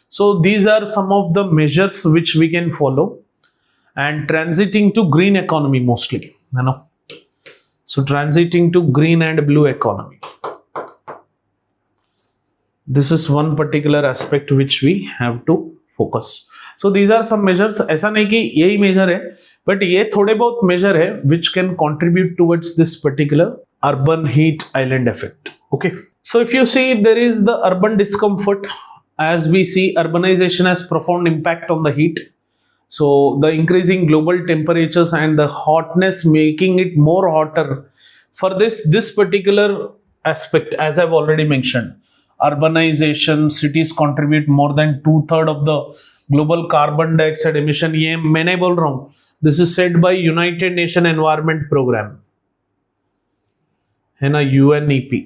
So these are some of the measures which we can follow, and transiting to green economy mostly, you know. So transiting to green and blue economy. This is one particular aspect which we have to focus. So these are some measures. ऐसा नहीं कि यही major है, but ये थोड़े बहुत major है which can contribute towards this particular urban heat island effect. Okay, so if you see, there is the urban discomfort. As we see, urbanization has profound impact on the heat. So the increasing global temperatures and the hotness making it more hotter. For this particular aspect, as I've already mentioned, urbanization, cities contribute more than 2/3 of the global carbon dioxide emission. ये मैं नहीं बोल रहा हूँ. This is said by United Nations Environment Program, है ना, UNEP,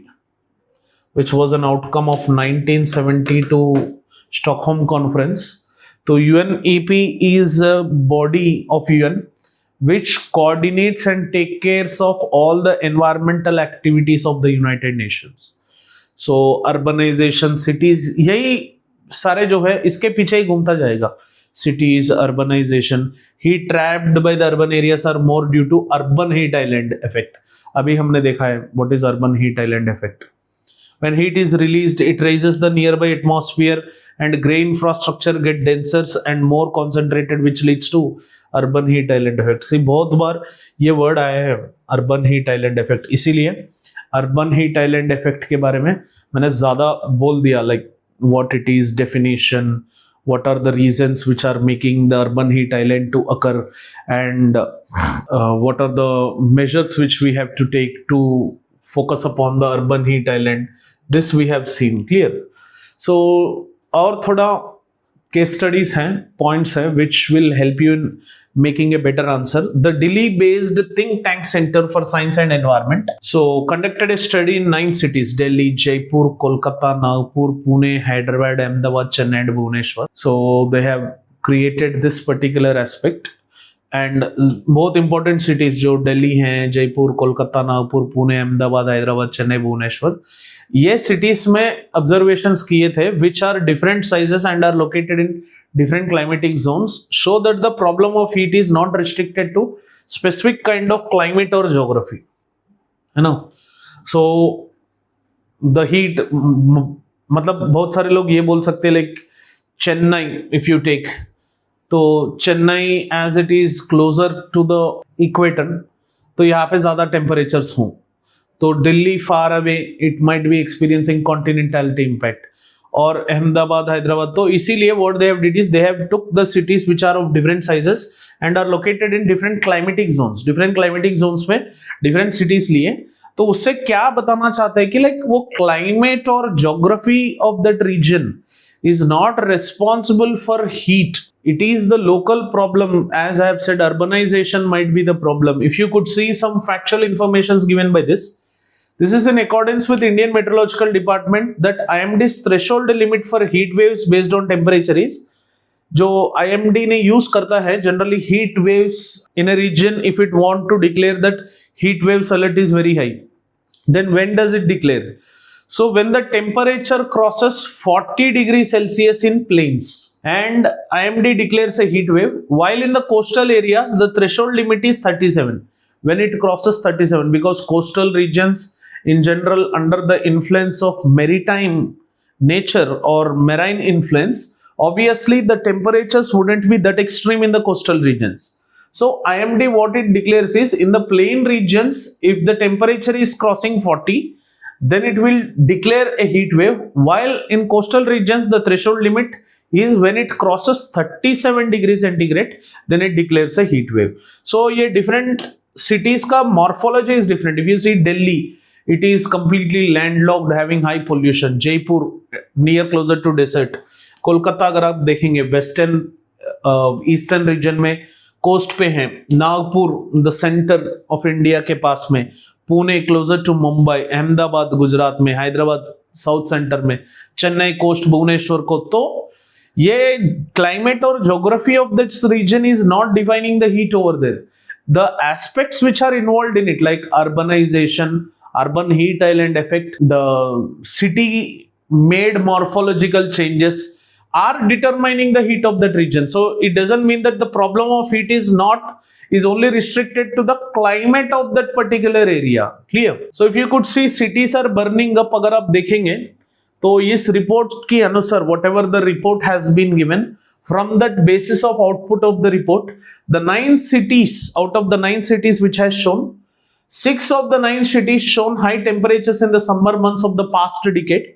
which was an outcome of 1972 Stockholm Conference. So UNEP is a body of UN which coordinates and take cares of all the environmental activities of the United Nations. So urbanization, cities, यही सारे जो है इसके पीछे ही घूमता जाएगा. Cities, urbanization, heat trapped by the urban areas are more due to urban heat island effect. अभी हमने देखा है what is urban heat island effect. When heat is released, it raises the nearby atmosphere and gray infrastructure get denser and more concentrated, which leads to urban heat island effect. See, बहुत बार ये word आया है urban heat island effect. इसीलिए urban heat island effect के बारे में मैंने ज़्यादा बोल दिया, like what it is, definition, what are the reasons which are making the urban heat island to occur, and what are the measures which we have to take to focus upon the urban heat island. This we have seen clear. So और थोड़ा case studies हैं, points हैं which will help you in making a better answer. The Delhi based think tank center for science and environment so conducted a study in 9 cities: Delhi, Jaipur, Kolkata, Nagpur, Pune, Hyderabad, Ahmedabad, Chennai and Bhubaneswar. So they have created this particular aspect. And बहुत important cities जो दिल्ली हैं, जयपुर, कोलकाता, नागपुर, पुणे, अहमदाबाद, हैदराबाद, चेन्नई, भुवनेश्वर, ये cities में observations किए थे which are different sizes and are located in different climatic zones, show that the problem of heat is not restricted to specific kind of climate or geography, है ना. So the heat, मतलब बहुत सारे लोग ये बोल सकते हैं like Chennai if you take, तो Chennai as it is closer to the equator, तो यहाँ पे ज्यादा टेम्परेचर्स हों. तो Delhi far away, it might be experiencing continentality impact. और अहमदाबाद, हैदराबाद, तो इसीलिए what they have did is they have took the cities which are of different sizes and are located in different climatic zones. Different climatic zones में different cities लिए. तो उससे क्या बताना चाहते हैं कि लाइक वो क्लाइमेट और geography of that region is not responsible for heat. It is the local problem. As I have said, urbanization might be the problem. If you could see some factual informations given by this is in accordance with Indian Meteorological Department that IMD's threshold limit for heat waves based on temperature is, जो IMD ने use करता है generally heat waves in a region, if it want to declare that heat waves alert is very high, then when does it declare? So when the temperature crosses 40 degrees Celsius in plains, and IMD declares a heat wave, while in the coastal areas the threshold limit is 37. When it crosses 37, because coastal regions in general under the influence of maritime nature or marine influence, obviously the temperatures wouldn't be that extreme in the coastal regions. So IMD what it declares is, in the plain regions if the temperature is crossing 40, then it will declare a heat wave, while in coastal regions the threshold limit is when it crosses 37 degrees centigrade, then it declares a heat wave. So ये different cities का morphology is different. If you see Delhi, it is completely landlocked, having high pollution. Jaipur near closer to desert. Kolkata अगर आप देखेंगे western eastern region में coast पे है. Nagpur the centre of India के पास में. Pune closer to Mumbai. अहमदाबाद गुजरात में. हैदराबाद साउथ सेंटर में. चेन्नई कोस्ट, भुवनेश्वर को. तो ये क्लाइमेट और geography of this region is not defining the heat over there. The aspects which are involved in it like urbanisation, urban heat island effect, the city made morphological changes are determining the heat of that region. So it doesn't mean that the problem of heat is only restricted to the climate of that particular area. Clear? So if you could see cities are burning up, अगर आप देखेंगे तो इस report के अनुसार whatever the report has been given, from that basis of output of the report, the 9 cities, out of the 9 cities which has shown, 6 of the 9 cities shown high temperatures in the summer months of the past decade.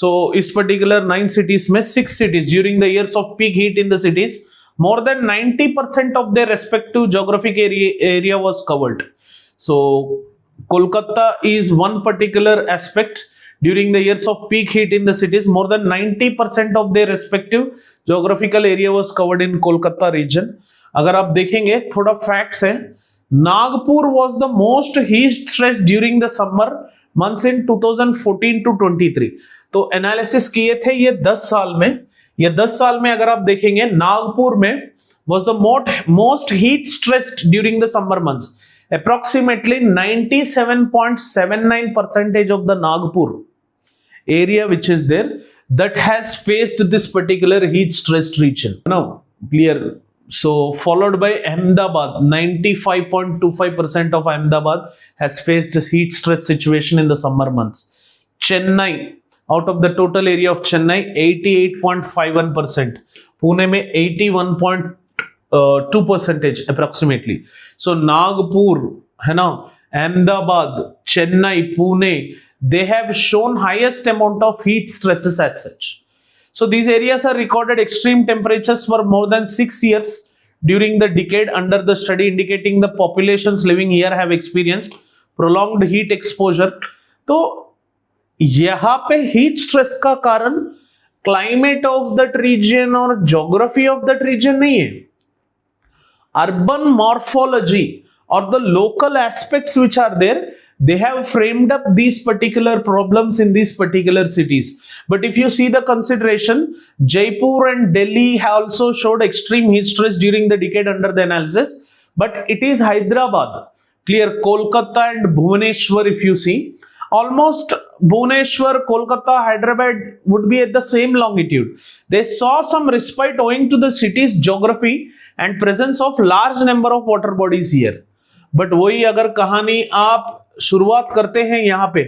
So इस particular 9 cities में 6 cities during the years of peak heat in the cities, more than 90% of their respective geographic area was covered. So Kolkata is one particular aspect. During the years of peak heat in the cities, more than 90% of their respective geographical area was covered in Kolkata region. अगर आप देखेंगे थोड़ा facts है, Nagpur was the most heat stressed during the summer months in 2014 to 23. तो analysis किए थे ये 10 साल में. ये 10 साल में अगर आप देखेंगे नागपुर में was the most heat stressed during the summer months. Approximately 97.79% of the Nagpur area which is there that has faced this particular heat stressed region. Now clear. So followed by Ahmedabad, 95.25% of Ahmedabad has faced heat stress situation in the summer months. Chennai, out of the total area of Chennai, 88.51%. Pune mein 81.2% approximately. So Nagpur, है ना, Ahmedabad, Chennai, Pune, they have shown highest amount of heat stresses as such. So these areas are recorded extreme temperatures for more than 6 years during the decade under the study, indicating the populations living here have experienced prolonged heat exposure. तो यहाँ पे heat stress का कारण climate of that region और geography of that region नहीं है. Urban morphology or the local aspects which are there, they have framed up these particular problems in these particular cities. But if you see the consideration, Jaipur and Delhi have also showed extreme heat stress during the decade under the analysis. But it is Hyderabad, clear, Kolkata and Bhubaneswar if you see. Almost Bhubaneswar, Kolkata, Hyderabad would be at the same longitude. They saw some respite owing to the city's geography and presence of large number of water bodies here. But वही अगर कहानी आप शुरुआत करते हैं यहाँ पे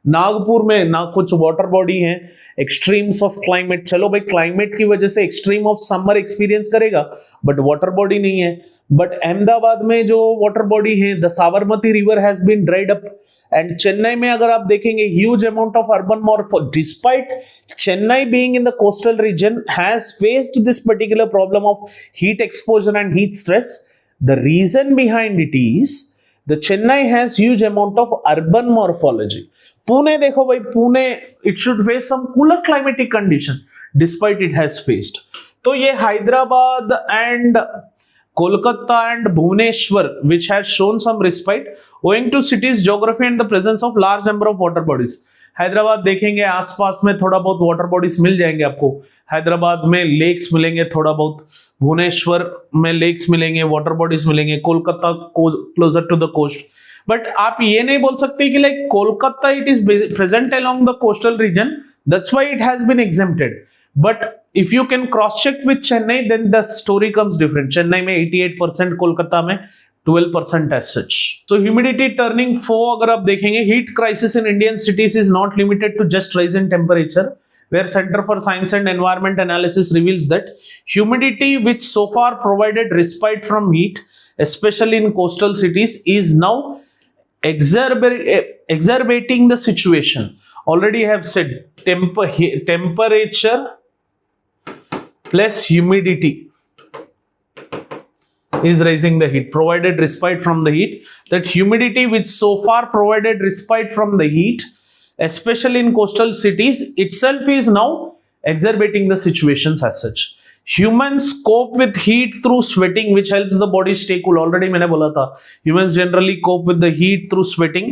नागपुर में, ना कुछ वाटर बॉडी हैं, एक्सट्रीम्स ऑफ क्लाइमेट, चलो भाई क्लाइमेट की वजह से एक्सट्रीम ऑफ समर एक्सपीरियंस करेगा बट वाटर बॉडी नहीं है. बट अहमदाबाद में जो वाटर बॉडी है, the Sabarmati river has been dried up. And Chennai में अगर आप देखेंगे huge amount of urban morpho, despite Chennai being in the coastal region has faced this particular problem of heat exposure and heat stress. The reason behind it is the Chennai has huge amount of urban morphology. Pune देखो भाई, Pune it should face some cooler climatic condition despite it has faced. तो ये Hyderabad and Kolkata and Bhubaneswar which has shown some respite owing to cities geography and the presence of large number of water bodies. Hyderabad देखेंगे आसपास में थोड़ा बहुत water bodies मिल जाएंगे आपको. हैदराबाद में लेक्स मिलेंगे थोड़ा बहुत, भुवनेश्वर में लेक्स मिलेंगे, वाटर बॉडीज मिलेंगे, Kolkata closer to the coast. But आप ये नहीं बोल सकते कि like Kolkata it is present along the coastal region, that's why it has been exempted. But if you can cross check with Chennai then the story comes different. Chennai में 88%, कोलकाता में 12% as such. So humidity turning 4 अगर आप देखेंगे, heat crisis in Indian cities is not limited to just rise in temperature, where Center for Science and Environment Analysis reveals that humidity which so far provided respite from heat, especially in coastal cities, is now exacerbating the situation. Already I have said temperature plus humidity is raising the heat, provided respite from the heat. That humidity which so far provided respite from the heat, especially in coastal cities, itself is now exacerbating the situations as such. Humans cope with heat through sweating, which helps the body stay cool. Already मैंने बोला था, humans generally cope with the heat through sweating,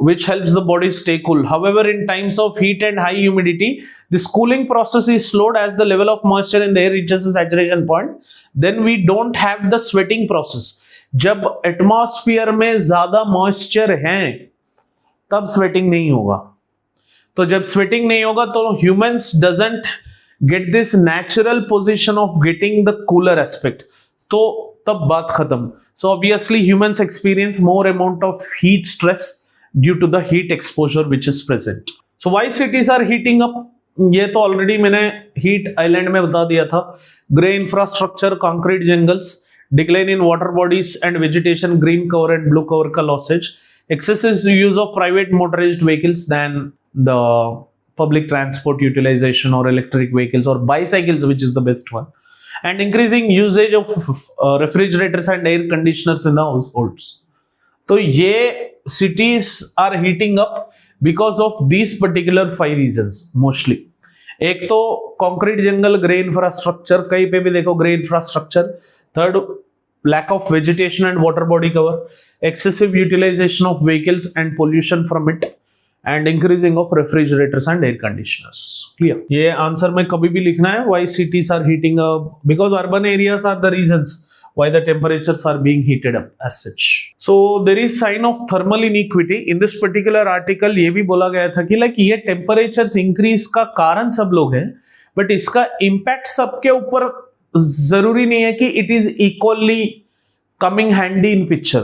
which helps the body stay cool. However, in times of heat and high humidity, this cooling process is slowed as the level of moisture in the air reaches a saturation point. Then we don't have the sweating process. जब atmosphere में ज्यादा moisture है तब sweating नहीं होगा. तो जब sweating नहीं होगा तो humans doesn't get this natural position of getting the cooler aspect. तो तब बात खत्म. So obviously humans experience more amount of heat stress due to the heat exposure which is present. So why cities are heating up? ये तो already मैंने heat island में बता दिया था. Grey infrastructure, concrete jungles, decline in water bodies and vegetation, green cover and blue cover का losses, excessive use of private motorized vehicles than the public transport utilization or electric vehicles or bicycles, which is the best one, and increasing usage of refrigerators and air conditioners in the households. तो ये cities are heating up because of these particular 5 reasons mostly. एक तो concrete jungle, grey infrastructure, कहीं पे भी देखो grey infrastructure. Third, lack of vegetation and water body cover, excessive utilization of vehicles and pollution from it, and increasing of refrigerators and air conditioners. Clear? ये answer में कभी भी लिखना है. Why cities are heating up? Because urban areas are the reasons why the temperatures are being heated up as such. So there is sign of thermal inequity. In this particular article ये भी बोला गया था कि like ये temperatures increase का कारण सब लोग हैं, but इसका impact सबके ऊपर जरूरी नहीं है कि it is equally coming handy in picture.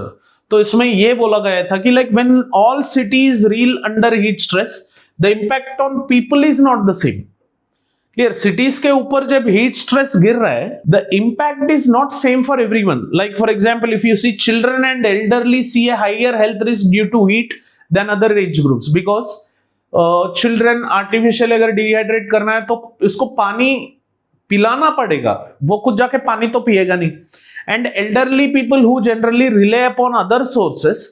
तो इसमें यह बोला गया था कि like when all cities reel under heat stress, the impact on people is not the same. Clear? Cities के ऊपर जब हीट स्ट्रेस गिर रहा है, the impact is not same for everyone. Like for example, if you see children and elderly see a higher health risk due to heat then other age groups, because children artificial अगर dehydrate करना है तो इसको पानी पिलाना पड़ेगा, वो खुद जाके पानी तो पिएगा नहीं. And elderly people who generally relay upon other sources,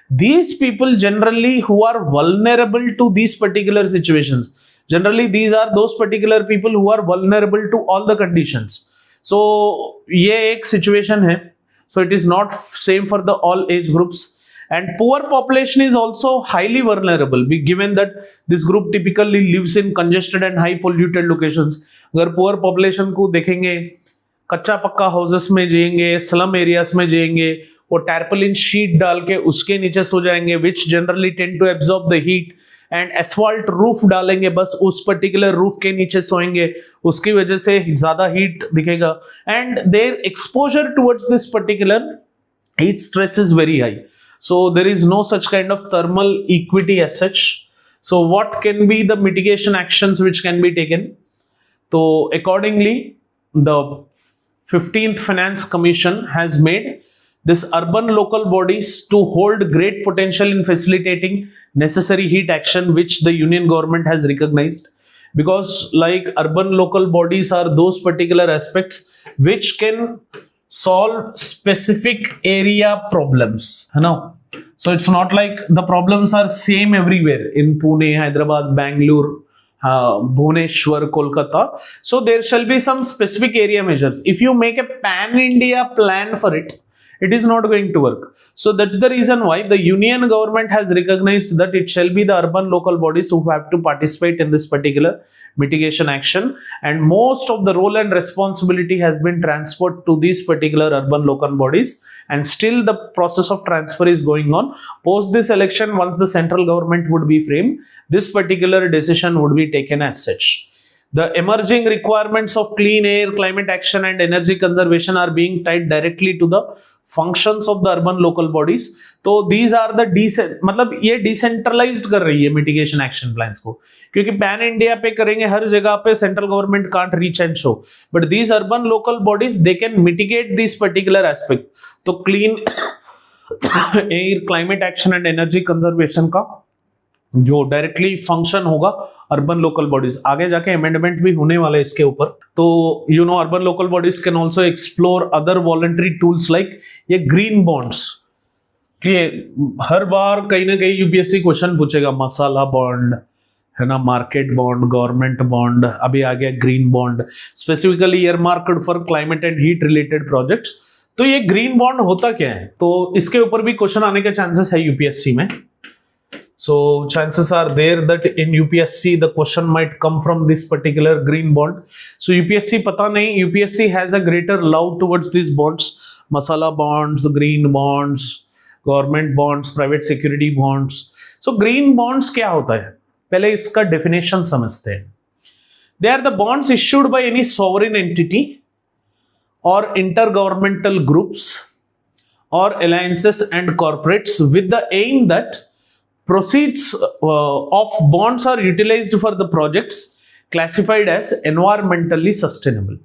these people generally who are vulnerable to these particular situations, generally these are those particular people who are vulnerable to all the conditions. So ये एक situation है. So it is not same for the all age groups. And poor population is also highly vulnerable, given that this group typically lives in congested and high polluted locations. अगर poor population को देखेंगे, कच्चा पक्का houses में जिएंगे, slum areas में जिएंगे, वो टैरपलिन शीट डाल के उसके नीचे सो जाएंगे, which generally tend to absorb the heat, and asphalt roof डालेंगे, बस उस particular roof के नीचे सोएंगे, उसकी वजह से ज्यादा heat दिखेगा, and their exposure towards this particular heat stress is very high. So there is no such kind of thermal equity as such. So what can be the mitigation actions which can be taken? So accordingly, the 15th Finance Commission has made this urban local bodies to hold great potential in facilitating necessary heat action, which the union government has recognized, because like urban local bodies are those particular aspects which can solve specific area problems. Now, so it's not like the problems are same everywhere in Pune, Hyderabad, Bangalore, Bhubaneswar, Kolkata. So there shall be some specific area measures. If you make a pan-India plan for it, it is not going to work. So that's the reason why the union government has recognized that it shall be the urban local bodies who have to participate in this particular mitigation action, and most of the role and responsibility has been transferred to these particular urban local bodies, and still the process of transfer is going on. Post this election, once the central government would be framed, this particular decision would be taken as such. The emerging requirements of clean air, climate action and energy conservation are being tied directly to the functions of the urban local bodies. तो these are the मतलब ये decentralized कर रही है mitigation action plans को, क्योंकि pan India पे करेंगे हर जगह पे central government can't reach and show, but these urban local bodies they can mitigate this particular aspect. तो clean air, climate action and energy conservation का जो डायरेक्टली फंक्शन होगा अर्बन लोकल बॉडीज, आगे जाके अमेंडमेंट भी होने वाला है इसके ऊपर. तो you know urban local bodies can also explore other voluntary tools like ये ग्रीन बॉन्ड्स. ये हर बार कहीं ना कहीं यूपीएससी क्वेश्चन पूछेगा, मसाला बॉन्ड है ना, मार्केट बॉन्ड, गवर्नमेंट बॉन्ड, अभी आ गया green bond, specifically earmarked for climate and heat related projects. तो ये ग्रीन बॉन्ड होता क्या है, तो इसके ऊपर भी क्वेश्चन आने के चांसेस है यूपीएससी में. So chances are there that in UPSC the question might come from this particular green bond. So UPSC पता नहीं, UPSC has a greater love towards these bonds, masala bonds, green bonds, government bonds, private security bonds. So green bonds क्या होता है, पहले इसका definition समझते हैं. They are the bonds issued by any sovereign entity or intergovernmental groups or alliances and corporates with the aim that proceeds of bonds are utilized for the projects classified as environmentally sustainable.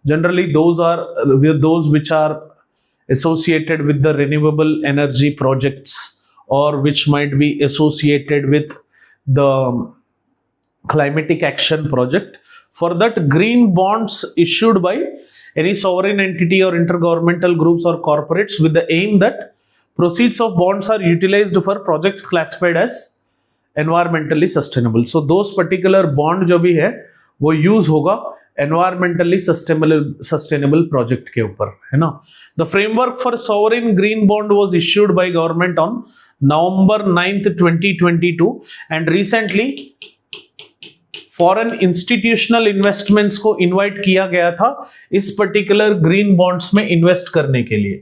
Generally, those which are associated with the renewable energy projects, or which might be associated with the climatic action project. For that, green bonds issued by any sovereign entity or intergovernmental groups or corporates with the aim that proceeds of bonds are utilized for projects classified as environmentally sustainable. So those particular bond जो भी है वो use होगा environmentally sustainable project के ऊपर, है ना. The framework for sovereign green bond was issued by government on November 9th 2022 and recently foreign institutional investments को इनवाइट किया गया था इस पर्टिकुलर ग्रीन बॉन्ड्स में इन्वेस्ट करने के लिए.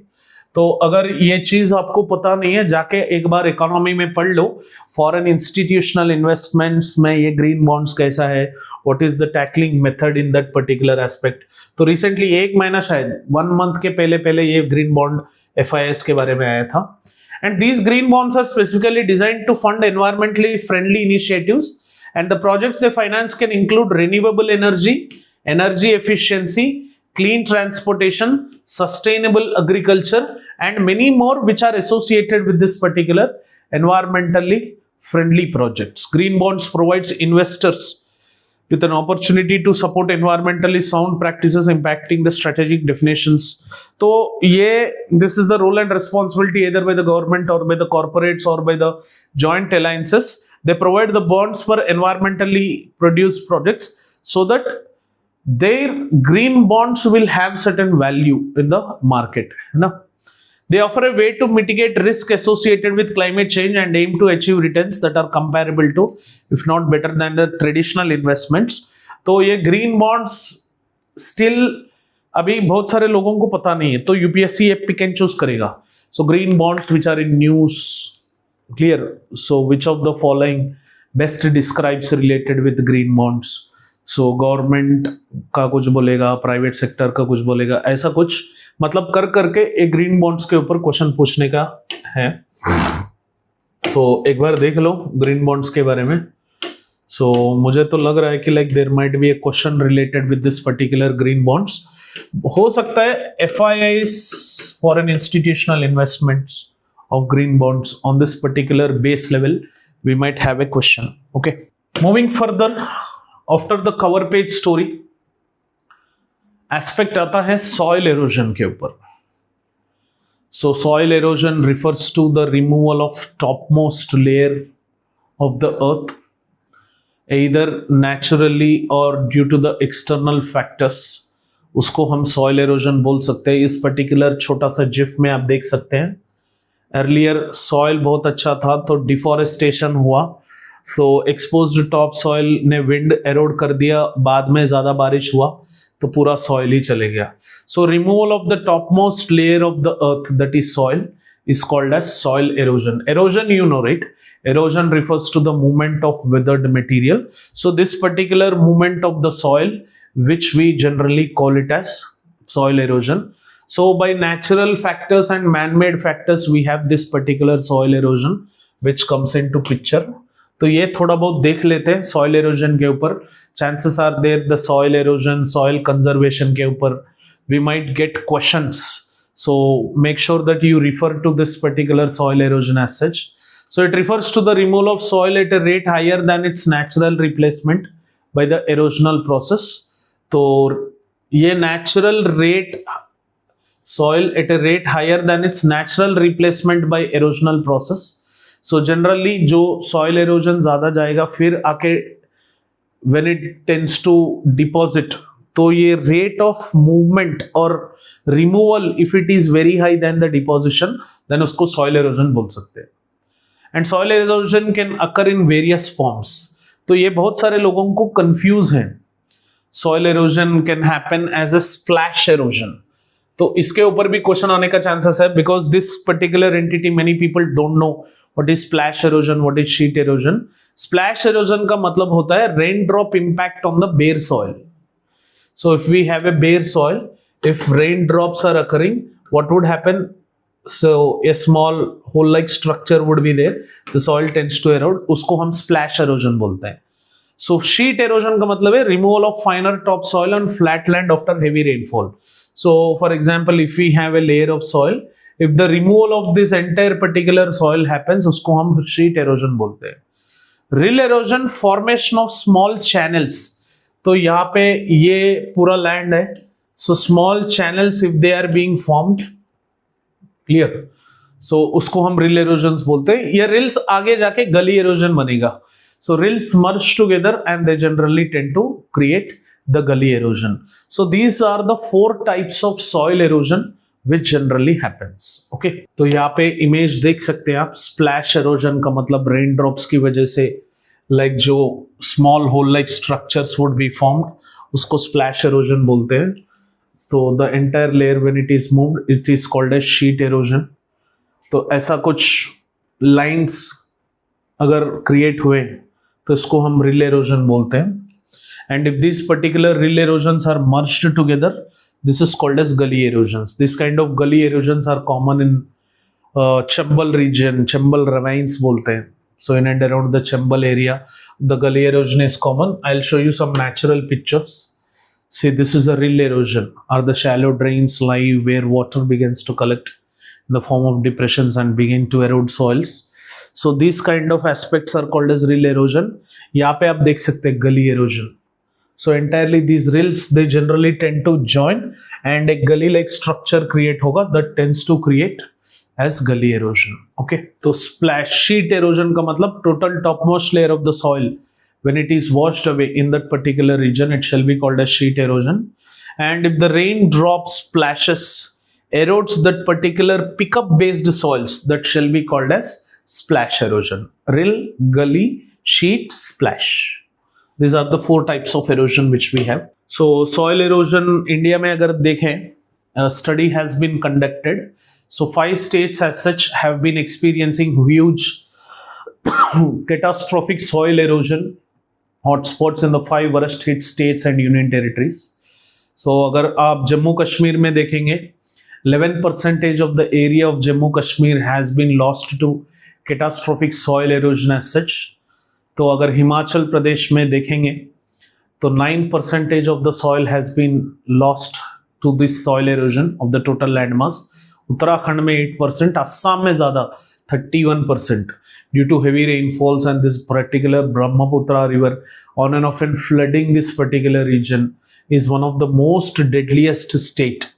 तो अगर ये चीज आपको पता नहीं है, जाके एक बार इकोनॉमी में पढ़ लो, फॉरेन इंस्टीट्यूशनल इन्वेस्टमेंट्स में ये ग्रीन बॉन्ड्स कैसा है, what is the tackling method in that particular aspect. तो रिसेंटली एक महीना शायद 1 मंथ के पहले ये ग्रीन बॉन्ड FIS के बारे में आया था. And these green bonds are specifically designed to fund environmentally friendly initiatives. And the projects they finance can include renewable energy, energy efficiency, clean transportation, sustainable agriculture, and many more which are associated with this particular environmentally friendly projects. Green bonds provides investors with an opportunity to support environmentally sound practices impacting the strategic definitions. So this is the role and responsibility either by the government or by the corporates or by the joint alliances. They provide the bonds for environmentally produced projects so that their green bonds will have certain value in the market. They offer a way to mitigate risk associated with climate change and aim to achieve returns that are comparable to, if not better than, the traditional investments. तो ये green bonds still अभी बहुत सारे लोगों को पता नहीं है, तो UPSC ये pick and choose करेगा. So green bonds which are in news, clear. So which of the following best describes related with green bonds? So government का कुछ बोलेगा, प्राइवेट सेक्टर का कुछ बोलेगा, ऐसा कुछ मतलब कर करके एक ग्रीन बॉन्ड्स के ऊपर क्वेश्चन पूछने का है. सो एक बार देख लो ग्रीन बॉन्ड्स के बारे में. सो मुझे तो लग रहा है कि like there might be a question related with this particular green bonds. हो सकता है FIIs foreign institutional investments of green bonds on this particular base level we might have a question. Okay, moving further, after the cover page story aspect आता है soil erosion के ऊपर. So soil erosion refers to the removal of topmost layer of the earth either naturally or due to the external factors. उसको हम soil erosion बोल सकते हैं. इस particular छोटा सा GIF में आप देख सकते हैं. अर्लियर सॉइल बहुत अच्छा था तो डिफॉरेस्टेशन हुआ, सो एक्सपोज्ड टॉप सॉइल ने विंड एरोड कर दिया, बाद में ज़्यादा बारिश हुआ तो पूरा सॉइल ही चले गया. सो removal of the top most layer of the earth that is soil is called as soil erosion. Erosion, you know, right? Erosion refers to the movement of weathered material. So this particular movement of the soil, which we generally call it as soil erosion. So by natural factors and man-made factors, we have this particular soil erosion which comes into picture. तो ये थोड़ा बहुत देख लेते हैं soil erosion के ऊपर. Chances are there the soil erosion, soil conservation के ऊपर we might get questions. So make sure that you refer to this particular soil erosion as such. So it refers to the removal of soil at a rate higher than its natural replacement by the erosional process. तो ये natural rate soil at a rate higher than its natural replacement by erosional process. So generally जो soil erosion ज़्यादा जाएगा फिर आके when it tends to deposit, तो ये rate of movement और removal if it is very high than the deposition, then उसको soil erosion बोल सकते हैं. And soil erosion can occur in various forms. तो ये बहुत सारे लोगों को confuse हैं. Soil erosion can happen as a splash erosion. तो इसके ऊपर भी क्वेश्चन आने का चांसेस है because this particular entity many people don't know what is splash erosion, what is sheet erosion. Splash erosion का मतलब होता है raindrop impact on the bare soil. So if we have a bare soil, if raindrops are occurring, what would happen? So a small hole-like structure would be there. The soil tends to erode. उसको हम splash erosion बोलते हैं. So sheet erosion का मतलब है removal of finer topsoil on flat land after heavy rainfall. So for example, if we have a layer of soil, if the removal of this entire particular soil happens, उसको हम sheet erosion बोलते हैं. Rill erosion, formation of small channels. तो यहाँ पे ये पूरा land है. So small channels if they are being formed, clear. So उसको हम rill erosions बोलते हैं. ये rills आगे जाके gully erosion बनेगा. So rills merge together and they generally tend to create the gully erosion. So these are the 4 types of soil erosion which generally happens. Okay. तो यहाँ पे image देख सकते हैं आप. Splash erosion का मतलब rain drops की वजह से like जो small hole like structures would be formed, उसको splash erosion बोलते हैं. So the entire layer when it is moved, it is called as sheet erosion. तो ऐसा कुछ lines अगर create हुए तो इसको हम rill erosion बोलते हैं. And if these particular rill erosions are merged together, this is called as gully erosions. This kind of gully erosions are common in Chambal region. Chambal ravines बोलते हैं. So in and around the Chambal area, the gully erosion is common. I'll show you some natural pictures. See, this is a rill erosion. Are the shallow drains lie where water begins to collect in the form of depressions and begin to erode soils. So these kind of aspects are called as rill erosion. यहाँ पे आप देख सकते हैं gully erosion. So entirely these rills, they generally tend to join and a gully like structure create होगा that tends to create as gully erosion. Okay. तो splash sheet erosion का मतलब total topmost layer of the soil when it is washed away in that particular region, it shall be called as sheet erosion. And if the rain drop splashes erodes that particular pickup based soils, that shall be called as splash erosion. Rill, gully, sheet, splash. These are the 4 types of erosion which we have. So soil erosion India में अगर देखें, a study has been conducted. So 5 states as such have been experiencing huge catastrophic soil erosion hotspots in the 5 worst hit states and union territories. So अगर आप जम्मू कश्मीर में देखेंगे, 11% of the area of Jammu Kashmir has been lost to catastrophic soil erosion as such. तो अगर हिमाचल प्रदेश में देखेंगे तो 9% of the soil has been lost to this soil erosion of the total land mass. Uttarakhand में 8%, असम में ज़्यादा 31% due to heavy rainfalls and this particular Brahmaputra river on and off and flooding this particular region is one of the most deadliest state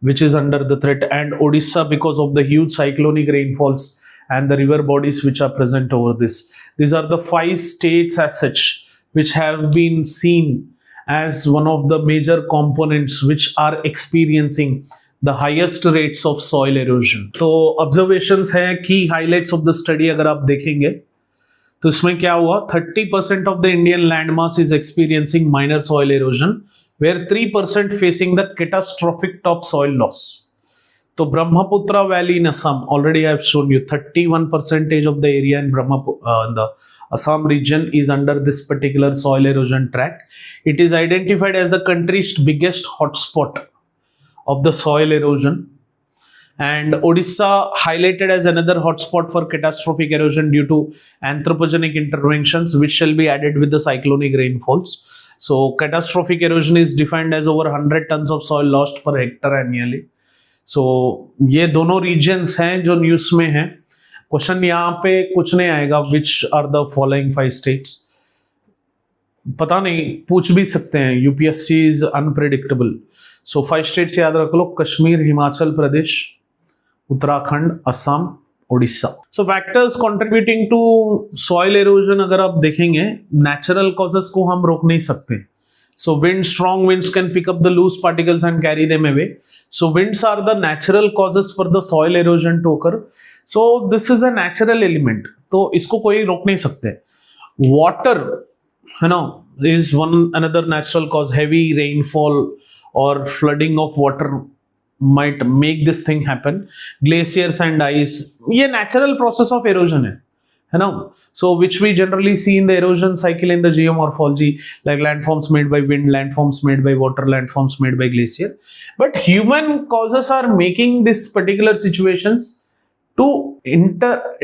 which is under the threat. And Odisha, because of the huge cyclonic rainfalls and the river bodies which are present over this. These are the 5 states as such which have been seen as one of the major components which are experiencing the highest rates of soil erosion. तो observations हैं, key highlights of the study अगर आप देखेंगे तो इसमें क्या हुआ, 30% of the Indian landmass is experiencing minor soil erosion where 3% facing the catastrophic topsoil loss. So Brahmaputra Valley in Assam, already I have shown you 31% of the area in the Assam region is under this particular soil erosion track. It is identified as the country's biggest hotspot of the soil erosion. And Odisha highlighted as another hotspot for catastrophic erosion due to anthropogenic interventions which shall be added with the cyclonic rainfalls. So catastrophic erosion is defined as over 100 tons of soil lost per hectare annually. So ये दोनों regions हैं जो news में हैं. Question यहाँ पे कुछ नहीं आएगा which are the following 5 states. पता नहीं, पूछ भी सकते हैं. UPSC is unpredictable. So 5 states याद रख लो, Kashmir, Himachal Pradesh, Uttarakhand, Assam, Odisha. So factors contributing to soil erosion अगर आप देखेंगे, natural causes को हम रोक नहीं सकते. So strong winds can pick up the loose particles and carry them away. So winds are the natural causes for the soil erosion to occur. So this is a natural element. तो इसको कोई रोक नहीं सकते. Water, is one another natural cause. Heavy rainfall or flooding of water might make this thing happen. Glaciers and ice, ये natural process of erosion है. So which we generally see in the erosion cycle in the geomorphology, like landforms made by wind, landforms made by water, landforms made by glacier. But human causes are making these particular situations to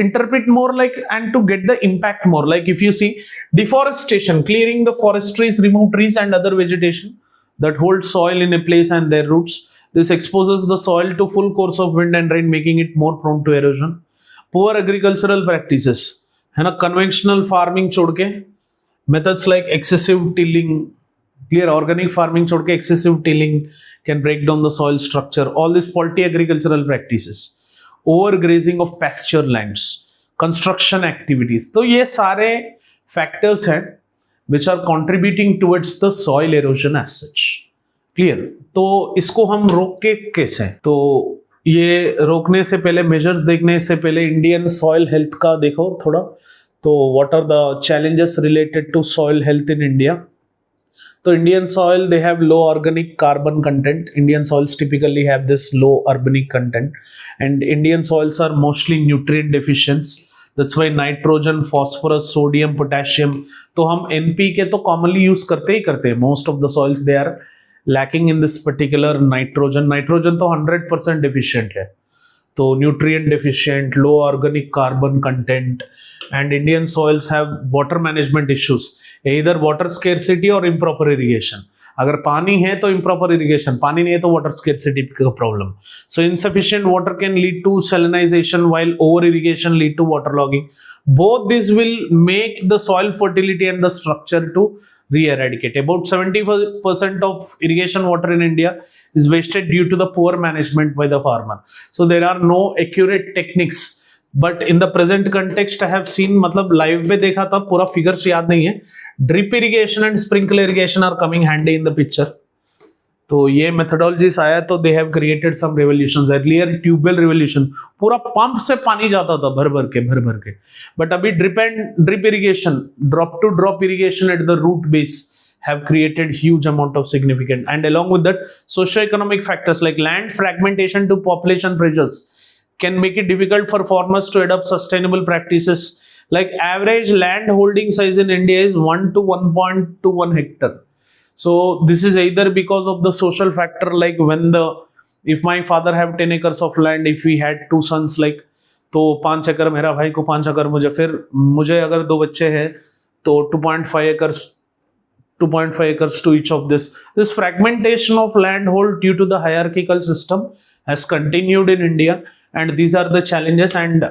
interpret more like and to get the impact more. Like if you see deforestation, clearing the forest trees, remove trees and other vegetation that hold soil in a place and their roots. This exposes the soil to full course of wind and rain, making it more prone to erosion. Poor agricultural practices, है ना, conventional farming छोड़ के methods like excessive tilling, clear, organic farming छोड़ के excessive tilling can break down the soil structure. All these faulty agricultural practices, overgrazing of pasture lands, construction activities. तो ये सारे factors हैं which are contributing towards the soil erosion as such. Clear. तो इसको हम रोक के कैसे, तो ये रोकने से पहले, मेजर्स देखने से पहले इंडियन सॉइल हेल्थ का देखो थोड़ा. तो what are the challenges related to soil health in India. तो Indian soil, they have low organic carbon content. Indian soils typically have this low organic content and Indian soils are mostly nutrient deficients. That's why nitrogen, phosphorus, sodium, potassium, तो हम NPK तो commonly use करते ही करते हैं. Most of the soils they are lacking in this particular nitrogen. Nitrogen तो 100% deficient है, तो nutrient deficient, low organic carbon content, and Indian soils have water management issues, either water scarcity or improper irrigation. अगर पानी है तो improper irrigation, पानी नहीं है तो water scarcity का problem. So insufficient water can lead to salinization, while over irrigation lead to waterlogging. Both these will make the soil fertility and the structure to re-eradicate. About 70% of irrigation water in India is wasted due to the poor management by the farmer. So there are no accurate techniques. But in the present context, I have seen, मतलब live में देखा था, पूरा figures याद नहीं है. Drip irrigation and sprinkler irrigation are coming handy in the picture. तो ये methodologies आया तो they have created some revolutions. Earlier tubewell revolution, पूरा पंप से पानी जाता था भर भर के. But अभी drip irrigation, drop to drop irrigation at the root base have created huge amount of significant. And along with that, socio-economic factors like land fragmentation to population pressures can make it difficult for farmers to adopt sustainable practices. Like average land holding size in India is 1 to 1.21 hectare. So this is either because of the social factor, like if my father have 10 acres of land, if we had 2 sons, like तो 5 एकड़ मेरा भाई को, 5 एकड़ मुझे, फिर मुझे अगर 2 बच्चे हैं तो 2.5 acres to each of this. This fragmentation of land hold due to the hierarchical system has continued in India, and these are the challenges. And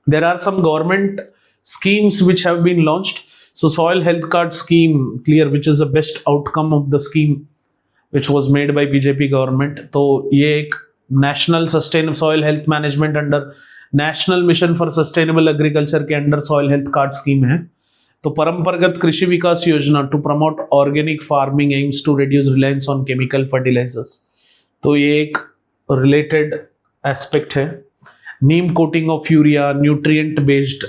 there are some government schemes which have been launched. So soil health card scheme, clear, which is the best outcome of the scheme which was made by BJP government. तो ये एक national sustainable soil health management under national mission for sustainable agriculture के under soil health card scheme है. तो परंपरागत कृषि विकास योजना to promote organic farming aims to reduce reliance on chemical fertilizers. तो ये एक related aspect है. Neem coating of urea, nutrient based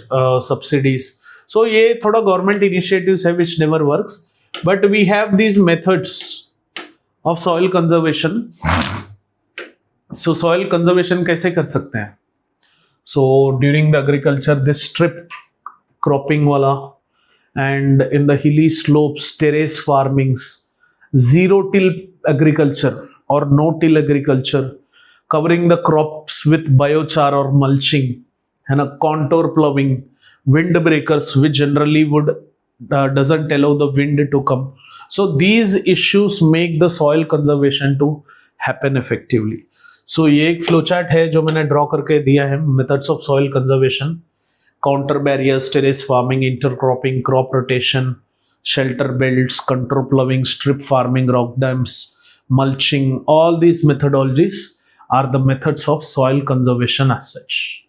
subsidies. So ये थोड़ा गवर्नमेंट इनिशिएटिव्स है which never works, but we have these methods of soil conservation. So soil conservation कैसे कर सकते हैं? So during the agriculture, this strip cropping वाला, and in the hilly slopes, terrace farmings, zero till agriculture or no till agriculture, covering the crops with biochar or mulching, and a contour plowing, wind breakers which generally would doesn't allow the wind to come. So these issues make the soil conservation to happen effectively. So ये एक flowchart है जो मैंने draw करके दिया है. Methods of soil conservation: counter barriers, terrace farming, intercropping, crop rotation, shelter belts, contour plowing, strip farming, rock dams, mulching. All these methodologies are the methods of soil conservation as such.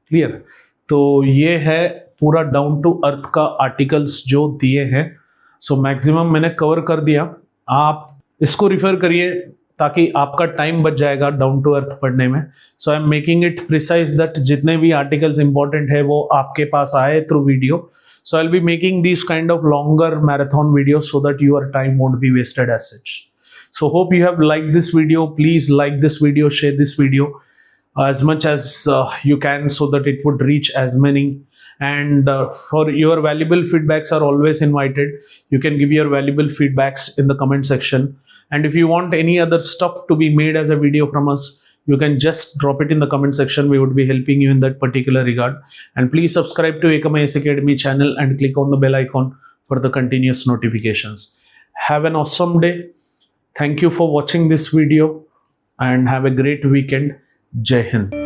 Clear? तो ये है पूरा down to अर्थ का articles जो दिए हैं. So maximum मैंने cover कर दिया. आप इसको रिफर करिए ताकि आपका टाइम बच जाएगा डाउन टू अर्थ पढ़ने में. So I am making it precise that जितने भी आर्टिकल्स इंपॉर्टेंट है वो आपके पास आए through video. So I will be making this kind of longer marathon video so that your time won't be wasted as such. So hope you have like this video. Please like this video, share this video as much as you can so that it would reach as many. And for your valuable feedbacks are always invited. You can give your valuable feedbacks in the comment section. And if you want any other stuff to be made as a video from us, you can just drop it in the comment section. We would be helping you in that particular regard. And please subscribe to Ekam IAS Academy channel and click on the bell icon for the continuous notifications. Have an awesome day. Thank you for watching this video and have a great weekend. Jai Hind.